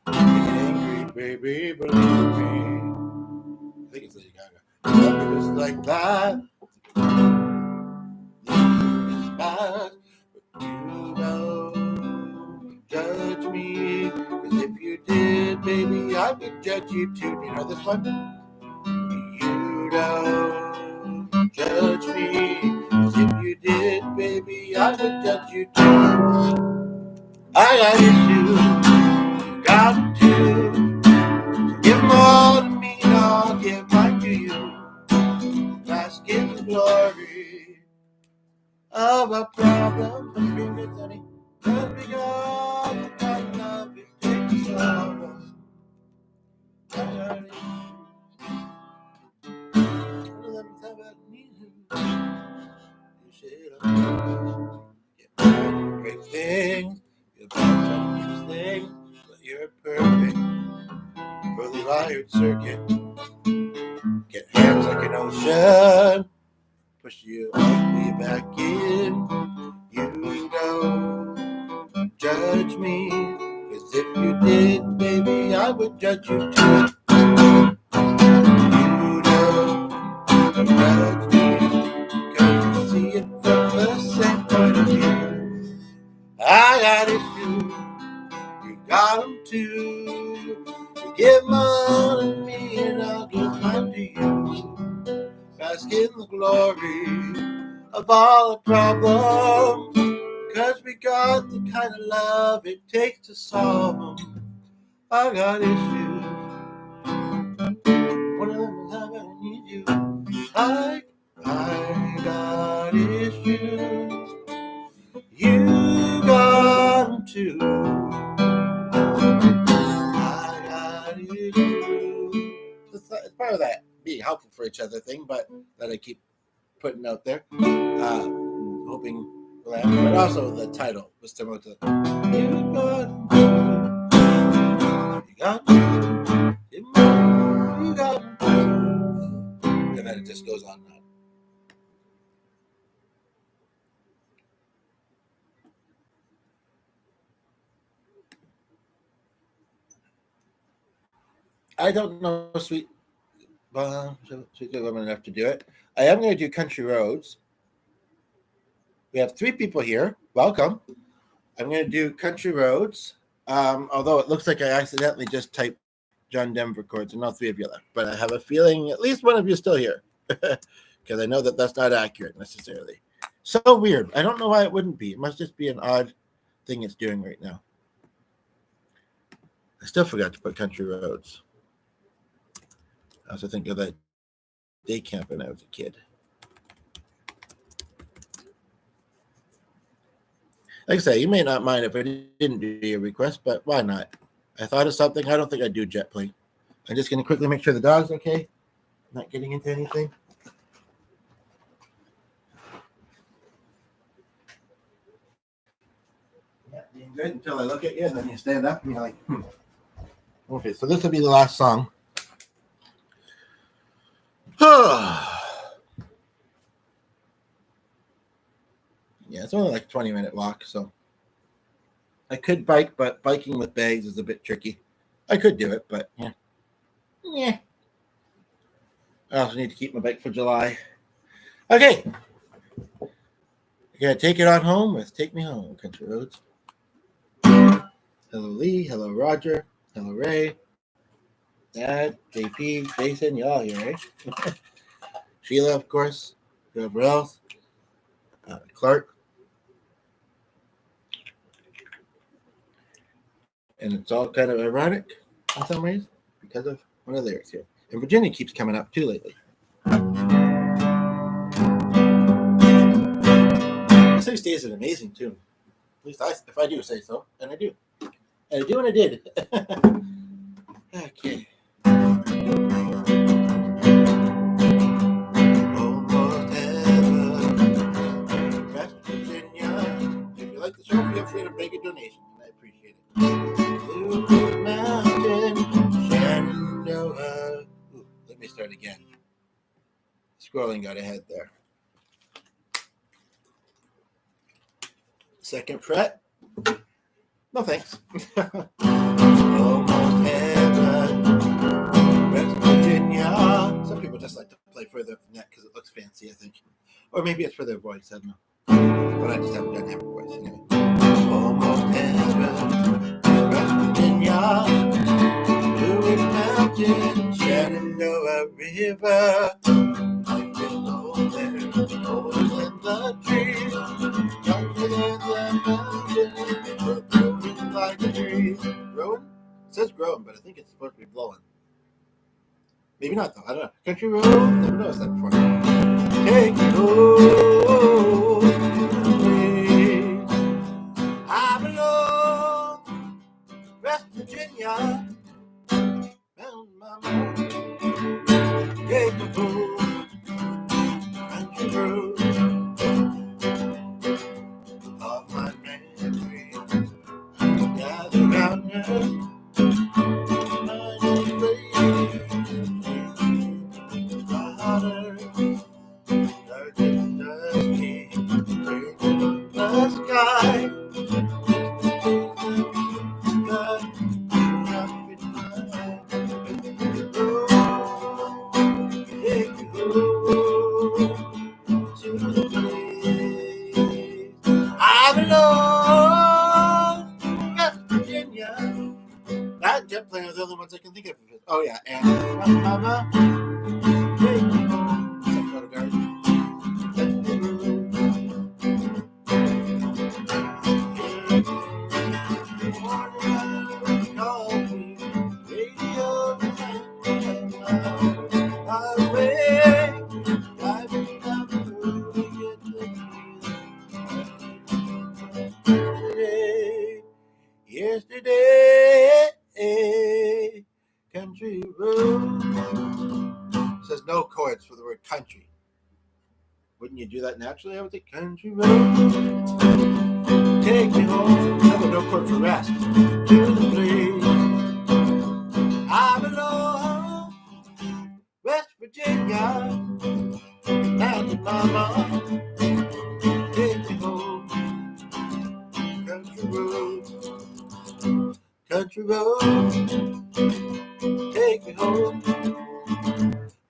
Speaker 1: Get angry, baby, believe me. I think it's Lady Gaga. Love is like that. It's bad, but you don't judge me. Cause if you did, baby, I would judge you too. Do you know this one? You don't judge me. Cause if you did, baby, I would judge you too. I got issues, you got to give more to me, and I'll give mine to you. Bask in the glory of a problem. I'm being good, honey. Just because the kind of love it takes to solve them. I got issues. Let me talk about me. You said I'm get great things. You're about to use things, but you're perfect. Fully wired circuit. Get hands like an ocean. Push you up, pull you back in. You don't judge me. Cause if you did, baby, I would judge you too. You don't judge me. Cause you see it from the same point of view. I got issues. You got them too. You give mine to me and I'll give mine to you. Bask in the glory of all the problems. Cause we got the kind of love it takes to solve them. I got issues. One of them is how I need you. I got issues. You got them too. I got issues. It's part of that being helpful for each other thing, but that I keep putting out there. Hoping, but also the title was similar to You got you got and then it just goes on and on. I don't know sweet woman enough to do it. I am going to do Country Roads. We have 3 people here. Welcome. I'm going to do Country Roads. Although it looks like I accidentally just typed John Denver chords and all 3 of you left. But I have a feeling at least one of you is still here. Because I know that that's not accurate necessarily. So weird. I don't know why it wouldn't be. It must just be an odd thing it's doing right now. I still forgot to put Country Roads. I also think of that day camp when I was a kid. Like I say, you may not mind if I didn't do your request, but why not? I thought of something. I don't think I'd do jet plane. I'm just going to quickly make sure the dog's okay. Not getting into anything. Yeah, being good until I look at you, and then you stand up and you're like, Okay, so this will be the last song. Yeah, it's only like a 20-minute walk, so I could bike, but biking with bags is a bit tricky. I could do it, but yeah. I also need to keep my bike for July. Okay. I gotta take it on home with Take Me Home, Country Roads. Hello, Lee. Hello, Roger. Hello, Ray. Dad, JP, Jason, y'all here, right? Sheila, of course. Whoever else. Clark. And it's all kind of ironic in some ways because of one of the lyrics here. And Virginia keeps coming up too lately. Thursday is an amazing tune. At least if I do say so, and I do. And I do and I did. Okay. Almost heaven, West Virginia. If you like the show, feel free to make a donation. I appreciate it. Blue Mountain, Shenandoah. Ooh, let me start again. Scrolling got ahead there. Second fret. No thanks. Almost heaven, West Virginia. Some people just like to play further than that because it looks fancy, I think. Or maybe it's for their voice, I don't know. But I just haven't done have a voice anyway. Almost heaven, West Virginia. Blue Mountain, Shenandoah River. I've been over there, older than the trees, younger than the mountain, but growing like a tree. Growing? It says growing, but I think it's supposed to be blowing. Maybe not, though. I don't know. Country road? Never noticed that before. Take me home, please. I belong, West Virginia. Mountain Mama, take me home. Country road of my memory, gather round her, my water, dark and dusty, in the sky, I belong to West Virginia. That jet plane are the only ones I can think of. Oh yeah, and Mama, take me home. Some garden. Yesterday, country road. It says no chords for the word country. Wouldn't you do that naturally? I would think country road. Take me home. No chord for rest. To the place I belong. West Virginia. Mountain Mama. Take me home. Country road. Country road, take me home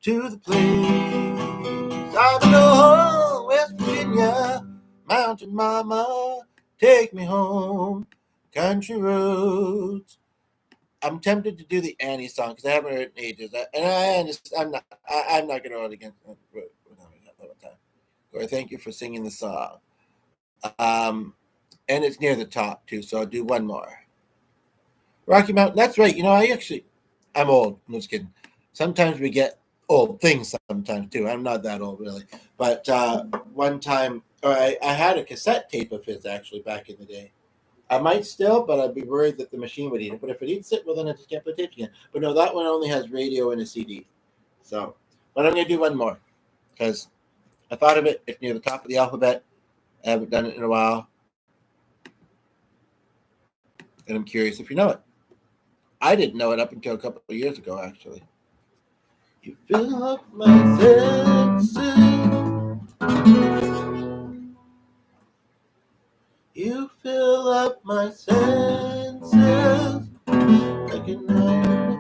Speaker 1: to the place I belong, West Virginia, Mountain Mama, take me home, country roads. I'm tempted to do the Annie song because I haven't heard it in ages, and I understand. I'm not going to hold it against. Corey, thank you for singing the song. And it's near the top too, so I'll do one more. Rocky Mountain, that's right. You know, I'm old. I'm just kidding. Sometimes we get old things sometimes too. I'm not that old really. But one time, I had a cassette tape of his actually back in the day. I might still, but I'd be worried that the machine would eat it. But if it eats it, well, then I just can't play tapes again. But no, that one only has radio and a CD. So, but I'm going to do one more because I thought of it. It's near the top of the alphabet. I haven't done it in a while. And I'm curious if you know it. I didn't know it up until a couple of years ago, actually. You fill up my senses. You fill up my senses like a night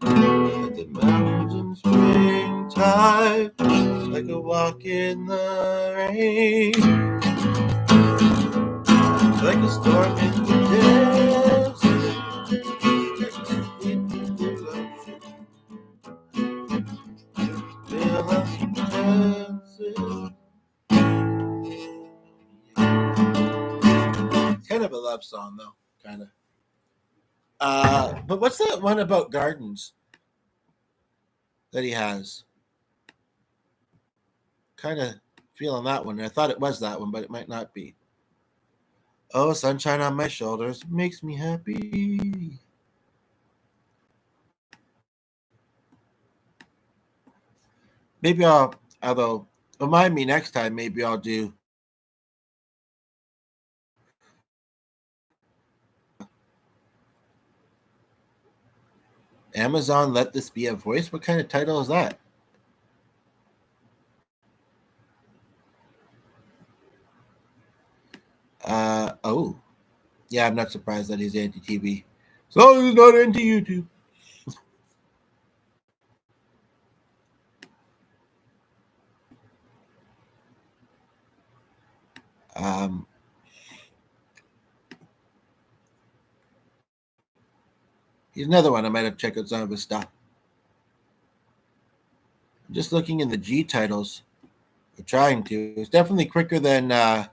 Speaker 1: at the mountain springtime, like a walk in the rain, like a storm in the desert. Kind of a love song, though. Kind of. But what's that one about gardens that he has? Kind of feeling that one. I thought it was that one, but it might not be. Oh, sunshine on my shoulders makes me happy. Maybe although, remind me next time, maybe I'll do Amazon Let This Be a Voice. What kind of title is that? Oh. Yeah, I'm not surprised that he's anti-TV. As long as he's not anti-YouTube. Um, he's another one. I might have checked out some of his stuff. I'm just looking in the G titles. We're trying to. It's definitely quicker than I'll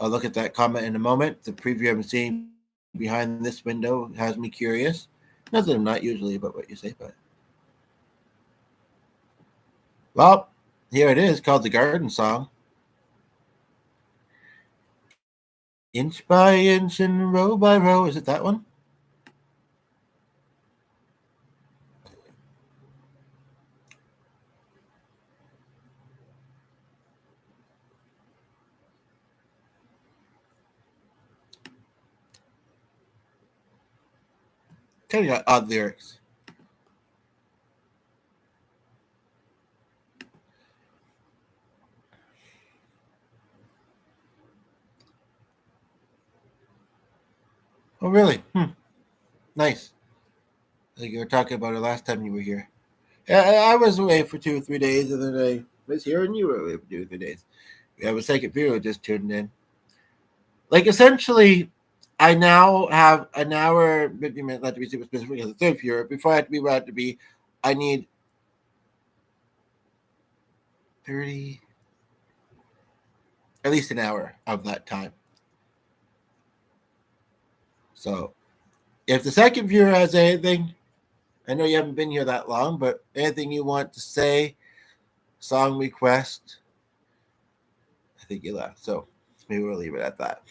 Speaker 1: look at that comment in a moment. The preview I'm seeing behind this window has me curious. Not that I'm not usually about what you say, but well, here it is, called the Garden Song. Inch by inch and row by row. Is it that one? Kind of got odd lyrics. Oh, really? Nice. Like you were talking about it last time you were here. I was away for 2 or 3 days, and then I was here, and you were away for 2 or 3 days. We have a second viewer just tuned in. Like, essentially, I now have an hour, maybe not to be super specific, as a third viewer. Before I have to be where I have to be, I need 30, at least an hour of that time. So, if the second viewer has anything, I know you haven't been here that long, but anything you want to say, song request, I think you left. So, maybe we'll leave it at that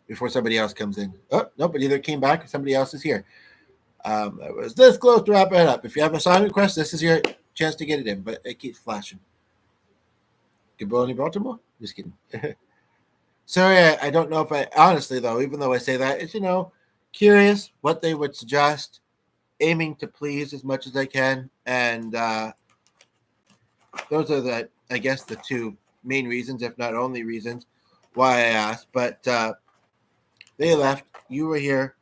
Speaker 1: before somebody else comes in. Oh, no, but either came back or somebody else is here. It was this close to wrapping it up. If you have a song request, this is your chance to get it in, but it keeps flashing. Good morning, Baltimore? Just kidding. Sorry, I don't know if I, honestly, though, even though I say that, it's, curious what they would suggest, aiming to please as much as I can. And those are I guess, the two main reasons, if not only reasons, why I asked. But they left. You were here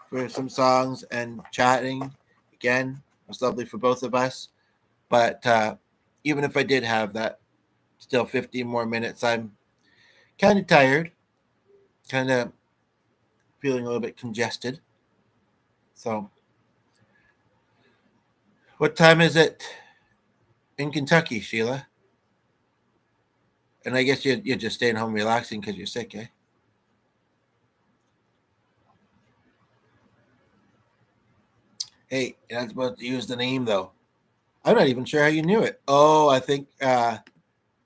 Speaker 1: for some songs and chatting. Again, it was lovely for both of us. But even if I did have that, still 15 more minutes, I'm kind of tired, kind of feeling a little bit congested. So, what time is it in Kentucky, Sheila? And I guess you're just staying home relaxing because you're sick, eh? Hey, you're not supposed to use the name, though. I'm not even sure how you knew it. Oh, I think that's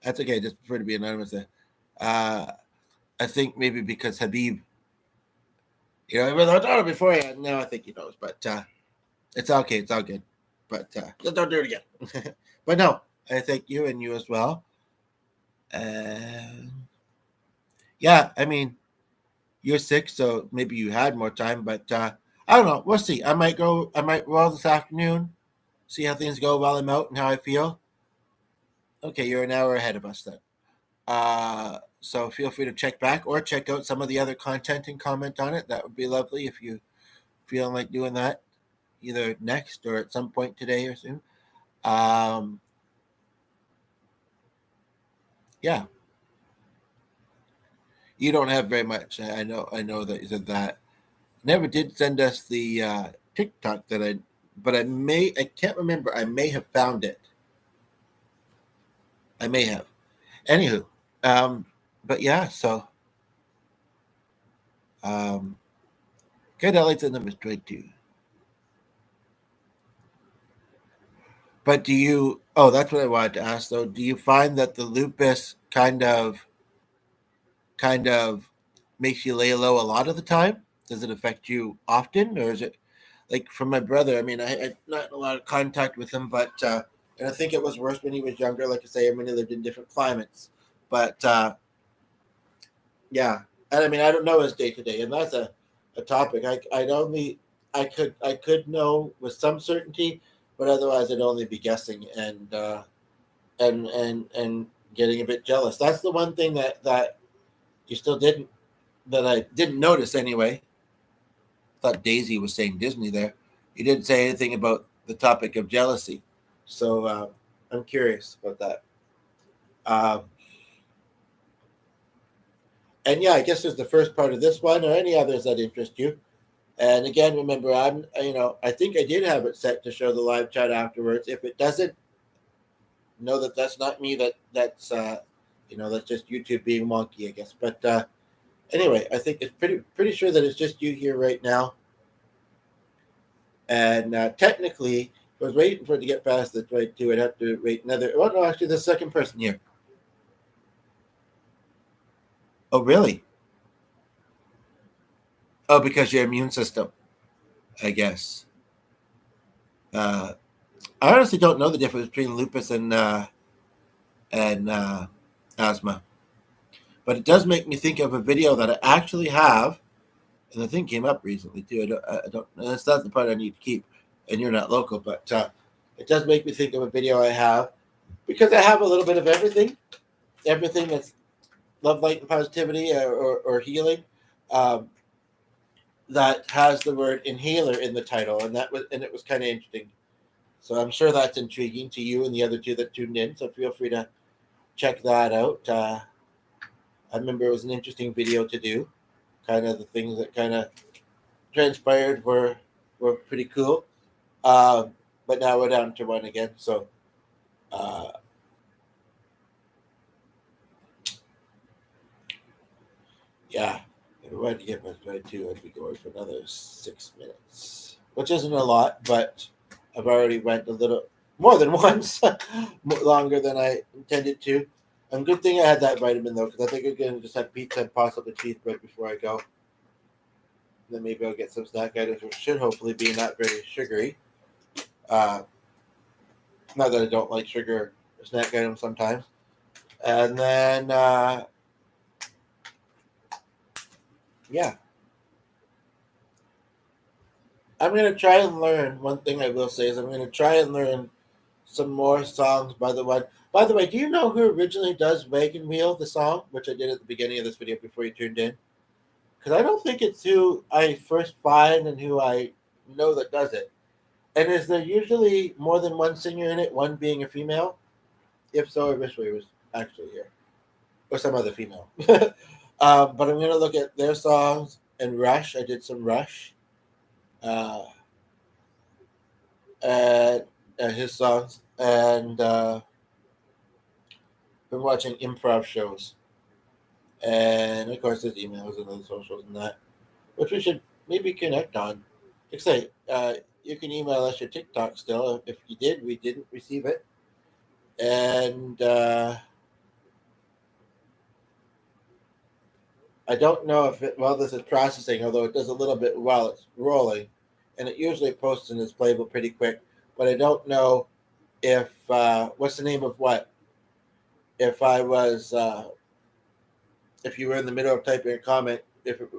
Speaker 1: okay. Just prefer to be anonymous there. I think maybe because Habib, I thought it beforehand. Now I think he knows, but it's okay. It's all good. But just don't do it again. But no, I thank you and you as well. Yeah, I mean, you're sick, so maybe you had more time, but I don't know. We'll see. I might roll this afternoon, see how things go while I'm out and how I feel. Okay, you're an hour ahead of us then. So feel free to check back or check out some of the other content and comment on it. That would be lovely if you feel like doing that either next or at some point today or soon. Yeah. You don't have very much. I know that you said that. Never did send us the TikTok but I can't remember. I may have found it. I may have. Anywho, but yeah, so um, good. I like the number 22. But do you? Oh, that's what I wanted to ask though. Do you find that the lupus kind of makes you lay low a lot of the time? Does it affect you often, or is it like from my brother? I mean, I not a lot of contact with him, but and I think it was worse when he was younger. Like I say, I mean, he lived in different climates, but yeah. And I mean, I don't know his day to day, and that's a topic. I'd only I could know with some certainty, but otherwise I'd only be guessing and getting a bit jealous. That's the one thing that you still didn't that I didn't notice anyway. I thought Daisy was saying Disney there. You didn't say anything about the topic of jealousy, so I'm curious about that. Um, and yeah, I guess there's the first part of this one, or any others that interest you. And again, remember, I think I did have it set to show the live chat afterwards. If it doesn't, know that that's not me. That's just YouTube being wonky, I guess. But anyway, I think it's pretty sure that it's just you here right now. And technically, I was waiting for it to get past the 22. I'd have to wait another. Oh no, actually, the second person here. Oh really? Oh, because your immune system, I guess. Uh, I honestly don't know the difference between lupus and asthma, but it does make me think of a video that I actually have, and the thing came up recently too. I don't. That's not the part I need to keep, and you're not local, but it does make me think of a video I have because I have a little bit of everything that's love, light, and positivity or healing. Um, that has the word inhaler in the title, and it was kind of interesting. So I'm sure that's intriguing to you and the other two that tuned in. So feel free to check that out. I remember it was an interesting video to do. Kind of the things that kind of transpired were pretty cool. But now we're down to one again. So uh, yeah, if I wanted to get my right to, I'd be going for another 6 minutes, which isn't a lot, but I've already went a little more than once, longer than I intended to. And good thing I had that vitamin though, because I think I'm gonna just have pizza and possibly cheese bread before I go. Then maybe I'll get some snack items, which should hopefully be not very sugary. Uh, Not that I don't like sugar snack items sometimes. And then yeah, I'm gonna try and learn. One thing I will say is I'm gonna try and learn some more songs by the one. By the way, do you know who originally does WagonWheel, the song, which I did at the beginning of this video before you tuned in? Because I don't think it's who I first find and who I know that does it. And is there usually more than one singer in it, one being a female? If so, I wish we was actually here. Or some other female. But I'm going to look at their songs and Rush. I did some Rush. Uh, and his songs. And been watching improv shows. And of course, there's emails and other socials and that, which we should maybe connect on. Like I say, you can email us your TikTok still. If you did, we didn't receive it. And I don't know if while this is processing, although it does a little bit while it's rolling, and it usually posts in this playable pretty quick. But I don't know if what's the name of what? If I was if you were in the middle of typing a comment,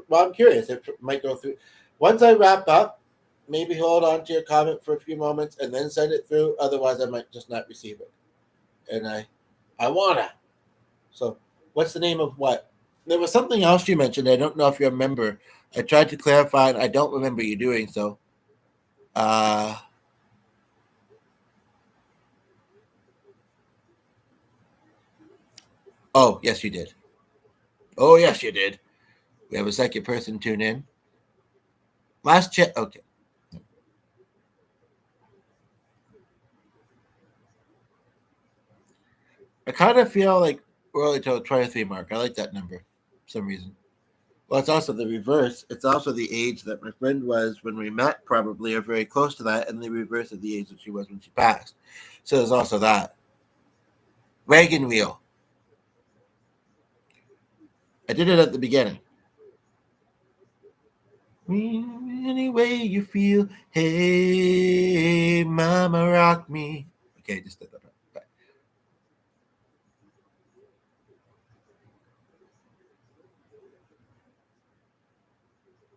Speaker 1: well, I'm curious if it might go through. Once I wrap up, maybe hold on to your comment for a few moments and then send it through. Otherwise, I might just not receive it. And I wanna. So, what's the name of what? There was something else you mentioned. I don't know if you remember. I tried to clarify, and I don't remember you doing so. Oh, yes, you did. Oh, yes, you did. We have a second person tune in. Last check. Okay. I kind of feel like we're only to the 23 mark. I like that number for some reason. Well, it's also the reverse. It's also the age that my friend was when we met, probably, or very close to that, and the reverse of the age that she was when she passed. So there's also that. WagonWheel. I did it at the beginning. Any way you feel, hey, mama, rock me. Okay, just did that.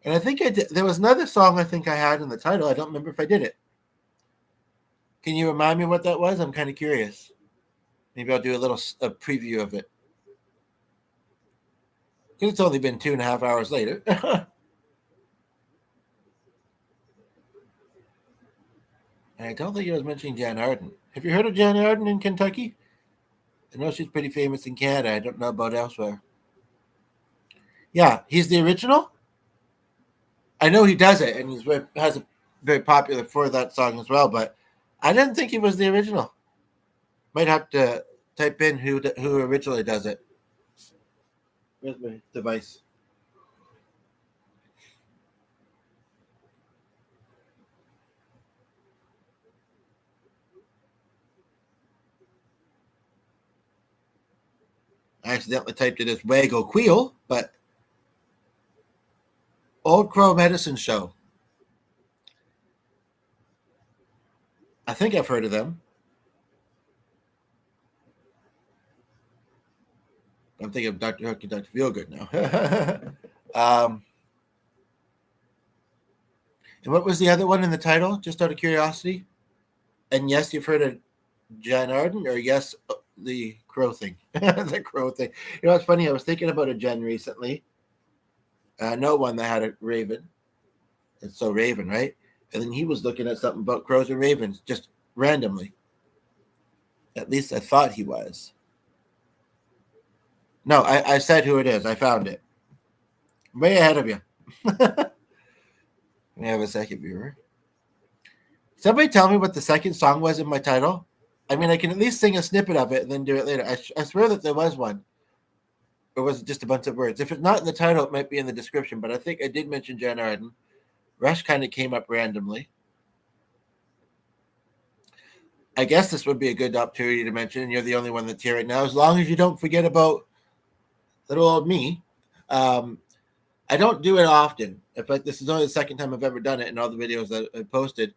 Speaker 1: And I think I did. There was another song I think I had in the title. I don't remember if I did it. Can you remind me what that was? I'm kind of curious. Maybe I'll do a preview of it. Because it's only been 2.5 hours later. And I don't think I was mentioning Jann Arden. Have you heard of Jann Arden in Kentucky? I know she's pretty famous in Canada. I don't know about elsewhere. Yeah, he's the original. I know he does it, and has a very popular for that song as well. But I didn't think he was the original. Might have to type in who originally does it. Where's my device? I accidentally typed it as WagonWheel, but Old Crow Medicine Show. I think I've heard of them. I'm thinking of Dr. Hook and Dr. Feelgood now. And what was the other one in the title, just out of curiosity? And yes, you've heard of Jann Arden, or yes, the crow thing. The crow thing. You know, it's funny. I was thinking about a Jen recently. No one that had a raven. It's so raven, right? And then he was looking at something about crows and ravens just randomly. At least I thought he was. No, I said who it is. I found it. Way ahead of you. Let me have a second, viewer. Somebody tell me what the second song was in my title. I mean, I can at least sing a snippet of it and then do it later. I swear that there was one. Or was it just a bunch of words? If it's not in the title, it might be in the description. But I think I did mention Jann Arden. Rush kind of came up randomly. I guess this would be a good opportunity to mention, and you're the only one that's here right now, as long as you don't forget about little old me. I don't do it often. In fact, this is only the second time I've ever done it in all the videos that I posted.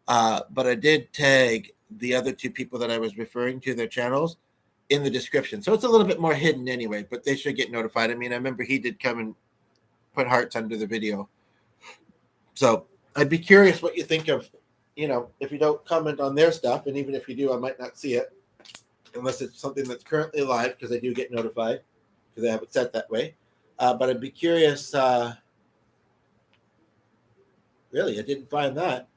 Speaker 1: But I did tag the other two people that I was referring to, their channels, in the description. So it's a little bit more hidden anyway, but they should get notified. I mean, I remember he did come and put hearts under the video. So I'd be curious what you think of, if you don't comment on their stuff, and even if you do, I might not see it unless it's something that's currently live, because I do get notified because I have it set that way. But I'd be curious. Really, I didn't find that.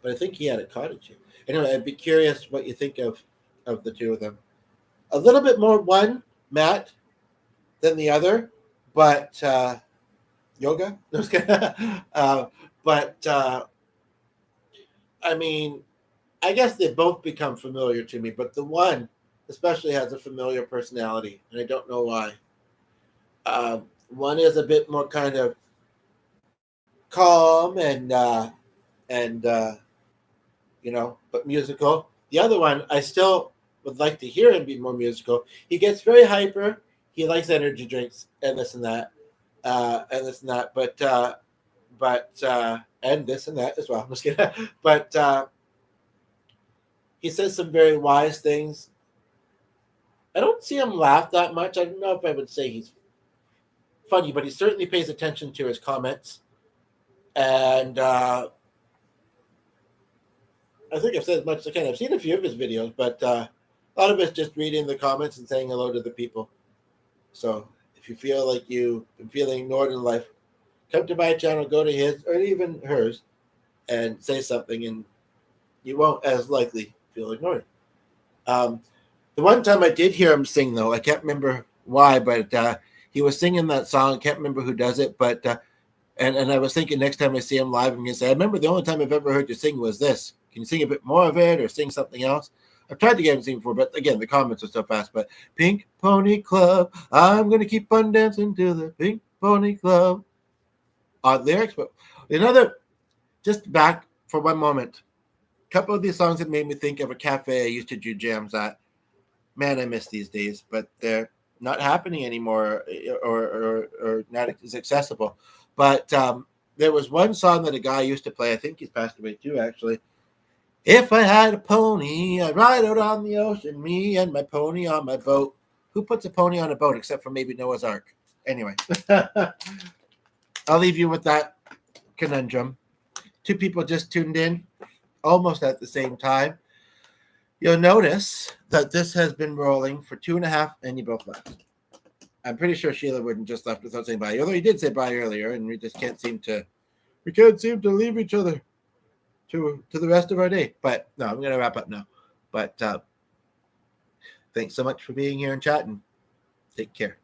Speaker 1: But I think he had a cottage here. Anyway, I'd be curious what you think of the two of them. A little bit more one, Matt, than the other, but yoga? I mean, I guess they both become familiar to me, but the one especially has a familiar personality, and I don't know why. One is a bit more kind of calm and but musical. The other one, I still would like to hear him be more musical. He gets very hyper. He likes energy drinks and this and that, and this and that as well. I'm just kidding. But he says some very wise things. I don't see him laugh that much. I don't know if I would say he's funny, but he certainly pays attention to his comments. And I think I've said as much as I can. I've seen a few of his videos, but a lot of it's just reading the comments and saying hello to the people. So if you feel like you've been feeling ignored in life, come to my channel, go to his or even hers, and say something, and you won't as likely feel ignored. The one time I did hear him sing, though, I can't remember why, but he was singing that song. I can't remember who does it, but and I was thinking next time I see him live, I'm going to say, I remember the only time I've ever heard you sing was this. Can you sing a bit more of it or sing something else? I've tried to get him to sing before, but again, the comments are so fast. But Pink Pony Club, I'm going to keep on dancing to the Pink Pony Club. Odd lyrics, but just back for one moment. A couple of these songs that made me think of a cafe I used to do jams at. Man, I miss these days, but they're not happening anymore or not as accessible. But there was one song that a guy used to play. I think he's passed away too, actually. If I had a pony, I'd ride out on the ocean, me and my pony on my boat. Who puts a pony on a boat except for maybe Noah's Ark? Anyway, I'll leave you with that conundrum. Two people just tuned in almost at the same time. You'll notice that this has been rolling for 2.5, and you both left. I'm pretty sure Sheila wouldn't just left without saying bye, although he did say bye earlier, and we can't seem to leave each other to the rest of our day. But no, I'm going to wrap up now. But thanks so much for being here and chatting. Take care.